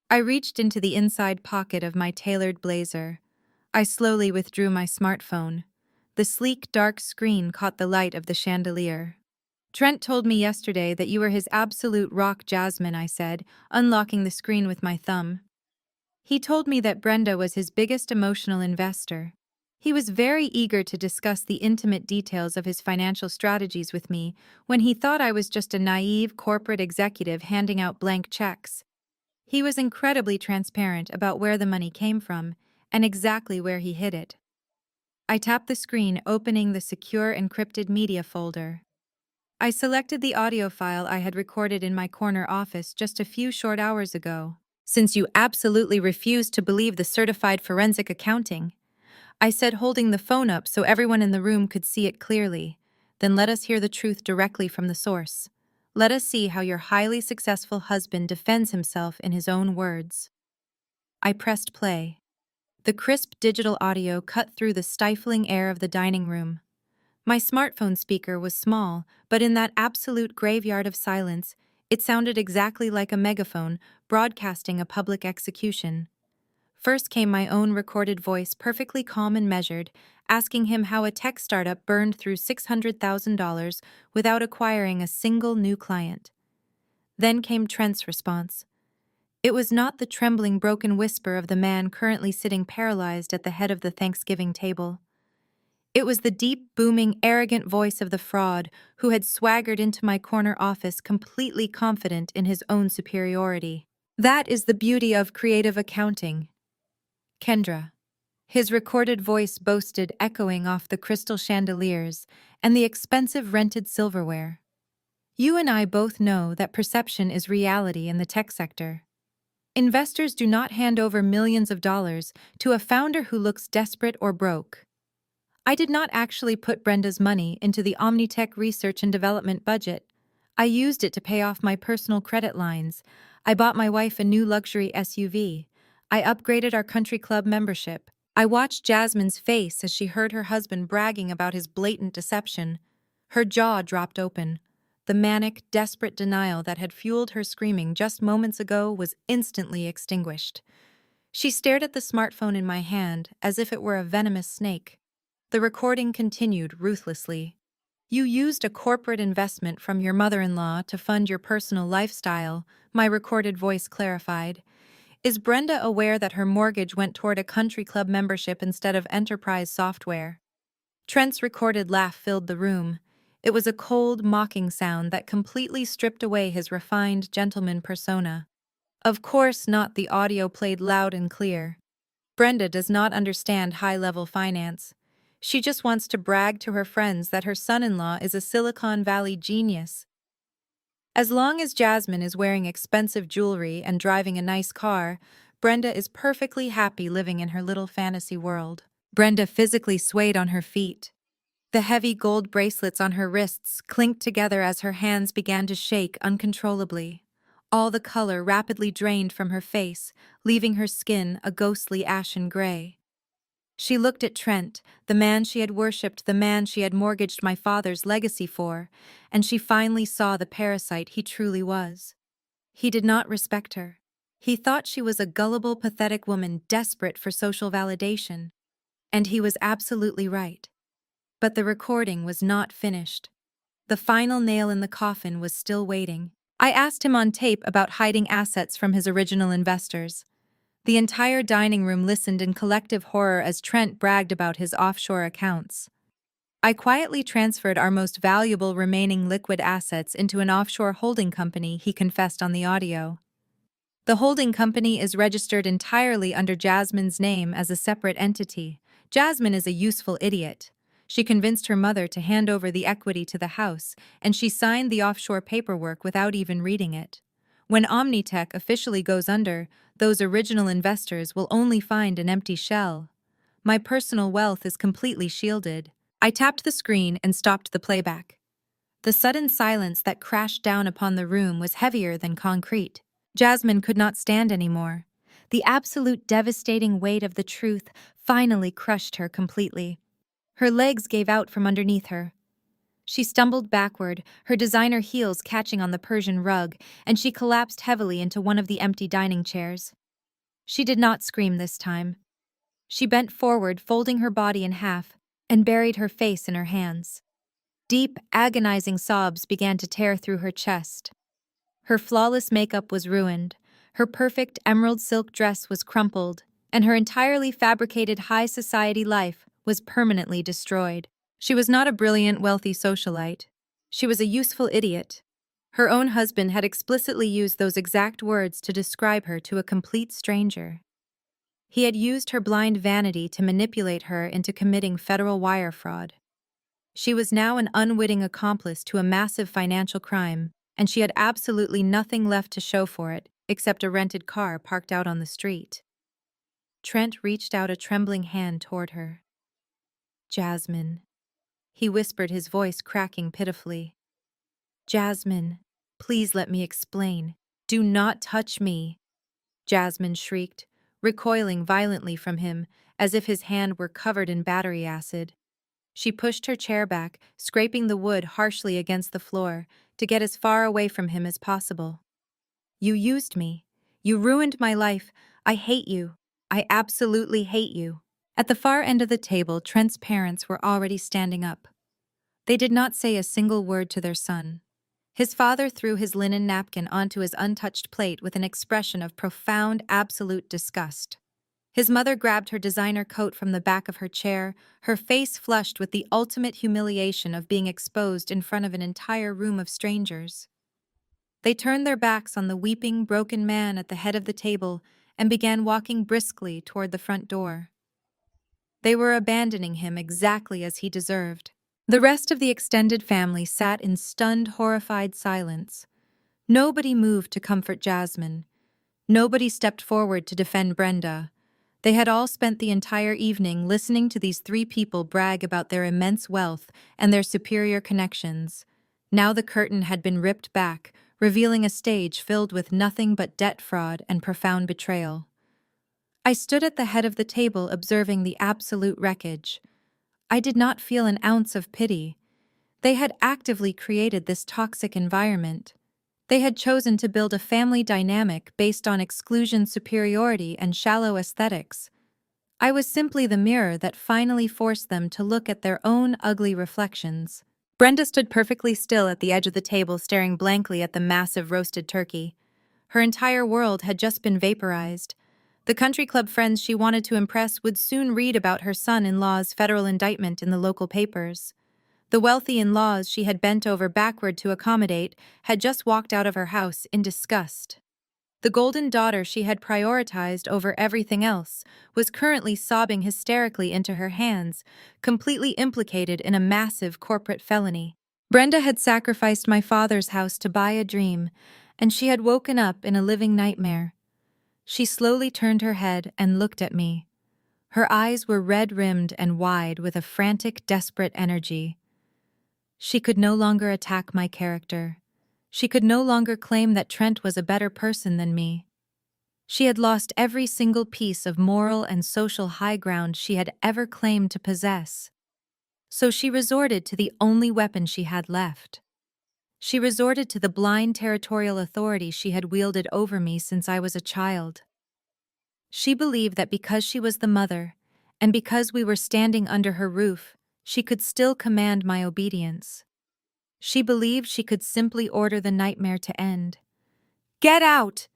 Speaker 1: I reached into the inside pocket of my tailored blazer. I slowly withdrew my smartphone. The sleek, dark screen caught the light of the chandelier. "Trent told me yesterday that you were his absolute rock, Jasmine," I said, unlocking the screen with my thumb. "He told me that Brenda was his biggest emotional investor. He was very eager to discuss the intimate details of his financial strategies with me when he thought I was just a naive corporate executive handing out blank checks. He was incredibly transparent about where the money came from and exactly where he hid it." I tapped the screen, opening the secure encrypted media folder. I selected the audio file I had recorded in my corner office just a few short hours ago. "Since you absolutely refuse to believe the certified forensic accounting," I said, holding the phone up so everyone in the room could see it clearly, "then let us hear the truth directly from the source. Let us see how your highly successful husband defends himself in his own words." I pressed play. The crisp digital audio cut through the stifling air of the dining room. My smartphone speaker was small, but in that absolute graveyard of silence, it sounded exactly like a megaphone broadcasting a public execution. First came my own recorded voice, perfectly calm and measured, asking him how a tech startup burned through $600,000 without acquiring a single new client. Then came Trent's response. It was not the trembling, broken whisper of the man currently sitting paralyzed at the head of the Thanksgiving table. It was the deep, booming, arrogant voice of the fraud who had swaggered into my corner office completely confident in his own superiority. "That is the beauty of creative accounting, Kendra," his recorded voice boasted, echoing off the crystal chandeliers and the expensive rented silverware. "You and I both know that perception is reality in the tech sector. Investors do not hand over millions of dollars to a founder who looks desperate or broke. I did not actually put Brenda's money into the Omnitech research and development budget. I used it to pay off my personal credit lines. I bought my wife a new luxury SUV. I upgraded our country club membership. I watched Jasmine's face as she heard her husband bragging about his blatant deception. Her jaw dropped open. The manic, desperate denial that had fueled her screaming just moments ago was instantly extinguished. She stared at the smartphone in my hand as if it were a venomous snake. The recording continued ruthlessly. "You used a corporate investment from your mother-in-law to fund your personal lifestyle," my recorded voice clarified. "Is Brenda aware that her mortgage went toward a country club membership instead of enterprise software?" Trent's recorded laugh filled the room. It was a cold, mocking sound that completely stripped away his refined gentleman persona. "Of course not," the audio played loud and clear. "Brenda does not understand high-level finance. She just wants to brag to her friends that her son-in-law is a Silicon Valley genius. As long as Jasmine is wearing expensive jewelry and driving a nice car, Brenda is perfectly happy living in her little fantasy world." Brenda physically swayed on her feet. The heavy gold bracelets on her wrists clinked together as her hands began to shake uncontrollably. All the color rapidly drained from her face, leaving her skin a ghostly ashen gray. She looked at Trent, the man she had worshipped, the man she had mortgaged my father's legacy for, and she finally saw the parasite he truly was. He did not respect her. He thought she was a gullible, pathetic woman desperate for social validation. And he was absolutely right. But the recording was not finished. The final nail in the coffin was still waiting. I asked him on tape about hiding assets from his original investors. The entire dining room listened in collective horror as Trent bragged about his offshore accounts. "I quietly transferred our most valuable remaining liquid assets into an offshore holding company," he confessed on the audio. "The holding company is registered entirely under Jasmine's name as a separate entity. Jasmine is a useful idiot. She convinced her mother to hand over the equity to the house, and she signed the offshore paperwork without even reading it. When Omnitech officially goes under, those original investors will only find an empty shell. My personal wealth is completely shielded. I tapped the screen and stopped the playback. The sudden silence that crashed down upon the room was heavier than concrete. Jasmine could not stand anymore. The absolute devastating weight of the truth finally crushed her completely. Her legs gave out from underneath her. She stumbled backward, her designer heels catching on the Persian rug, and she collapsed heavily into one of the empty dining chairs. She did not scream this time. She bent forward, folding her body in half, and buried her face in her hands. Deep, agonizing sobs began to tear through her chest. Her flawless makeup was ruined, her perfect emerald silk dress was crumpled, and her entirely fabricated high society life was permanently destroyed. She was not a brilliant, wealthy socialite. She was a useful idiot. Her own husband had explicitly used those exact words to describe her to a complete stranger. He had used her blind vanity to manipulate her into committing federal wire fraud. She was now an unwitting accomplice to a massive financial crime, and she had absolutely nothing left to show for it except a rented car parked out on the street. Trent reached out a trembling hand toward her. "Jasmine," he whispered, his voice cracking pitifully. "Jasmine, please let me explain. Do not touch me." Jasmine shrieked, recoiling violently from him, as if his hand were covered in battery acid. She pushed her chair back, scraping the wood harshly against the floor, to get as far away from him as possible. "You used me. You ruined my life. I hate you. I absolutely hate you." At the far end of the table, Trent's parents were already standing up. They did not say a single word to their son. His father threw his linen napkin onto his untouched plate with an expression of profound, absolute disgust. His mother grabbed her designer coat from the back of her chair, her face flushed with the ultimate humiliation of being exposed in front of an entire room of strangers. They turned their backs on the weeping, broken man at the head of the table and began walking briskly toward the front door. They were abandoning him exactly as he deserved. The rest of the extended family sat in stunned, horrified silence. Nobody moved to comfort Jasmine. Nobody stepped forward to defend Brenda. They had all spent the entire evening listening to these three people brag about their immense wealth and their superior connections. Now the curtain had been ripped back, revealing a stage filled with nothing but debt fraud and profound betrayal. I stood at the head of the table observing the absolute wreckage. I did not feel an ounce of pity. They had actively created this toxic environment. They had chosen to build a family dynamic based on exclusion, superiority, and shallow aesthetics. I was simply the mirror that finally forced them to look at their own ugly reflections. Brenda stood perfectly still at the edge of the table, staring blankly at the massive roasted turkey. Her entire world had just been vaporized. The country club friends she wanted to impress would soon read about her son-in-law's federal indictment in the local papers. The wealthy in-laws she had bent over backward to accommodate had just walked out of her house in disgust. The golden daughter she had prioritized over everything else was currently sobbing hysterically into her hands, completely implicated in a massive corporate felony. Brenda had sacrificed my father's house to buy a dream, and she had woken up in a living nightmare. She slowly turned her head and looked at me. Her eyes were red-rimmed and wide with a frantic, desperate energy. She could no longer attack my character. She could no longer claim that Trent was a better person than me. She had lost every single piece of moral and social high ground she had ever claimed to possess. So she resorted to the only weapon she had left. She resorted to the blind territorial authority she had wielded over me since I was a child. She believed that because she was the mother, and because we were standing under her roof, she could still command my obedience. She believed she could simply order the nightmare to end. "Get out!"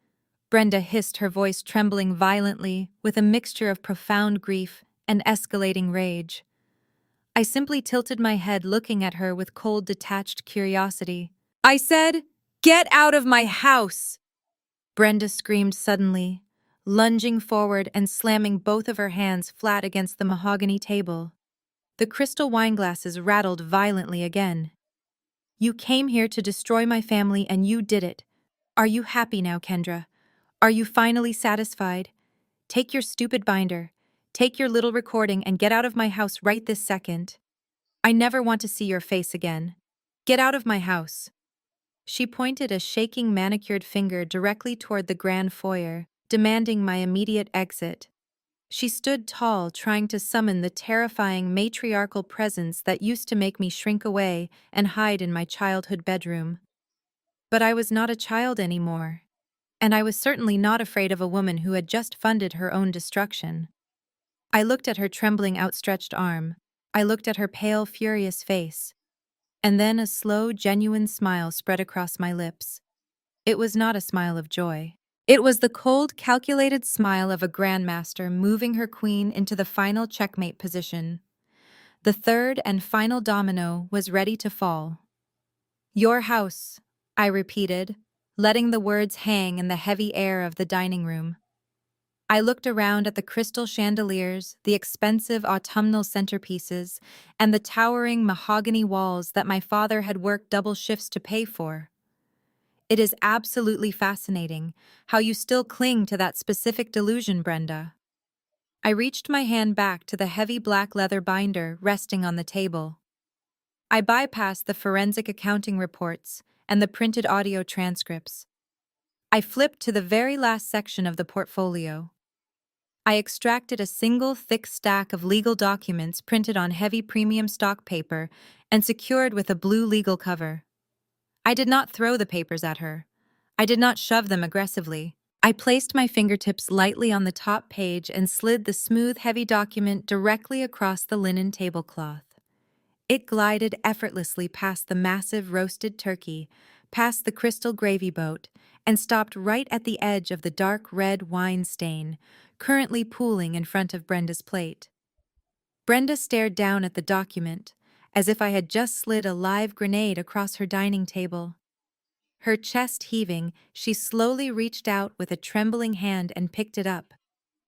Speaker 1: Brenda hissed, her voice trembling violently with a mixture of profound grief and escalating rage. I simply tilted my head, looking at her with cold, detached curiosity. "I said, get out of my house!" Brenda screamed suddenly, lunging forward and slamming both of her hands flat against the mahogany table. The crystal wine glasses rattled violently again. You came here to destroy my family and you did it. Are you happy now, Kendra? Are you finally satisfied? Take your stupid binder. Take your little recording and get out of my house right this second. I never want to see your face again. Get out of my house. She pointed a shaking manicured finger directly toward the grand foyer, demanding my immediate exit. She stood tall, trying to summon the terrifying matriarchal presence that used to make me shrink away and hide in my childhood bedroom. But I was not a child anymore. And I was certainly not afraid of a woman who had just funded her own destruction. I looked at her trembling outstretched arm. I looked at her pale, furious face. And then a slow, genuine smile spread across my lips. It was not a smile of joy. It was the cold, calculated smile of a grandmaster moving her queen into the final checkmate position. The third and final domino was ready to fall. Your house, I repeated, letting the words hang in the heavy air of the dining room. I looked around at the crystal chandeliers, the expensive autumnal centerpieces, and the towering mahogany walls that my father had worked double shifts to pay for. It is absolutely fascinating how you still cling to that specific delusion, Brenda. I reached my hand back to the heavy black leather binder resting on the table. I bypassed the forensic accounting reports and the printed audio transcripts. I flipped to the very last section of the portfolio. I extracted a single thick stack of legal documents printed on heavy premium stock paper and secured with a blue legal cover. I did not throw the papers at her. I did not shove them aggressively. I placed my fingertips lightly on the top page and slid the smooth, heavy document directly across the linen tablecloth. It glided effortlessly past the massive roasted turkey, past the crystal gravy boat, and stopped right at the edge of the dark red wine stain, currently pooling in front of Brenda's plate. Brenda stared down at the document, as if I had just slid a live grenade across her dining table. Her chest heaving, she slowly reached out with a trembling hand and picked it up.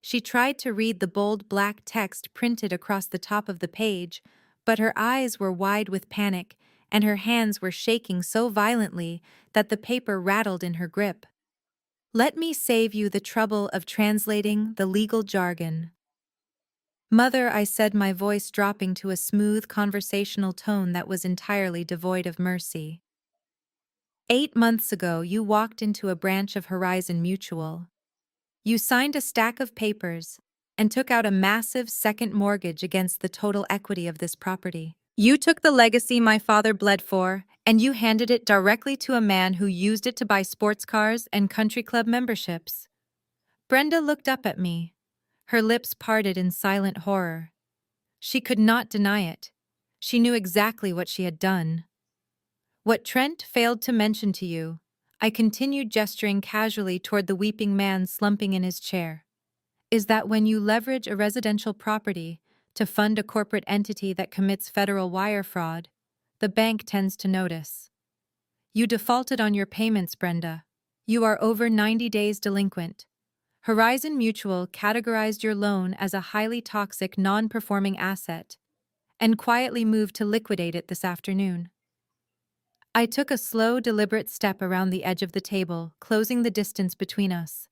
Speaker 1: She tried to read the bold black text printed across the top of the page, but her eyes were wide with panic, and her hands were shaking so violently that the paper rattled in her grip. Let me save you the trouble of translating the legal jargon. Mother, I said, my voice dropping to a smooth conversational tone that was entirely devoid of mercy. 8 months ago, you walked into a branch of Horizon Mutual. You signed a stack of papers and took out a massive second mortgage against the total equity of this property. You took the legacy my father bled for, and you handed it directly to a man who used it to buy sports cars and country club memberships. Brenda looked up at me, her lips parted in silent horror. She could not deny it. She knew exactly what she had done. What Trent failed to mention to you, I continued, gesturing casually toward the weeping man slumping in his chair, is that when you leverage a residential property to fund a corporate entity that commits federal wire fraud, the bank tends to notice. You defaulted on your payments, Brenda. You are over 90 days delinquent. Horizon Mutual categorized your loan as a highly toxic, non-performing asset and quietly moved to liquidate it this afternoon. I took a slow, deliberate step around the edge of the table, closing the distance between us.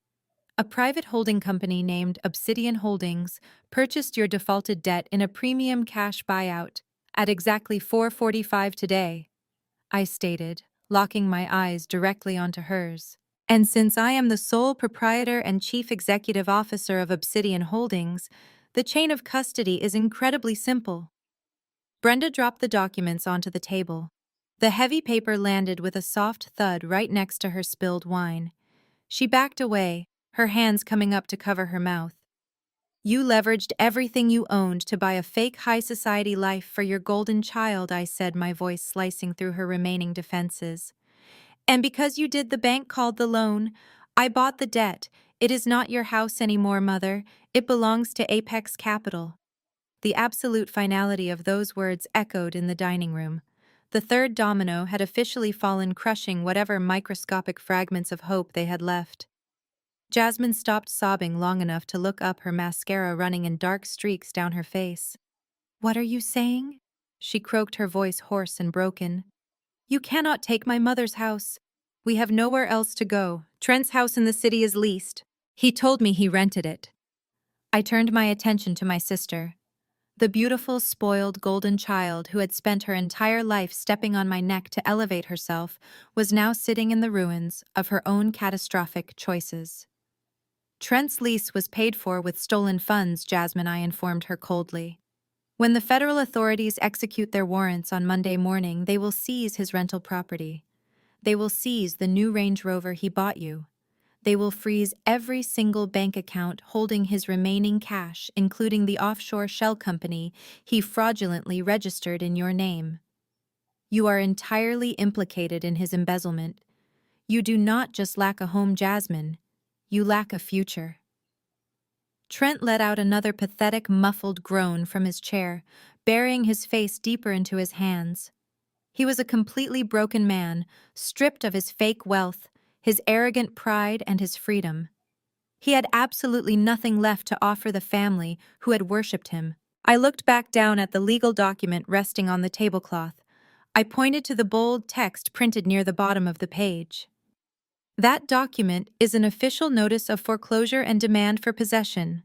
Speaker 1: A private holding company named Obsidian Holdings purchased your defaulted debt in a premium cash buyout at exactly 4:45 today, I stated, locking my eyes directly onto hers. And since I am the sole proprietor and chief executive officer of Obsidian Holdings, the chain of custody is incredibly simple. Brenda dropped the documents onto the table. The heavy paper landed with a soft thud right next to her spilled wine. She backed away, her hands coming up to cover her mouth. You leveraged everything you owned to buy a fake high society life for your golden child, I said, my voice slicing through her remaining defenses. And because you did, the bank called the loan. I bought the debt. It is not your house anymore, Mother. It belongs to Apex Capital. The absolute finality of those words echoed in the dining room. The third domino had officially fallen, crushing whatever microscopic fragments of hope they had left. Jasmine stopped sobbing long enough to look up, her mascara running in dark streaks down her face. "What are you saying?" She croaked, her voice hoarse and broken. "You cannot take my mother's house. We have nowhere else to go. Trent's house in the city is leased. He told me he rented it." I turned my attention to my sister. The beautiful, spoiled, golden child who had spent her entire life stepping on my neck to elevate herself was now sitting in the ruins of her own catastrophic choices. Trent's lease was paid for with stolen funds, Jasmine, I informed her coldly. When the federal authorities execute their warrants on Monday morning, they will seize his rental property. They will seize the new Range Rover he bought you. They will freeze every single bank account holding his remaining cash, including the offshore shell company he fraudulently registered in your name. You are entirely implicated in his embezzlement. You do not just lack a home, Jasmine. You lack a future. Trent let out another pathetic, muffled groan from his chair, burying his face deeper into his hands. He was a completely broken man, stripped of his fake wealth, his arrogant pride, and his freedom. He had absolutely nothing left to offer the family who had worshipped him. I looked back down at the legal document resting on the tablecloth. I pointed to the bold text printed near the bottom of the page. "That document is an official notice of foreclosure and demand for possession,"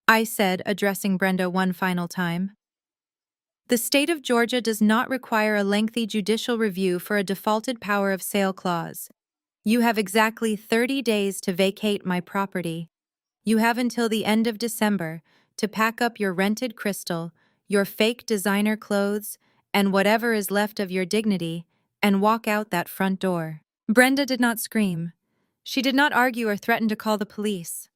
Speaker 1: I said, addressing Brenda one final time. "The state of Georgia does not require a lengthy judicial review for a defaulted power of sale clause. You have exactly 30 days to vacate my property. You have until the end of December to pack up your rented crystal, your fake designer clothes, and whatever is left of your dignity, and walk out that front door." Brenda did not scream. She did not argue or threaten to call the police.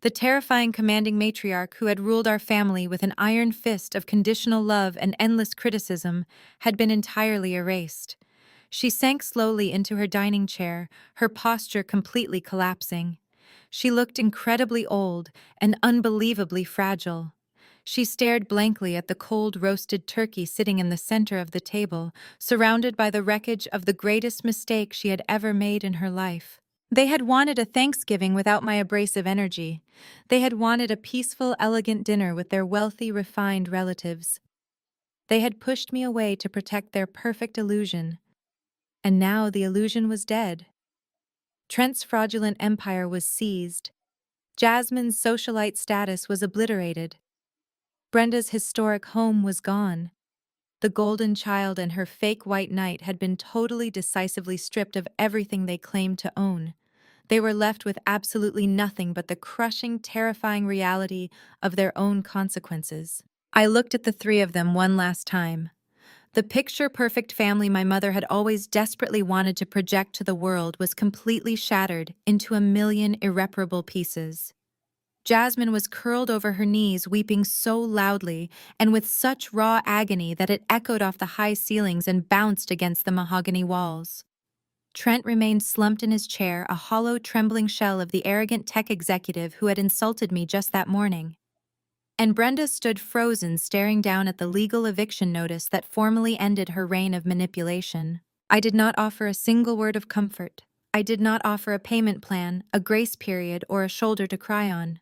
Speaker 1: The terrifying commanding matriarch who had ruled our family with an iron fist of conditional love and endless criticism had been entirely erased. She sank slowly into her dining chair, her posture completely collapsing. She looked incredibly old and unbelievably fragile. She stared blankly at the cold roasted turkey sitting in the center of the table, surrounded by the wreckage of the greatest mistake she had ever made in her life. They had wanted a Thanksgiving without my abrasive energy. They had wanted a peaceful, elegant dinner with their wealthy, refined relatives. They had pushed me away to protect their perfect illusion. And now the illusion was dead. Trent's fraudulent empire was seized. Jasmine's socialite status was obliterated. Brenda's historic home was gone. The golden child and her fake white knight had been totally decisively stripped of everything they claimed to own. They were left with absolutely nothing but the crushing, terrifying reality of their own consequences. I looked at the three of them one last time. The picture-perfect family my mother had always desperately wanted to project to the world was completely shattered into a million irreparable pieces. Jasmine was curled over her knees, weeping so loudly and with such raw agony that it echoed off the high ceilings and bounced against the mahogany walls. Trent remained slumped in his chair, a hollow, trembling shell of the arrogant tech executive who had insulted me just that morning. And Brenda stood frozen, staring down at the legal eviction notice that formally ended her reign of manipulation. I did not offer a single word of comfort. I did not offer a payment plan, a grace period, or a shoulder to cry on.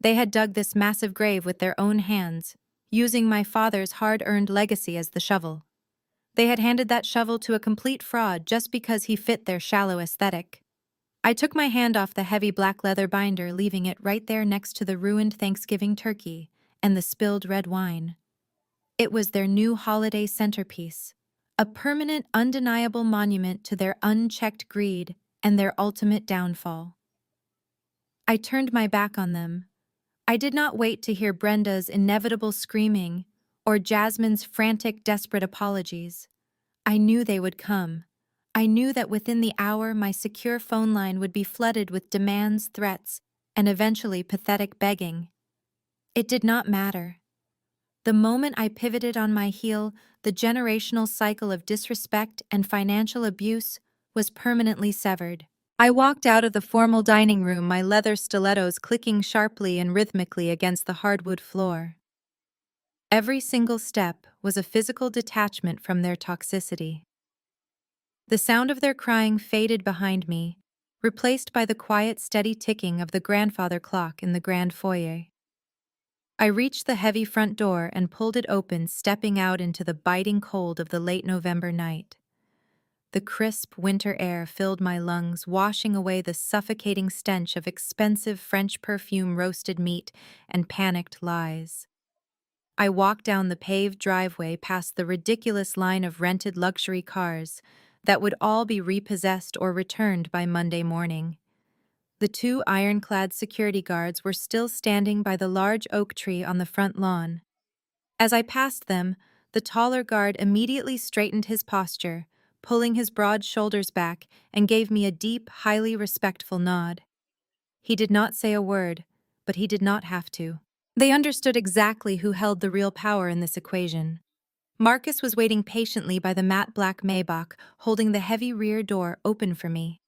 Speaker 1: They had dug this massive grave with their own hands, using my father's hard-earned legacy as the shovel. They had handed that shovel to a complete fraud just because he fit their shallow aesthetic. I took my hand off the heavy black leather binder, leaving it right there next to the ruined Thanksgiving turkey and the spilled red wine. It was their new holiday centerpiece, a permanent, undeniable monument to their unchecked greed and their ultimate downfall. I turned my back on them. I did not wait to hear Brenda's inevitable screaming or Jasmine's frantic, desperate apologies. I knew they would come. I knew that within the hour my secure phone line would be flooded with demands, threats, and eventually pathetic begging. It did not matter. The moment I pivoted on my heel, the generational cycle of disrespect and financial abuse was permanently severed. I walked out of the formal dining room, my leather stilettos clicking sharply and rhythmically against the hardwood floor. Every single step was a physical detachment from their toxicity. The sound of their crying faded behind me, replaced by the quiet, steady ticking of the grandfather clock in the grand foyer. I reached the heavy front door and pulled it open, stepping out into the biting cold of the late November night. The crisp winter air filled my lungs, washing away the suffocating stench of expensive French perfume, roasted meat, and panicked lies. I walked down the paved driveway past the ridiculous line of rented luxury cars that would all be repossessed or returned by Monday morning. The two ironclad security guards were still standing by the large oak tree on the front lawn. As I passed them, the taller guard immediately straightened his posture, pulling his broad shoulders back, and gave me a deep, highly respectful nod. He did not say a word, but he did not have to. They understood exactly who held the real power in this equation. Marcus was waiting patiently by the matte black Maybach, holding the heavy rear door open for me.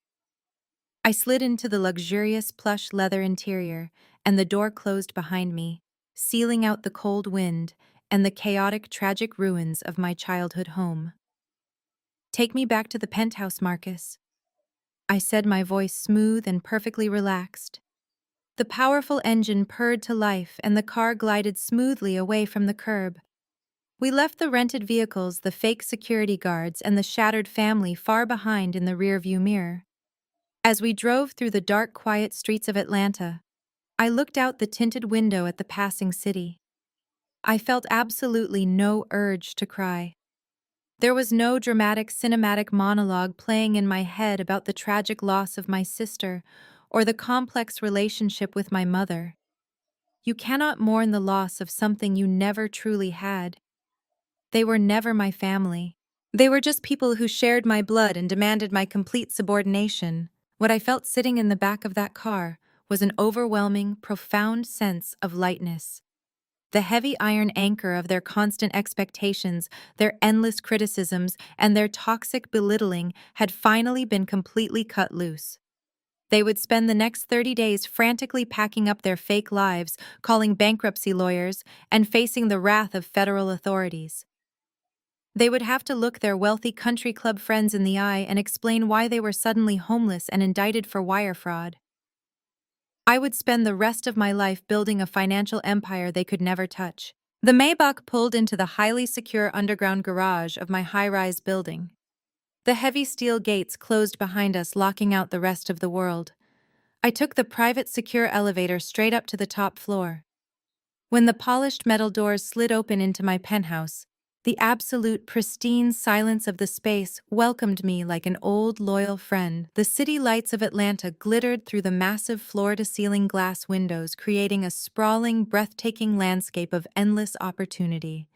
Speaker 1: I slid into the luxurious plush leather interior, and the door closed behind me, sealing out the cold wind and the chaotic, tragic ruins of my childhood home. "Take me back to the penthouse, Marcus," I said, my voice smooth and perfectly relaxed. The powerful engine purred to life and the car glided smoothly away from the curb. We left the rented vehicles, the fake security guards, and the shattered family far behind in the rearview mirror. As we drove through the dark, quiet streets of Atlanta, I looked out the tinted window at the passing city. I felt absolutely no urge to cry. There was no dramatic cinematic monologue playing in my head about the tragic loss of my sister or the complex relationship with my mother. You cannot mourn the loss of something you never truly had. They were never my family. They were just people who shared my blood and demanded my complete subordination. What I felt sitting in the back of that car was an overwhelming, profound sense of lightness. The heavy iron anchor of their constant expectations, their endless criticisms, and their toxic belittling had finally been completely cut loose. They would spend the next 30 days frantically packing up their fake lives, calling bankruptcy lawyers, and facing the wrath of federal authorities. They would have to look their wealthy country club friends in the eye and explain why they were suddenly homeless and indicted for wire fraud. I would spend the rest of my life building a financial empire they could never touch. The Maybach pulled into the highly secure underground garage of my high-rise building. The heavy steel gates closed behind us, locking out the rest of the world. I took the private secure elevator straight up to the top floor. When the polished metal doors slid open into my penthouse, the absolute pristine silence of the space welcomed me like an old, loyal friend. The city lights of Atlanta glittered through the massive floor-to-ceiling glass windows, creating a sprawling, breathtaking landscape of endless opportunity.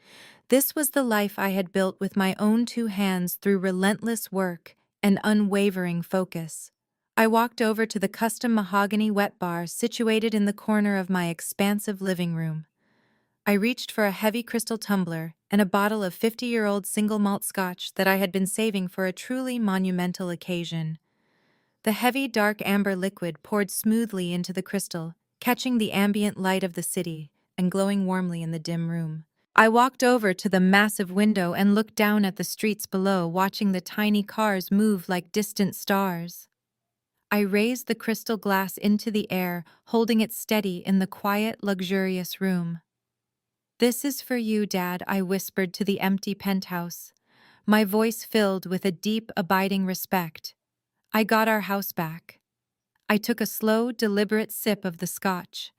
Speaker 1: This was the life I had built with my own two hands through relentless work and unwavering focus. I walked over to the custom mahogany wet bar situated in the corner of my expansive living room. I reached for a heavy crystal tumbler and a bottle of 50-year-old single malt scotch that I had been saving for a truly monumental occasion. The heavy, dark amber liquid poured smoothly into the crystal, catching the ambient light of the city and glowing warmly in the dim room. I walked over to the massive window and looked down at the streets below, watching the tiny cars move like distant stars. I raised the crystal glass into the air, holding it steady in the quiet, luxurious room. "This is for you, Dad," I whispered to the empty penthouse, my voice filled with a deep, abiding respect. I got our house back. I took a slow, deliberate sip of the scotch.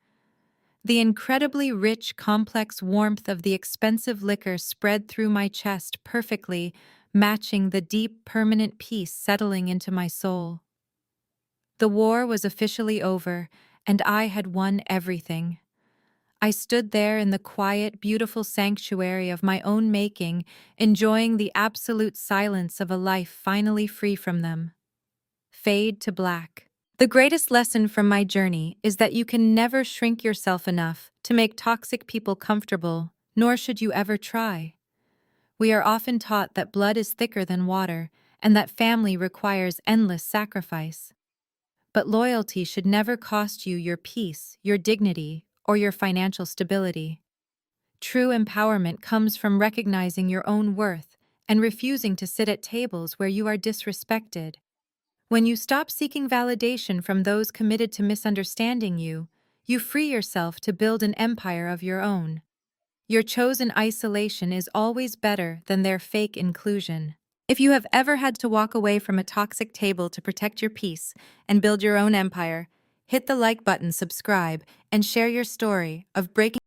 Speaker 1: The incredibly rich, complex warmth of the expensive liquor spread through my chest perfectly, matching the deep, permanent peace settling into my soul. The war was officially over, and I had won everything. I stood there in the quiet, beautiful sanctuary of my own making, enjoying the absolute silence of a life finally free from them. Fade to black. The greatest lesson from my journey is that you can never shrink yourself enough to make toxic people comfortable, nor should you ever try. We are often taught that blood is thicker than water, and that family requires endless sacrifice. But loyalty should never cost you your peace, your dignity, or your financial stability. True empowerment comes from recognizing your own worth and refusing to sit at tables where you are disrespected. When you stop seeking validation from those committed to misunderstanding you, You free yourself to build an empire of your own. Your chosen isolation is always better than their fake inclusion. If you have ever had to walk away from a toxic table to protect your peace and build your own empire, hit the like button, subscribe, and share your story of breaking